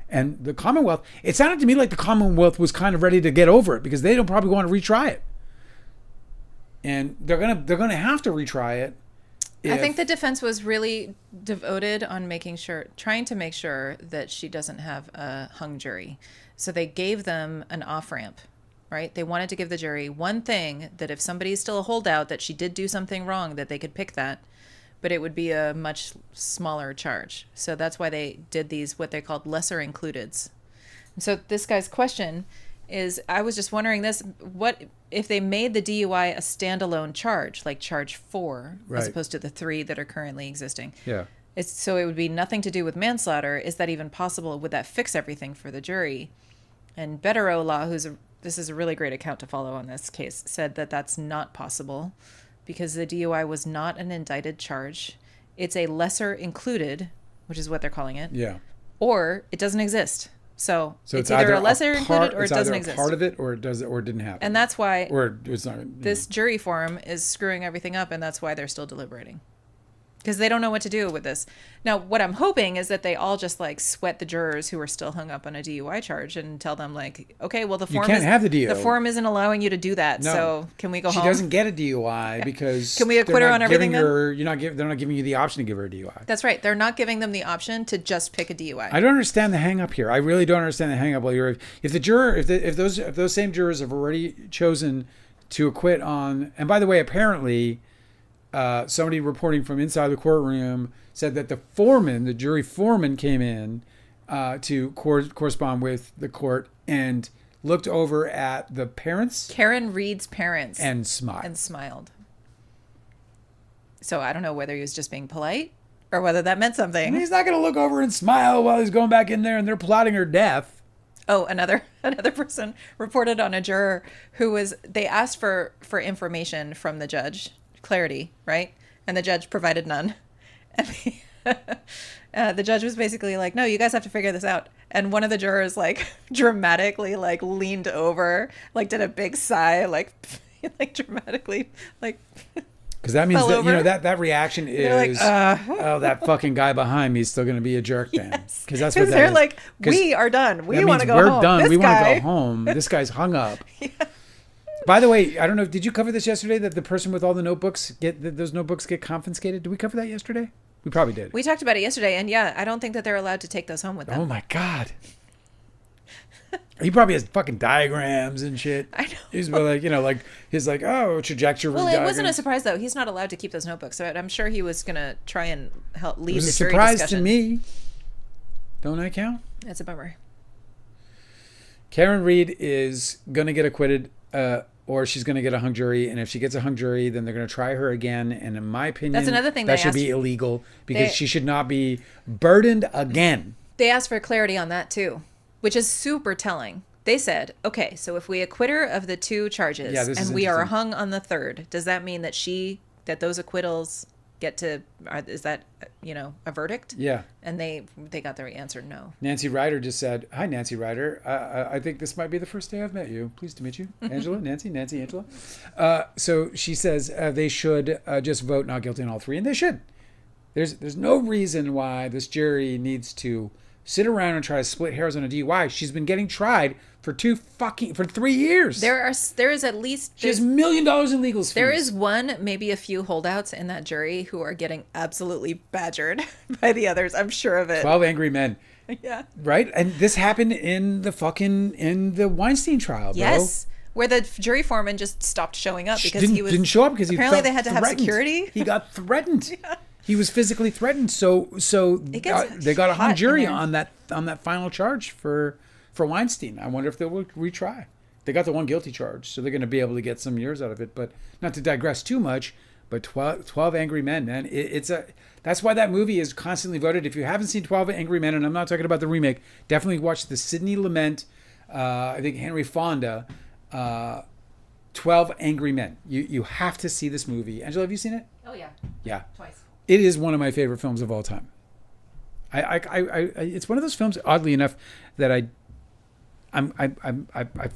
And the Commonwealth, it sounded to me like the Commonwealth was kind of ready to get over it because they don't probably want to retry it. And they're gonna have to retry it. I think the defense was really devoted on trying to make sure that she doesn't have a hung jury. So they gave them an off-ramp, right? They wanted to give the jury one thing that if somebody's still a holdout, that she did do something wrong, that they could pick that. But it would be a much smaller charge. So that's why they did these, what they called lesser includeds. And so this guy's question is, I was just wondering this, what if they made the DUI a standalone charge, like charge 4, as opposed to the 3 that are currently existing? Yeah. So it would be nothing to do with manslaughter. Is that even possible? Would that fix everything for the jury? And Betterow Law, this is a really great account to follow on this case, said that that's not possible, because the DUI was not an indicted charge. It's a lesser included, which is what they're calling it. Yeah. Or it doesn't exist. So it's either either a lesser included or it doesn't exist. Part of it, or it didn't happen. And that's why it's not, this jury form is screwing everything up, and that's why they're still deliberating. Because they don't know what to do with this. Now, what I'm hoping is that they all just sweat the jurors who are still hung up on a DUI charge and tell them okay, well, the form can't have the DO. The form isn't allowing you to do that. No. So can we go home? She doesn't get a DUI because Can we acquit her on everything then? They're not giving you the option to give her a DUI. That's right. They're not giving them the option to just pick a DUI. I don't understand the hang up here. I really don't understand the hang up. If those same jurors have already chosen to acquit on, and by the way, apparently. Somebody reporting from inside the courtroom said that the jury foreman came in to correspond with the court and looked over at the parents. Karen Reed's parents. And smiled. So I don't know whether he was just being polite or whether that meant something. And he's not going to look over and smile while he's going back in there and they're plotting her death. Oh, another person reported on a juror they asked for information from the judge. Clarity, right? And the judge provided none. And the judge was basically like, no, you guys have to figure this out. And one of the jurors dramatically leaned over, did a big sigh, dramatically because that means that that reaction is oh, that fucking guy behind me is still going to be a jerk then. Because that's what they're is. We are done. We want to go we're home. done. This we want guy. to go home. This guy's hung up. Yeah. By the way, I don't know. Did you cover this yesterday? That the person with all the notebooks those notebooks get confiscated? Did we cover that yesterday? We probably did. We talked about it yesterday, and yeah, I don't think that they're allowed to take those home with them. Oh my god. He probably has fucking diagrams and shit. I know. He's like, he's like, oh, trajectory. Well, it diagrams. wasn't a surprise though. He's not allowed to keep those notebooks, so I'm sure he was gonna try and help lead It was the a jury surprise discussion. to me. Don't I count? That's a bummer. Karen Reed is gonna get acquitted, or she's gonna get a hung jury, and if she gets a hung jury, then they're gonna try her again. And in my opinion, That's another thing that they should be asked- illegal because she should not be burdened again. They asked for clarity on that too, which is super telling. They said, okay, so if we acquit her of the 2 charges Yeah, this is and we are interesting. hung on the 3rd, does that mean that those acquittals get to, is that, a verdict? Yeah. And they got their answer no. Nancy Ryder just said, "Hi, Nancy Ryder. I think this might be the first day I've met you. Pleased to meet you, Angela, Nancy, Angela." So she says they should just vote not guilty on all 3, and they should. There's no reason why this jury needs to sit around and try to split hairs on a DUI. She's been getting tried for 3 years. There is at least She has $1 million in legal fees. there is one, maybe a few holdouts in that jury who are getting absolutely badgered by the others. I'm sure of it. 12 angry men. Yeah. Right? And this happened in the Weinstein trial, bro. Yes. Where the jury foreman just stopped showing up because didn't show up because he apparently felt they had to have threatened. security. He got threatened. Yeah. He was physically threatened. So they got a hung hot jury in there. on that final charge for Weinstein. I wonder if they will retry. They got the one guilty charge, so they're going to be able to get some years out of it. But not to digress too much, but 12 Angry Men, man, that's why that movie is constantly voted. If you haven't seen 12 Angry Men, and I'm not talking about the remake, definitely watch the Sidney Lumet, I think Henry Fonda, 12 Angry Men. You have to see this movie. Angela, have you seen it? Oh yeah. Yeah. Twice. It is one of my favorite films of all time. It's one of those films, oddly enough, that I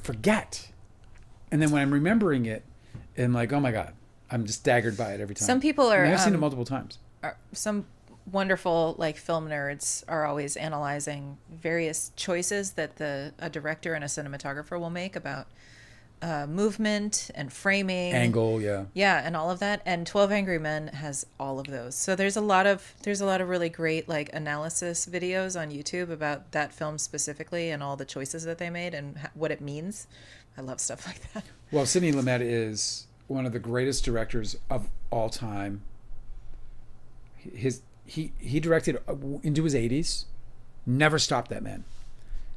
forget, and then when I'm remembering it, I'm like, oh my god, I'm just staggered by it every time. Some people are. I've seen it multiple times. Some wonderful film nerds are always analyzing various choices that a director and a cinematographer will make about movement and framing, Angle, yeah, and all of that. And 12 Angry Men has all of those. So there's a lot of really great analysis videos on YouTube about that film specifically and all the choices that they made and what it means. I love stuff like that. Well, Sidney Lumet is one of the greatest directors of all time. He directed into his 80s, never stopped, that man,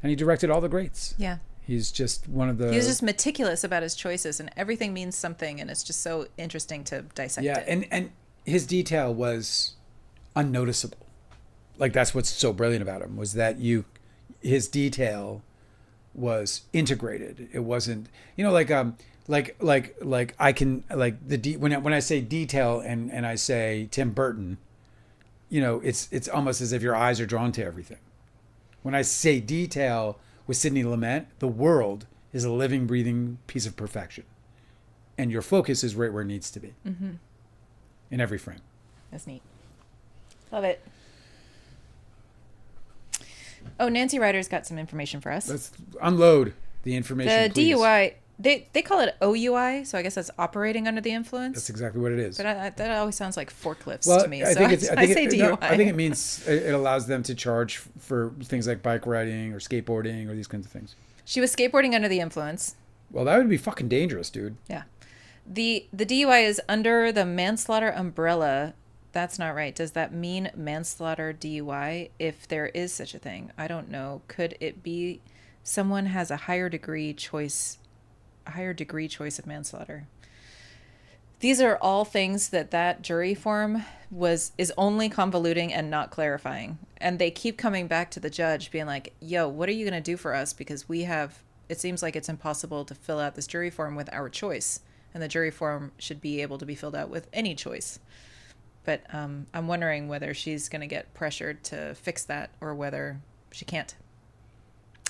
and he directed all the greats. Yeah. He's just one of the... He was just meticulous about his choices, and everything means something, and it's just so interesting to dissect it. Yeah, and his detail was unnoticeable. That's what's so brilliant about him, was that his detail was integrated. It wasn't, I can, when I say detail and I say Tim Burton, it's almost as if your eyes are drawn to everything. When I say detail with Sidney Lumet, the world is a living, breathing piece of perfection. And your focus is right where it needs to be. Mm-hmm. In every frame. That's neat. Love it. Oh, Nancy Ryder's got some information for us. Let's unload the information, The please. DUI, they call it OUI, so I guess that's operating under the influence. That's exactly what it is. But that always sounds like forklifts Well, to me. I So think I say DUI. I think it means it allows them to charge for things like bike riding or skateboarding or these kinds of things. She was skateboarding under the influence. Well, that would be fucking dangerous, dude. Yeah. The DUI is under the manslaughter umbrella. That's not right. Does that mean manslaughter DUI? If there is such a thing, I don't know. Could it be someone has a higher degree choice of manslaughter? These are all things that jury form is only convoluting and not clarifying. And they keep coming back to the judge being like, yo, what are you going to do for us? Because it seems like it's impossible to fill out this jury form with our choice. And the jury form should be able to be filled out with any choice. But I'm wondering whether she's going to get pressured to fix that or whether she can't.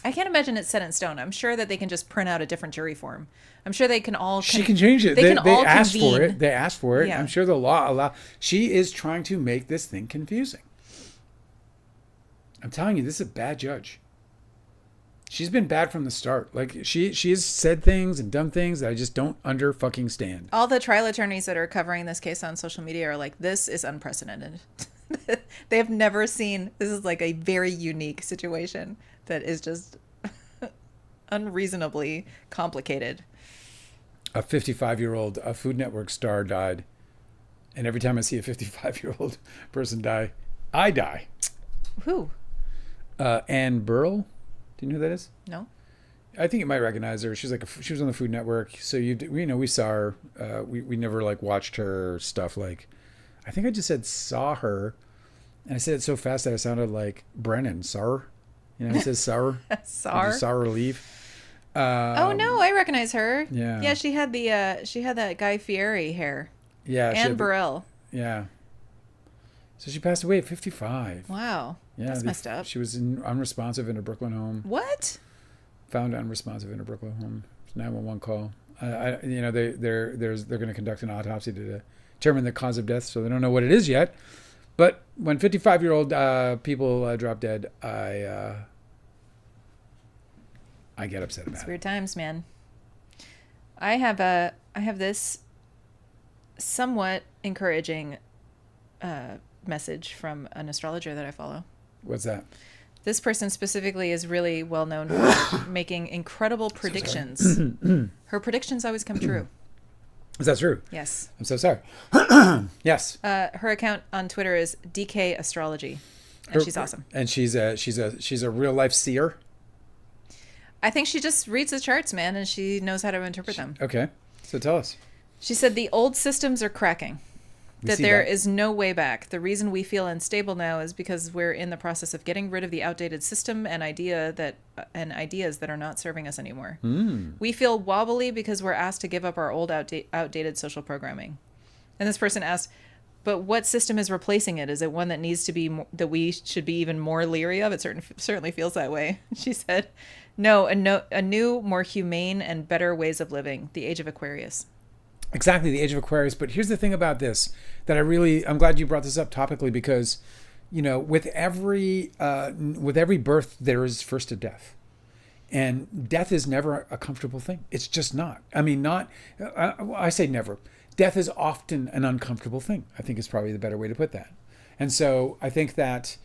I can't imagine it's set in stone. I'm sure that they can just print out a different jury form. I'm sure they can all... She can change it. They They all asked convene. for it. They asked for it. Yeah. I'm sure the law allow. She is trying to make this thing confusing. I'm telling you, this is a bad judge. She's been bad from the start. Like she has said things and done things that I just don't under fucking stand. All the trial attorneys that are covering this case on social media are like, this is unprecedented. They have never seen, this is like a very unique situation that is just unreasonably complicated. A 55-year-old Food Network star died. And every time I see a 55-year-old person die, I die. Who? Ann Burrell. Do you know who that is? No. I think you might recognize her. She's like she was on the Food Network, so we saw her. We never like watched her stuff. Like, I think I just said saw her, and I said it so fast that I sounded like Brennan. Saw her, he says saw her. Saw her leave. Oh no, I recognize her. Yeah. Yeah, she had that Guy Fieri hair. Yeah. Ann Burrell. Yeah. So she passed away at 55. Wow. Yeah, that's messed up. She was unresponsive in a Brooklyn home. What? Found unresponsive in a Brooklyn home. 911 call. They're going to conduct an autopsy to determine the cause of death, so they don't know what it is yet. But when 55-year-old people drop dead, I get upset about it. It's weird times, man. I have this somewhat encouraging message from an astrologer that I follow. What's that? This person specifically is really well known for making incredible predictions. Her predictions always come true. Is that true? Yes. I'm so sorry. Yes. Her account on Twitter is DK Astrology, and she's awesome. And she's a real life seer. I think she just reads the charts, man, and she knows how to interpret them. Okay. So tell us. She said the old systems are cracking. That there is no way back. The reason we feel unstable now is because we're in the process of getting rid of the outdated system and ideas that are not serving us anymore. We feel wobbly because we're asked to give up our old outdated social programming. And this person asked, but what system is replacing it? Is it one that needs to be that we should be even more leery of? It certainly feels that way. She said, no, a new, more humane and better ways of living. The age of Aquarius. Exactly, the age of Aquarius. But here's the thing about this that I'm glad you brought this up topically, because, with every birth, there is first a death. And death is never a comfortable thing. It's just not. I mean, I say never. Death is often an uncomfortable thing, I think is probably the better way to put that. And so I think that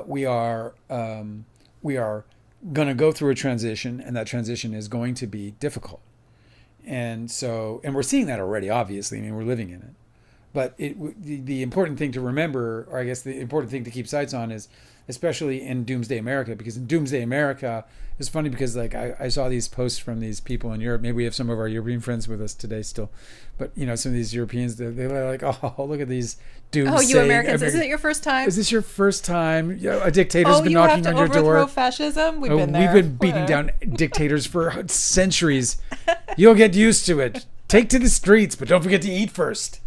we are going to go through a transition, and that transition is going to be difficult. And we're seeing that already, obviously. I mean, we're living in it. But the important thing to remember, or I guess the important thing to keep sights on, is especially in Doomsday America, because in Doomsday America, it's funny because like I saw these posts from these people in Europe. Maybe we have some of our European friends with us today still, but some of these Europeans, they're like, oh, look at these doomsday. Oh, you Americans, isn't it your first time? Is this your first time? A dictator's been knocking on your door. Oh, you have to overthrow fascism? We've been there. We've been beating down dictators for centuries. You'll get used to it. Take to the streets, but don't forget to eat first.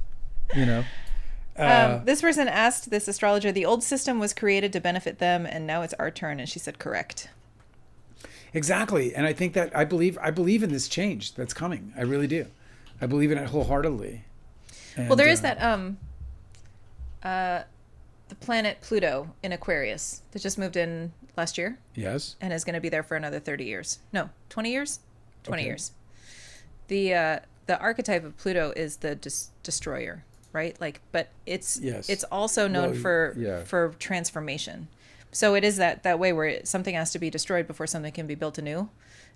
This person asked this astrologer, the old system was created to benefit them, and now it's our turn. And she said, correct. Exactly. And I think that I believe in this change that's coming. I really do. I believe in it wholeheartedly. And, well, there is that the planet Pluto in Aquarius that just moved in last year. Yes. And is going to be there for another 30 years. No, 20 years? 20 Okay. years. The archetype of Pluto is the destroyer, right? Like, but it's also known for transformation. So it is that way where something has to be destroyed before something can be built anew.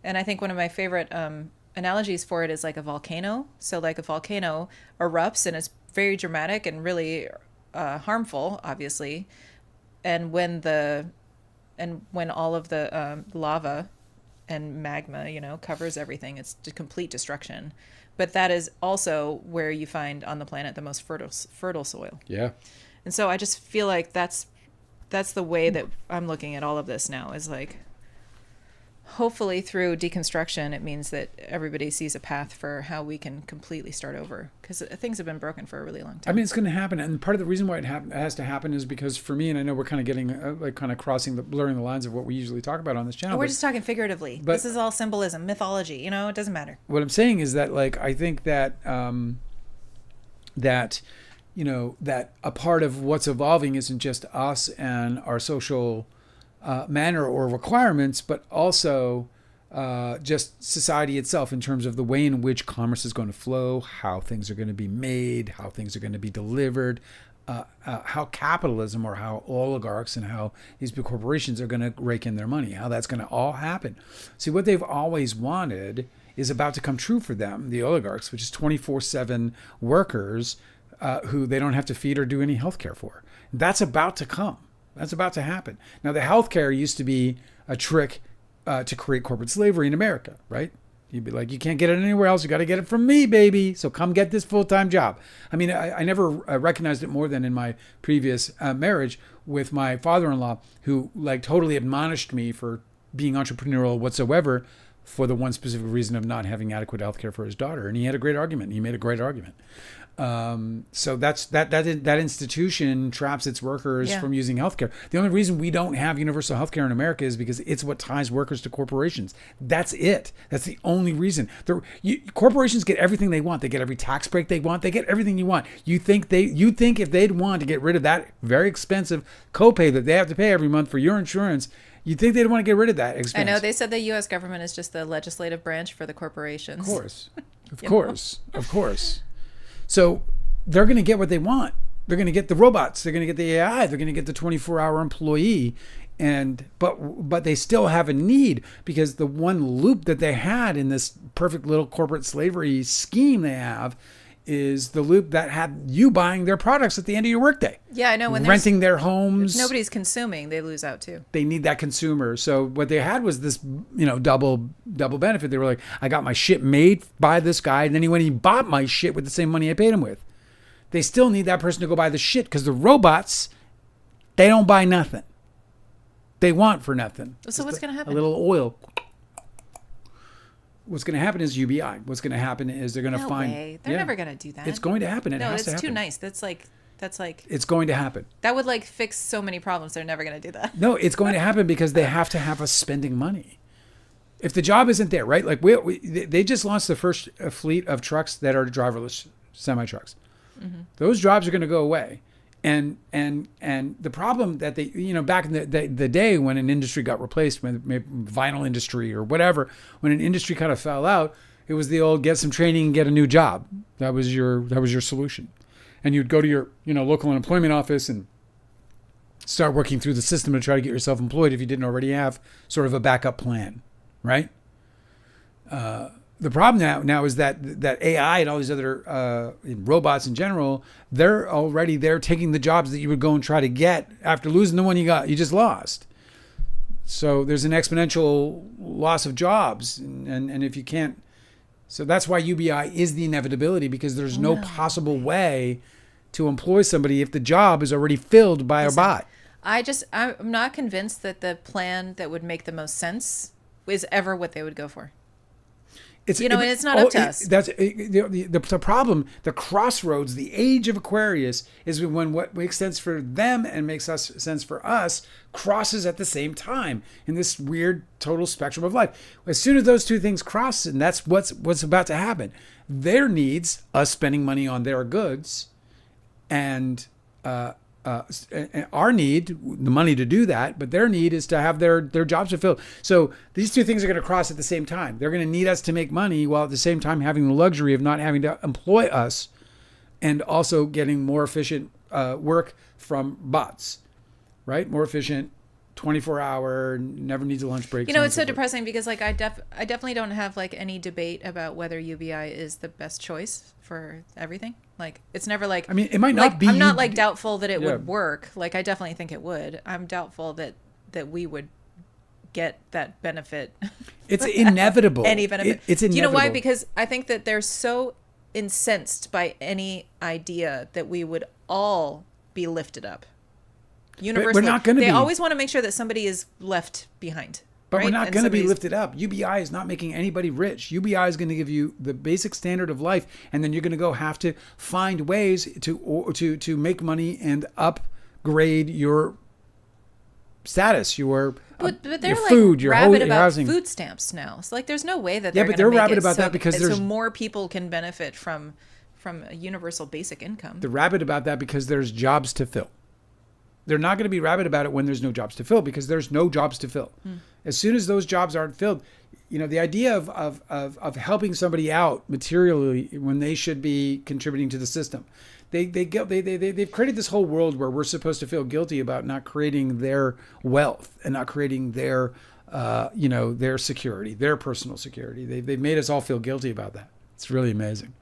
And I think one of my favorite analogies for it is like a volcano. So like a volcano erupts and it's very dramatic and really harmful, obviously. And when all of the lava and magma, covers everything, it's complete destruction. But that is also where you find on the planet the most fertile soil. Yeah. And so I just feel like that's the way that I'm looking at all of this now, is like, hopefully through deconstruction, it means that everybody sees a path for how we can completely start over, because things have been broken for a really long time. I mean, it's going to happen. And part of the reason why it has to happen is because for me, and I know we're kind of getting blurring the lines of what we usually talk about on this channel. We're just talking figuratively. But this is all symbolism, mythology, it doesn't matter. What I'm saying is that, like, I think that, that a part of what's evolving isn't just us and our social manner or requirements, but also just society itself in terms of the way in which commerce is going to flow, how things are going to be made, how things are going to be delivered, how capitalism or how oligarchs and how these big corporations are going to rake in their money, how that's going to all happen. See, what they've always wanted is about to come true for them, the oligarchs, which is 24/7 workers who they don't have to feed or do any healthcare for. That's about to come. That's about to happen. Now, the healthcare used to be a trick to create corporate slavery in America, right? You'd be like, you can't get it anywhere else. You got to get it from me, baby. So come get this full-time job. I mean, I never recognized it more than in my previous marriage with my father-in-law, who like totally admonished me for being entrepreneurial whatsoever for the one specific reason of not having adequate health care for his daughter. And he had a great argument. He made a great argument. So that institution traps its workers from using healthcare. The only reason we don't have universal healthcare in America is because it's what ties workers to corporations. That's it. That's the only reason. Corporations get everything they want. They get every tax break they want. They get everything you want. You think if they'd want to get rid of that very expensive copay that they have to pay every month for your insurance, you'd think they'd want to get rid of that expense. I know they said the U.S. government is just the legislative branch for the corporations. Of course. Of course. So they're going to get what they want. They're going to get the robots. They're going to get the AI. They're going to get the 24-hour employee. But they still have a need, because the one loop that they had in this perfect little corporate slavery scheme they have is the loop that had you buying their products at the end of your workday. Yeah, I know. When renting their homes. If nobody's consuming, they lose out too. They need that consumer. So what they had was this, double benefit. They were like, I got my shit made by this guy, and then he bought my shit with the same money I paid him with. They still need that person to go buy the shit, because the robots, they don't buy nothing. They want for nothing. So what's going to happen? A little oil. What's going to happen is UBI. What's going to happen is they're going to find. Way. They're never going to do that. It's going to happen. No, it's too nice. That's like. It's going to happen. That would like fix so many problems. They're never going to do that. No, it's going to happen because they have to have us spending money. If the job isn't there, right? Like they just launched the first fleet of trucks that are driverless semi-trucks. Mm-hmm. Those jobs are going to go away. And the problem that they, back in the day when an industry got replaced, when vinyl industry or whatever, when an industry kind of fell out, it was the old get some training and get a new job. That was your solution. And you'd go to your local unemployment office and start working through the system to try to get yourself employed if you didn't already have sort of a backup plan, right? The problem now is that AI and all these other robots in general, they're already there taking the jobs that you would go and try to get after losing the one you just lost. So there's an exponential loss of jobs, and if you can't, so that's why UBI is the inevitability, because there's no possible way to employ somebody if the job is already filled by a bot. I'm not convinced that the plan that would make the most sense is ever what they would go for. And it's not up to us. That's the problem. The crossroads, the age of Aquarius, is when what makes sense for them and makes sense for us crosses at the same time in this weird total spectrum of life. As soon as those two things cross, and that's what's about to happen. Their needs, us spending money on their goods, and our need, the money to do that, but their need is to have their jobs fulfilled. So these two things are going to cross at the same time. They're going to need us to make money while at the same time having the luxury of not having to employ us, and also getting more efficient work from bots, right? More efficient, 24-hour, never needs a lunch break. It's so depressing because like I definitely don't have like any debate about whether UBI is the best choice for everything. Like it's never like, I mean, it might not be. I'm not like doubtful that it would work. Like I definitely think it would. I'm doubtful that we would get that benefit. It's inevitable. Any benefit. It's inevitable. Do you know why? Because I think that they're so incensed by any idea that we would all be lifted up. Universally. But we're not going to be. They always want to make sure that somebody is left behind. But right? we're not going to be lifted up. UBI is not making anybody rich. UBI is going to give you the basic standard of life, and then you're going to have to find ways to make money and upgrade your status, but they're your like food, your rabid about housing. Food stamps now. So like, there's no way that but they're rabid about that because so more people can benefit from a universal basic income. They're rabid about that because there's jobs to fill. they're not going to be rabid about it when there's no jobs to fill, because there's no jobs to fill. As soon as those jobs aren't filled, the idea of helping somebody out materially when they should be contributing to the system. They've created this whole world where we're supposed to feel guilty about not creating their wealth and not creating their their security, their personal security. They've made us all feel guilty about that. It's really amazing.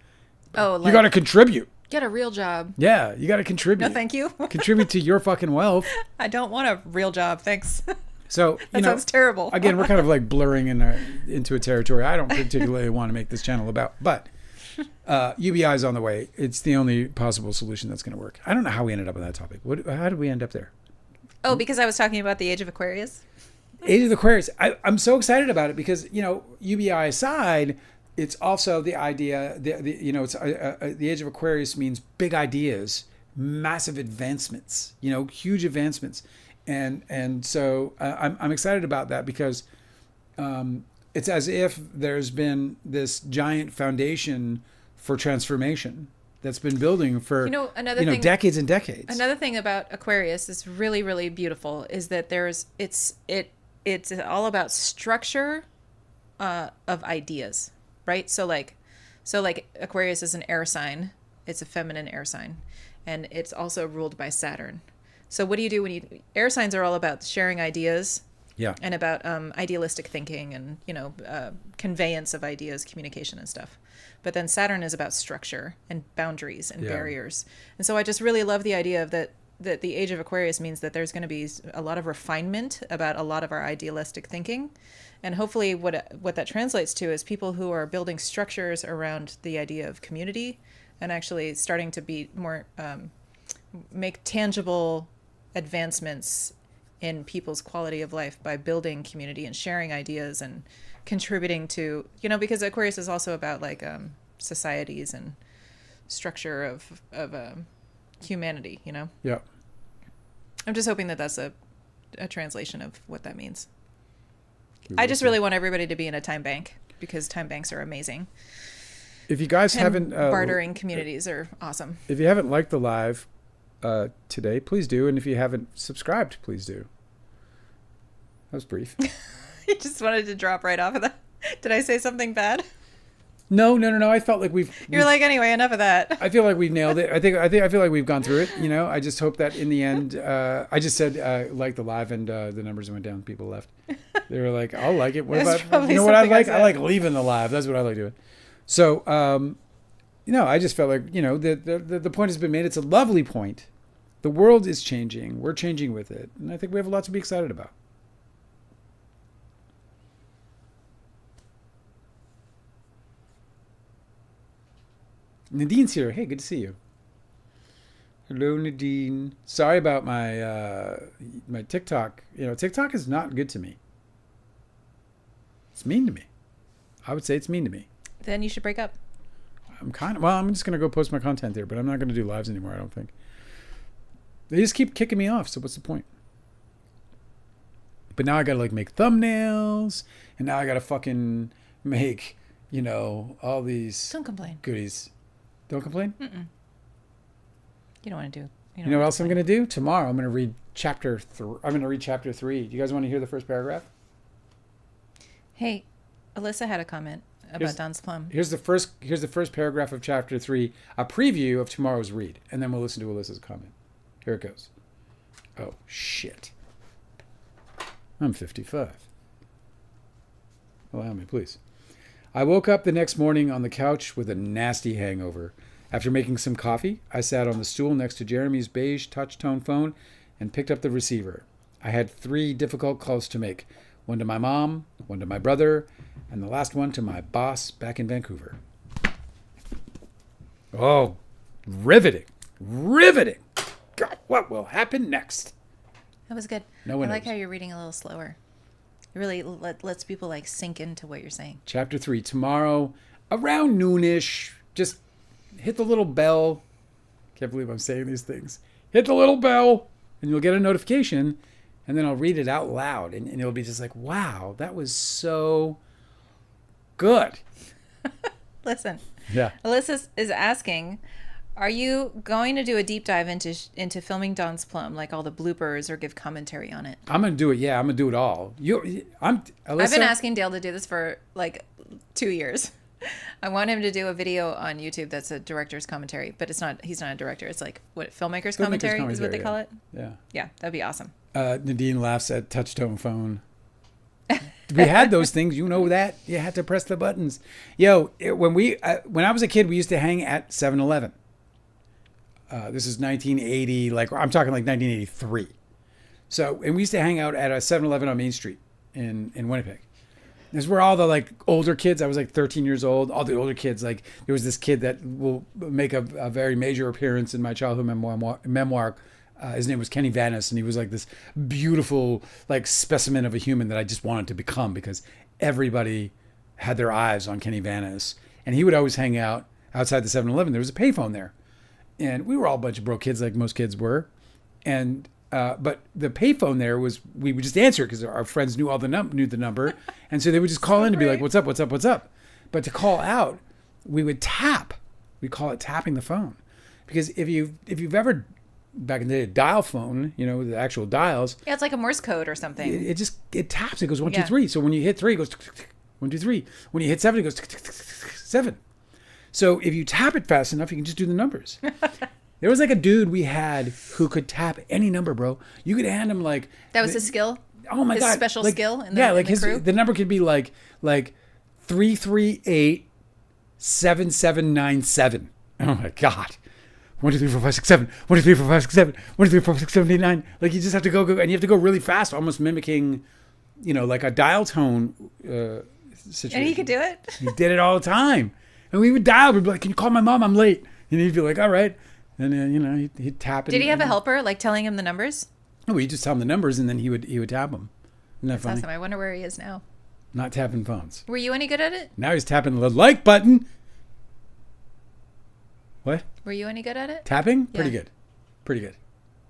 Oh, You got to contribute. Get a real job. Yeah, you got to contribute. No, thank you. Contribute to your fucking wealth. I don't want a real job. Thanks. So that sounds terrible. Again, we're kind of like blurring into a territory I don't particularly want to make this channel about. But UBI is on the way. It's the only possible solution that's going to work. I don't know how we ended up on that topic. How did we end up there? Oh, because I was talking about the age of Aquarius. Age of Aquarius. I'm so excited about it because, UBI aside, it's also the idea, the age of Aquarius means big ideas, massive advancements, huge advancements. And so I'm excited about that because it's as if there's been this giant foundation for transformation that's been building for decades and decades. Another thing about Aquarius that's really, really beautiful is that it's all about structure of ideas, right? So like Aquarius is an air sign. It's a feminine air sign, and it's also ruled by Saturn. So what do you do when air signs are all about sharing ideas, and about idealistic thinking and conveyance of ideas, communication and stuff. But then Saturn is about structure and boundaries and barriers. And so I just really love the idea of that the age of Aquarius means that there's going to be a lot of refinement about a lot of our idealistic thinking. And hopefully what that translates to is people who are building structures around the idea of community and actually starting to be more make tangible advancements in people's quality of life by building community and sharing ideas and contributing to, because Aquarius is also about like societies and structure of humanity, Yeah. I'm just hoping that that's a translation of what that means. I just really want everybody to be in a time bank because time banks are amazing. If you guys haven't bartering communities are awesome. If you haven't liked the live today, please do, and if you haven't subscribed, please do. That was brief. You just wanted to drop right off of that. Did I say something bad? No. I felt like You're like, anyway, enough of that. I feel like we've nailed it. I feel like we've gone through it. I just hope that in the end, I just said like the live and the numbers went down. People left. They were like, I'll like it. What about, what I like? I like leaving the live. That's what I like doing. So, I just felt like, the point has been made. It's a lovely point. The world is changing. We're changing with it. And I think we have a lot to be excited about. Nadine's here. Hey, good to see you. Hello, Nadine. Sorry about my my TikTok. TikTok is not good to me. It's mean to me. I would say it's mean to me. Then you should break up. I'm just going to go post my content there, but I'm not going to do lives anymore, I don't think. They just keep kicking me off, so what's the point? But now I got to make thumbnails, and now I got to fucking make, all these Don't complain. Goodies. Don't complain? Mm-mm. You don't want to do. You know what else I'm going to do? Tomorrow I'm going to read chapter 3. Do you guys want to hear the first paragraph? Hey, Alyssa had a comment about Don's Plum. Here's the first paragraph of chapter 3, a preview of tomorrow's read, and then we'll listen to Alyssa's comment. Here it goes. Oh, shit. I'm 55. Allow me, please. I woke up the next morning on the couch with a nasty hangover. After making some coffee, I sat on the stool next to Jeremy's beige touch-tone phone and picked up the receiver. I had 3 difficult calls to make. One to my mom, one to my brother, and the last one to my boss back in Vancouver. Oh, riveting. Riveting. God, what will happen next? That was good. No one I like knows. how you're reading a little slower. It really lets people sink into what you're saying. Chapter 3, tomorrow, around noonish. Just hit the little bell. Can't believe I'm saying these things. Hit the little bell, and you'll get a notification, and then I'll read it out loud, and it'll be just like, wow, that was so good. Listen. Yeah. Alyssa is asking, Are you going to do a deep dive into filming Don's Plum, like all the bloopers, or give commentary on it? I'm gonna do it. Yeah, I'm gonna do it all. Alyssa, I've been asking Dale to do this for like 2 years. I want him to do a video on YouTube that's a director's commentary, but it's not. He's not a director. It's like what filmmaker's commentary is what they call it. Yeah. Yeah, that'd be awesome. Nadine laughs at touch-tone phone. We had those things, you know that. You had to press the buttons. Yo, when I was a kid, we used to hang at 7-Eleven. This is 1980, like I'm talking like 1983. So, and we used to hang out at a 7-Eleven on Main Street in Winnipeg. This is where all the like older kids, I was like 13 years old, all the older kids, like there was this kid that will make a very major appearance in my childhood memoir. His name was Kenny Vanis, and he was like this beautiful like specimen of a human that I just wanted to become because everybody had their eyes on Kenny Vanis. And he would always hang out outside the 7-Eleven. There was a payphone there. And we were all a bunch of broke kids like most kids were. And but the payphone there was, we would just answer because our friends knew knew the number. And so they would just call in to be like, what's up, what's up, what's up? But to call out, we would tap. We call it tapping the phone. Because if you've ever, back in the day, a dial phone, you know, the actual dials. Yeah, it's like a Morse code or something. It taps. It goes 1, 2, 3. So when you hit 3, it goes 1, 2, 3. When you hit 7, it goes 7. So if you tap it fast enough, you can just do the numbers. There was like a dude we had who could tap any number, bro. You could hand him like... That was his skill? Oh my God. His special like, skill in the crew? The number could be like 338-7797. Oh my God. 1, 2, 3, 4, 5, 6, 7. 1, 2, 3, 4, 5, 6, 7. 1, 2, 3, 4, 5, 6, 7, 8, 9. Like you just have to go, and you have to go really fast, almost mimicking, you know, like a dial tone situation. And he could do it? He did it all the time. And we would dial. We'd be like, "Can you call my mom? I'm late." And he'd be like, "All right." And you know, he'd tap it. Did he have a helper, like telling him the numbers? No, we just tell him the numbers, and then he would tap them. Isn't that That's funny? awesome. I wonder where he is now. Not tapping phones. Were you any good at it? Now he's tapping the like button. What? Were you any good at it? Tapping? Yeah. Pretty good.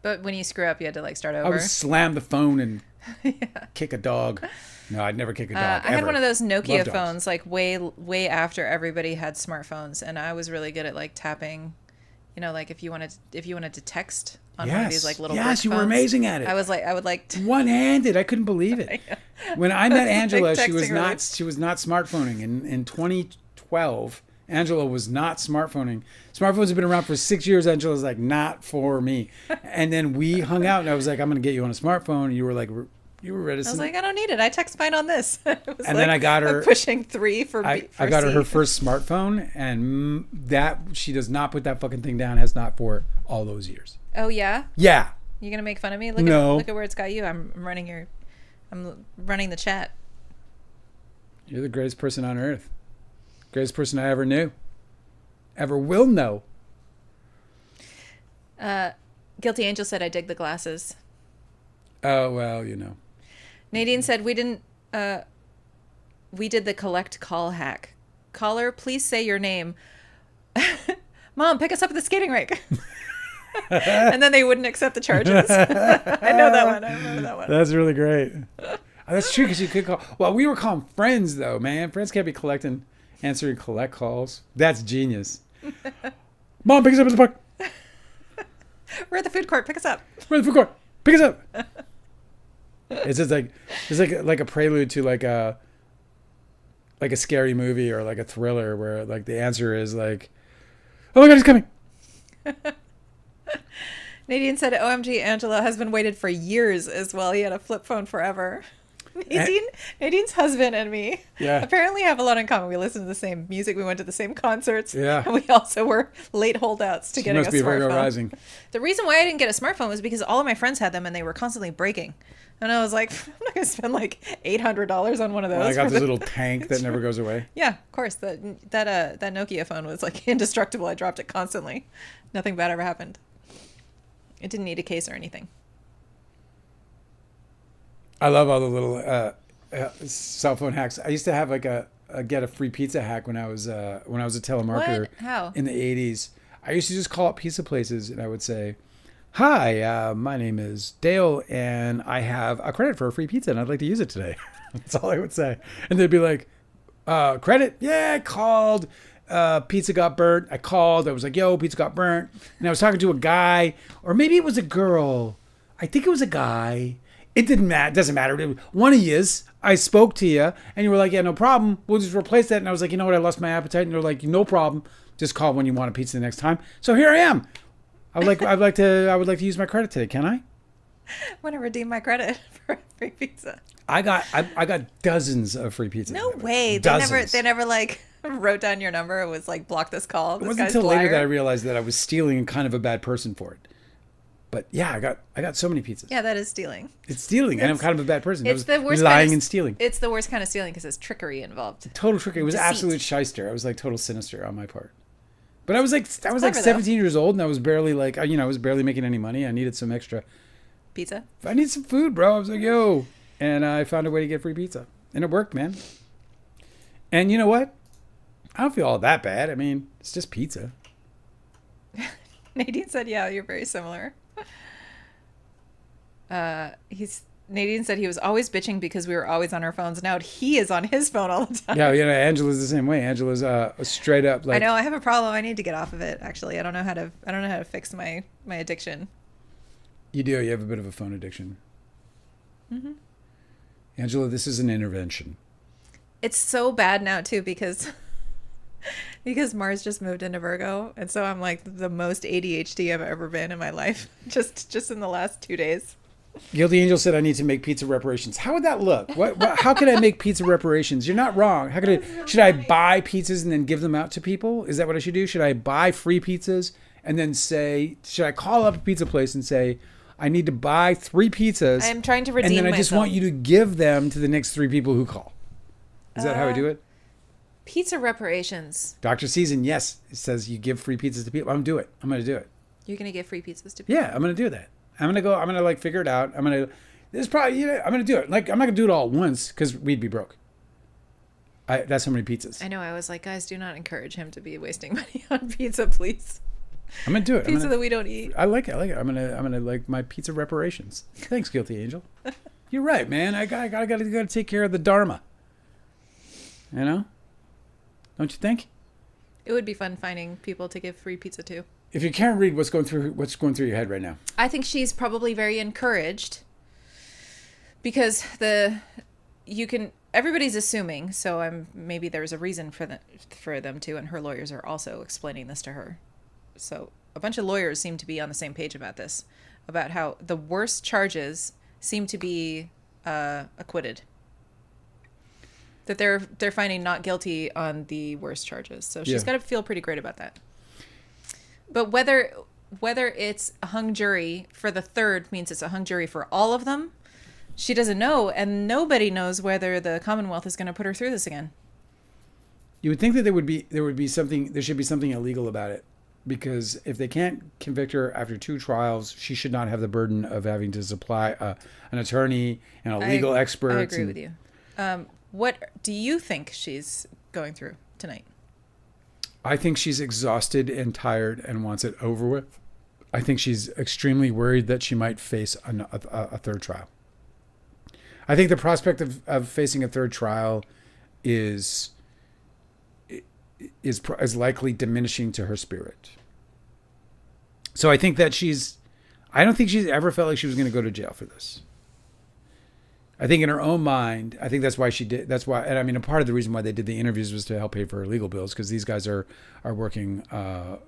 But when you screw up, you had to like start over. I would slam the phone and kick a dog. No, I'd never kick a dog. I had one of those Nokia Love dogs. phones, like way after everybody had smartphones, and I was really good at like tapping. You know, like if you wanted to text on one of these like little yes, brick you were phones, amazing at it. I would like one-handed. I couldn't believe it. When I met Angela, like she was not texting she was not smartphoning in 2012. Angela was not smartphoning. Smartphones have been around for 6 years. Angela's like, not for me. And then we hung out, and I was like, I'm going to get you on a smartphone. And you were like, you were reticent. I was like, I don't need it. I text mine on this. And then I got her pushing 3 for. I got her first smartphone, and that she does not put that fucking thing down. Has not for all those years. Oh yeah. Yeah. You gonna make fun of me? Look at where it's got you. I'm running the chat. You're the greatest person on earth. Greatest person I ever knew. Ever will know. Guilty Angel said, I dig the glasses. Oh, well, you know. Nadine said, we did the collect call hack. Caller, please say your name. Mom, pick us up at the skating rink. And then they wouldn't accept the charges. I know that one. I remember that one. That's really great. That's true, because you could call. Well, we were calling friends, though, man. Friends can't be answering collect calls. That's genius. Mom, pick us up at the park. We're at the food court. Pick us up. We're at the food court. Pick us up. It's just like a prelude to like a scary movie or like a thriller where like the answer is like, oh my God, he's coming. Nadine said, OMG, Angela, husband waited for years as well. He had a flip phone forever. Nadine's husband and me apparently have a lot in common. We listen to the same music. We went to the same concerts. Yeah. And we also were late holdouts to getting a smartphone. Rising. The reason why I didn't get a smartphone was because all of my friends had them and they were constantly breaking. And I was like, I'm not going to spend like $800 on one of those. I got this little tank that never goes away. Yeah, of course. That Nokia phone was like indestructible. I dropped it constantly. Nothing bad ever happened. It didn't need a case or anything. I love all the little cell phone hacks. I used to have like get a free pizza hack when I was a telemarketer. What? How? In the 80s. I used to just call up pizza places and I would say, "Hi, my name is Dale and I have a credit for a free pizza and I'd like to use it today." That's all I would say. And they'd be like, "Credit? Yeah, I called pizza got burnt. I called. I was like, yo, pizza got burnt. And I was talking to a guy, or maybe it was a girl. I think it was a guy. It didn't matter. It doesn't matter. One of yous, I spoke to you, and you were like, yeah, no problem. We'll just replace that. And I was like, you know what? I lost my appetite. And you're like, no problem. Just call when you want a pizza the next time. So here I am. I'd like to use my credit today. Can I? I want to redeem my credit for a free pizza. I got dozens of free pizzas. No way. They never like wrote down your number. It was like, block this call. It wasn't until later that I realized that I was stealing and kind of a bad person for it. But yeah, I got so many pizzas. Yeah, that is stealing. It's stealing, and I'm kind of a bad person. It's the worst lying and stealing. It's the worst kind of stealing because there's trickery involved. Total trickery. It was Deceit. absolute shyster. I was like total sinister on my part. But I was like 17 years old, and I was barely I was barely making any money. I needed some extra pizza. I need some food, bro. I was like, yo, and I found a way to get free pizza, and it worked, man. And you know what? I don't feel all that bad. I mean, it's just pizza. Nadine said, "Yeah, you're very similar." Nadine said he was always bitching because we were always on our phones. Now he is on his phone all the time. Yeah, Angela's the same way. Angela's straight up like. I know. I have a problem. I need to get off of it. Actually, I don't know how to fix my addiction. You do. You have a bit of a phone addiction. Mm-hmm. Angela, this is an intervention. It's so bad now too because Mars just moved into Virgo, and so I'm like the most ADHD I've ever been in my life. Just in the last 2 days. Guilty Angel said, I need to make pizza reparations. How would that look? How can I make pizza reparations? You're not wrong. Should I buy pizzas and then give them out to people? Is that what I should do? Should I buy free pizzas and then should I call up a pizza place and say, I need to buy 3 pizzas. I'm trying to redeem myself. And then I just want you to give them to the next 3 people who call. Is that how I do it? Pizza reparations. Dr. Season, yes. It says you give free pizzas to people. I'm going to do it. You're going to give free pizzas to people? Yeah, I'm going to do that. I'm going to like figure it out. I'm going to do it. Like, I'm not going to do it all at once because we'd be broke. That's how many pizzas. I know. I was like, guys, do not encourage him to be wasting money on pizza, please. I'm going to do it. Pizza that we don't eat. I like it. I'm going to like my pizza reparations. Thanks, Guilty Angel. You're right, man. I got to take care of the Dharma. You know? Don't you think? It would be fun finding people to give free pizza to. If you can't read what's going through your head right now. I think she's probably very encouraged because everybody's assuming, so maybe there's a reason for them to, and her lawyers are also explaining this to her. So a bunch of lawyers seem to be on the same page about this, about how the worst charges seem to be acquitted. That they're finding not guilty on the worst charges. So she's got to feel pretty great about that. But whether it's a hung jury for the third means it's a hung jury for all of them, she doesn't know, and nobody knows whether the Commonwealth is going to put her through this again. You would think that there should be something illegal about it, because if they can't convict her after 2 trials, she should not have the burden of having to supply an attorney and a legal expert. I agree with you. What do you think she's going through tonight? I think she's exhausted and tired and wants it over with. I think she's extremely worried that she might face a third trial. I think the prospect of facing a third trial is likely diminishing to her spirit. So I think that I don't think she's ever felt like she was going to go to jail for this. I think in her own mind, I think that's why she did. That's why, and I mean, a part of the reason why they did the interviews was to help pay for her legal bills, because these guys are working, for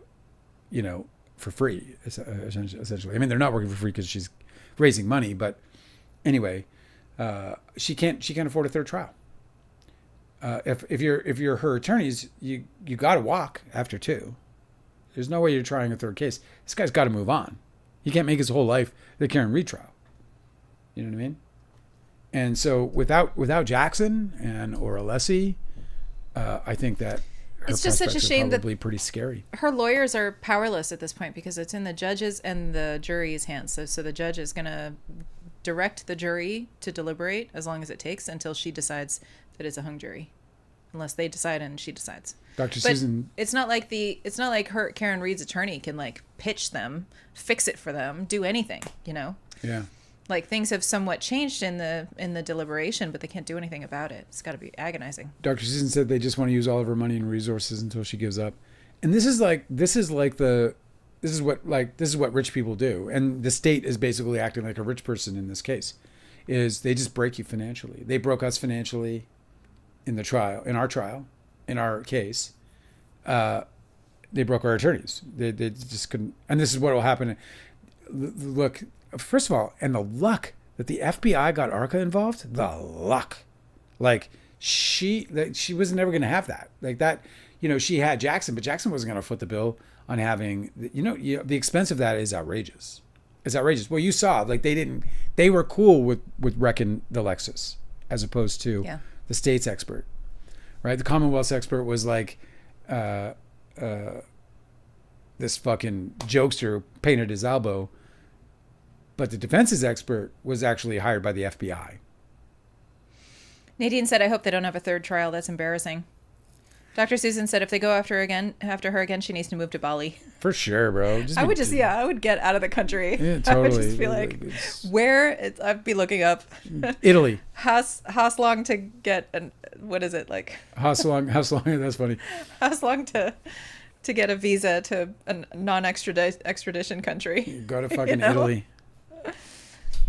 free, essentially. I mean, they're not working for free because she's raising money, but anyway, she can't afford a third trial. If you're her attorneys, you got to walk after 2. There's no way you're trying a third case. This guy's got to move on. He can't make his whole life the Karen retrial. You know what I mean? And so without Jackson or Alessi, I think that it's just such a shame that probably pretty scary. Her lawyers are powerless at this point because it's in the judge's and the jury's hands. So the judge is going to direct the jury to deliberate as long as it takes until she decides that it's a hung jury, unless they decide and she decides. Dr. Susan, it's not like Karen Reed's attorney can like pitch them, fix it for them, do anything, you know. Yeah. Like things have somewhat changed in the deliberation, but they can't do anything about it. It's got to be agonizing. Dr. Susan said they just want to use all of her money and resources until she gives up. And this is what rich people do. And the state is basically acting like a rich person in this case. Is they just break you financially. They broke us financially in our case. They broke our attorneys. They just couldn't. And this is what will happen. Look, first of all, and the luck that the FBI got Arca involved, the luck. Like, she was never going to have that. Like that, she had Jackson, but Jackson wasn't going to foot the bill on having, the expense of that is outrageous. It's outrageous. Well, you saw, like, they were cool with wrecking the Lexus as opposed to the state's expert, right? The Commonwealth's expert was like, this fucking jokester painted his elbow. But the defense's expert was actually hired by the FBI. Nadine said, I hope they don't have a third trial. That's embarrassing. Dr. Susan said if they go after her again, she needs to move to Bali. For sure, bro. I would get out of the country. Yeah, totally. I would just be like, I'd be looking up. Italy. How long to get what is it like? How long, that's funny. How long to get a visa to a non-extradition country? Go to fucking Italy.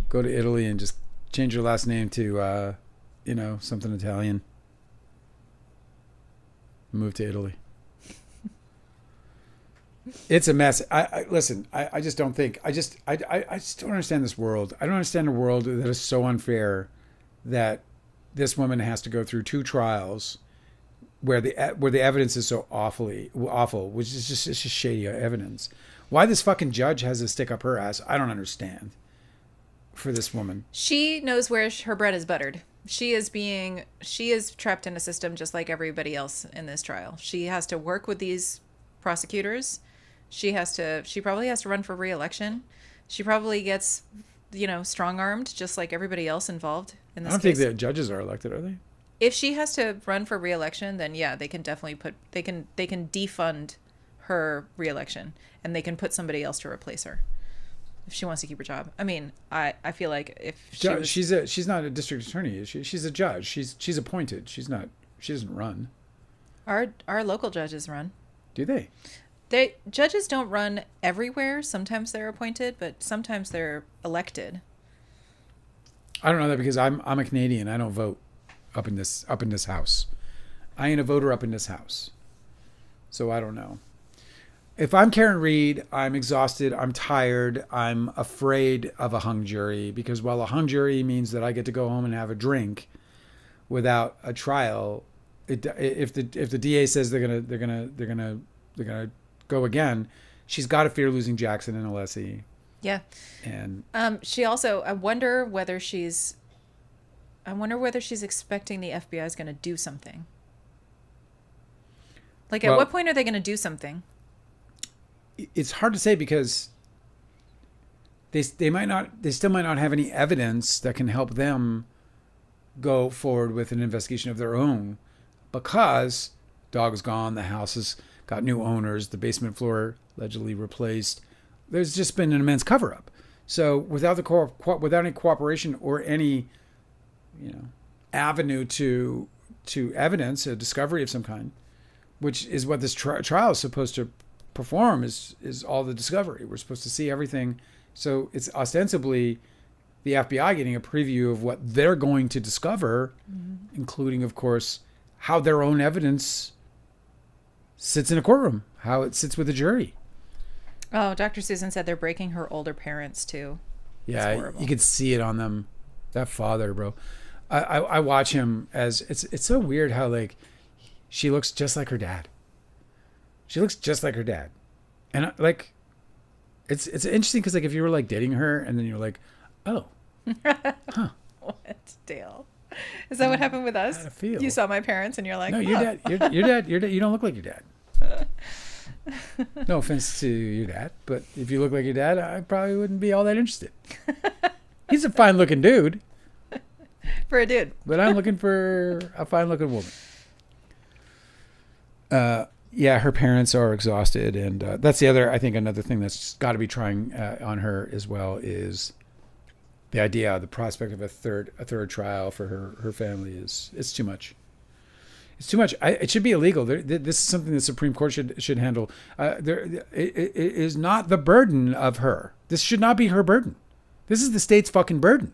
Go to Italy and just change your last name to, something Italian. Move to Italy. It's a mess. Listen. I just don't think. I just don't understand this world. I don't understand a world that is so unfair that this woman has to go through 2 trials where the evidence is so awful, which is just shady evidence. Why this fucking judge has to stick up her ass, I don't understand. For this woman, she knows where her bread is buttered. She is trapped in a system just like everybody else in this trial. She has to work with these prosecutors. She probably has to run for re-election. She probably gets, strong-armed just like everybody else involved in this case. I don't think the judges are elected, are they? If she has to run for re-election, then yeah, they can definitely they can defund her re-election and they can put somebody else to replace her. If she wants to keep her job. I mean, I feel like if she's not a district attorney, is she? She's a judge. She's appointed. She doesn't run. Our local judges run. Do they? Judges don't run everywhere. Sometimes they're appointed, but sometimes they're elected. I don't know that because I'm a Canadian. I don't vote up in this house. I ain't a voter up in this house. So I don't know. If I'm Karen Reed, I'm exhausted, I'm tired, I'm afraid of a hung jury because while a hung jury means that I get to go home and have a drink without a trial, if the DA says they're gonna go again, she's got to fear losing Jackson and Alessi. Yeah. And she also I wonder whether she's expecting the FBI is going to do something. Like at what point are they going to do something? It's hard to say because they still might not have any evidence that can help them go forward with an investigation of their own because dog is gone, the house has got new owners, the basement floor allegedly replaced. There's just been an immense cover-up. So without any cooperation or any avenue to evidence, a discovery of some kind, which is what this trial is supposed to perform is all the discovery. We're supposed to see everything. So it's ostensibly the FBI getting a preview of what they're going to discover, including, of course, how their own evidence sits in a courtroom, how it sits with a jury. Oh, Dr. Susan said they're breaking her older parents, too. Yeah, you could see it on them. That father, bro. I watch him as... It's so weird how, like, she looks just like her dad. She looks just like her dad. And like, it's interesting because like if you were like dating her and then you're like, oh, huh. What, Dale? Is that what happened with us? You saw my parents and you're like, no, your dad, your dad, you don't look like your dad. No offense to your dad, but if you look like your dad, I probably wouldn't be all that interested. He's a fine looking dude. For a dude. But I'm looking for a fine looking woman. Yeah, her parents are exhausted, and that's another thing that's got to be trying on her as well is The idea, the prospect of a third trial for her family it's too much. It's too much. It should be illegal. This is something the Supreme Court should handle. It is not the burden of her. This should not be her burden. This is the state's fucking burden.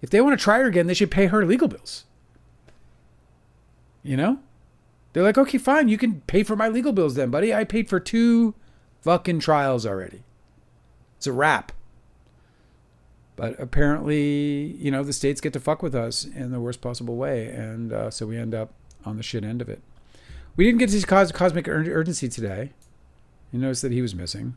If they want to try her again, they should pay her legal bills. You know? They're like, okay, fine, you can pay for my legal bills then, buddy. I paid for 2 fucking trials already. It's a wrap. But apparently, the states get to fuck with us in the worst possible way. And so we end up on the shit end of it. We didn't get to see Cosmic Urgency today. You notice that he was missing.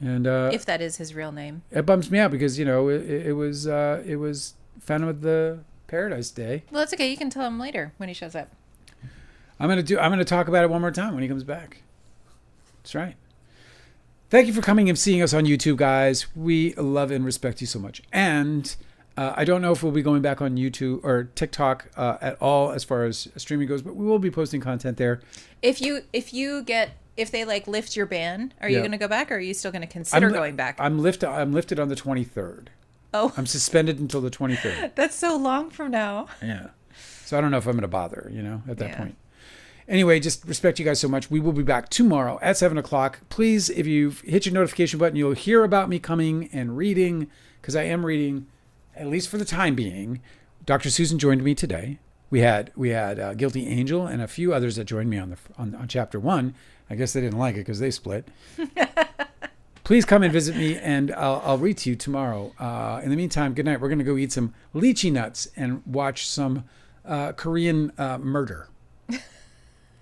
And if that is his real name. It bums me out because, it was Phantom of the Paradise Day. Well, that's okay. You can tell him later when he shows up. I'm gonna talk about it one more time when he comes back. That's right. Thank you for coming and seeing us on YouTube, guys. We love and respect you so much. And I don't know if we'll be going back on YouTube or TikTok at all as far as streaming goes, but we will be posting content there. If they like lift your ban, are you going to go back, or are you still going to consider going back? I'm lifted on the 23rd. Oh. I'm suspended until the 23rd. That's so long from now. Yeah. So I don't know if I'm going to bother, at that point. Anyway, just respect you guys so much. We will be back tomorrow at 7 o'clock. Please, if you hit your notification button, you'll hear about me coming and reading, because I am reading, at least for the time being. Dr. Susan joined me today. We had Guilty Angel and a few others that joined me on chapter 1. I guess they didn't like it because they split. Please come and visit me, and I'll read to you tomorrow. In the meantime, good night. We're going to go eat some lychee nuts and watch some Korean murder.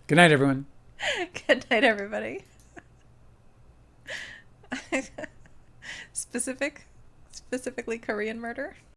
Good night, everyone. Good night, everybody. Specifically Korean murder?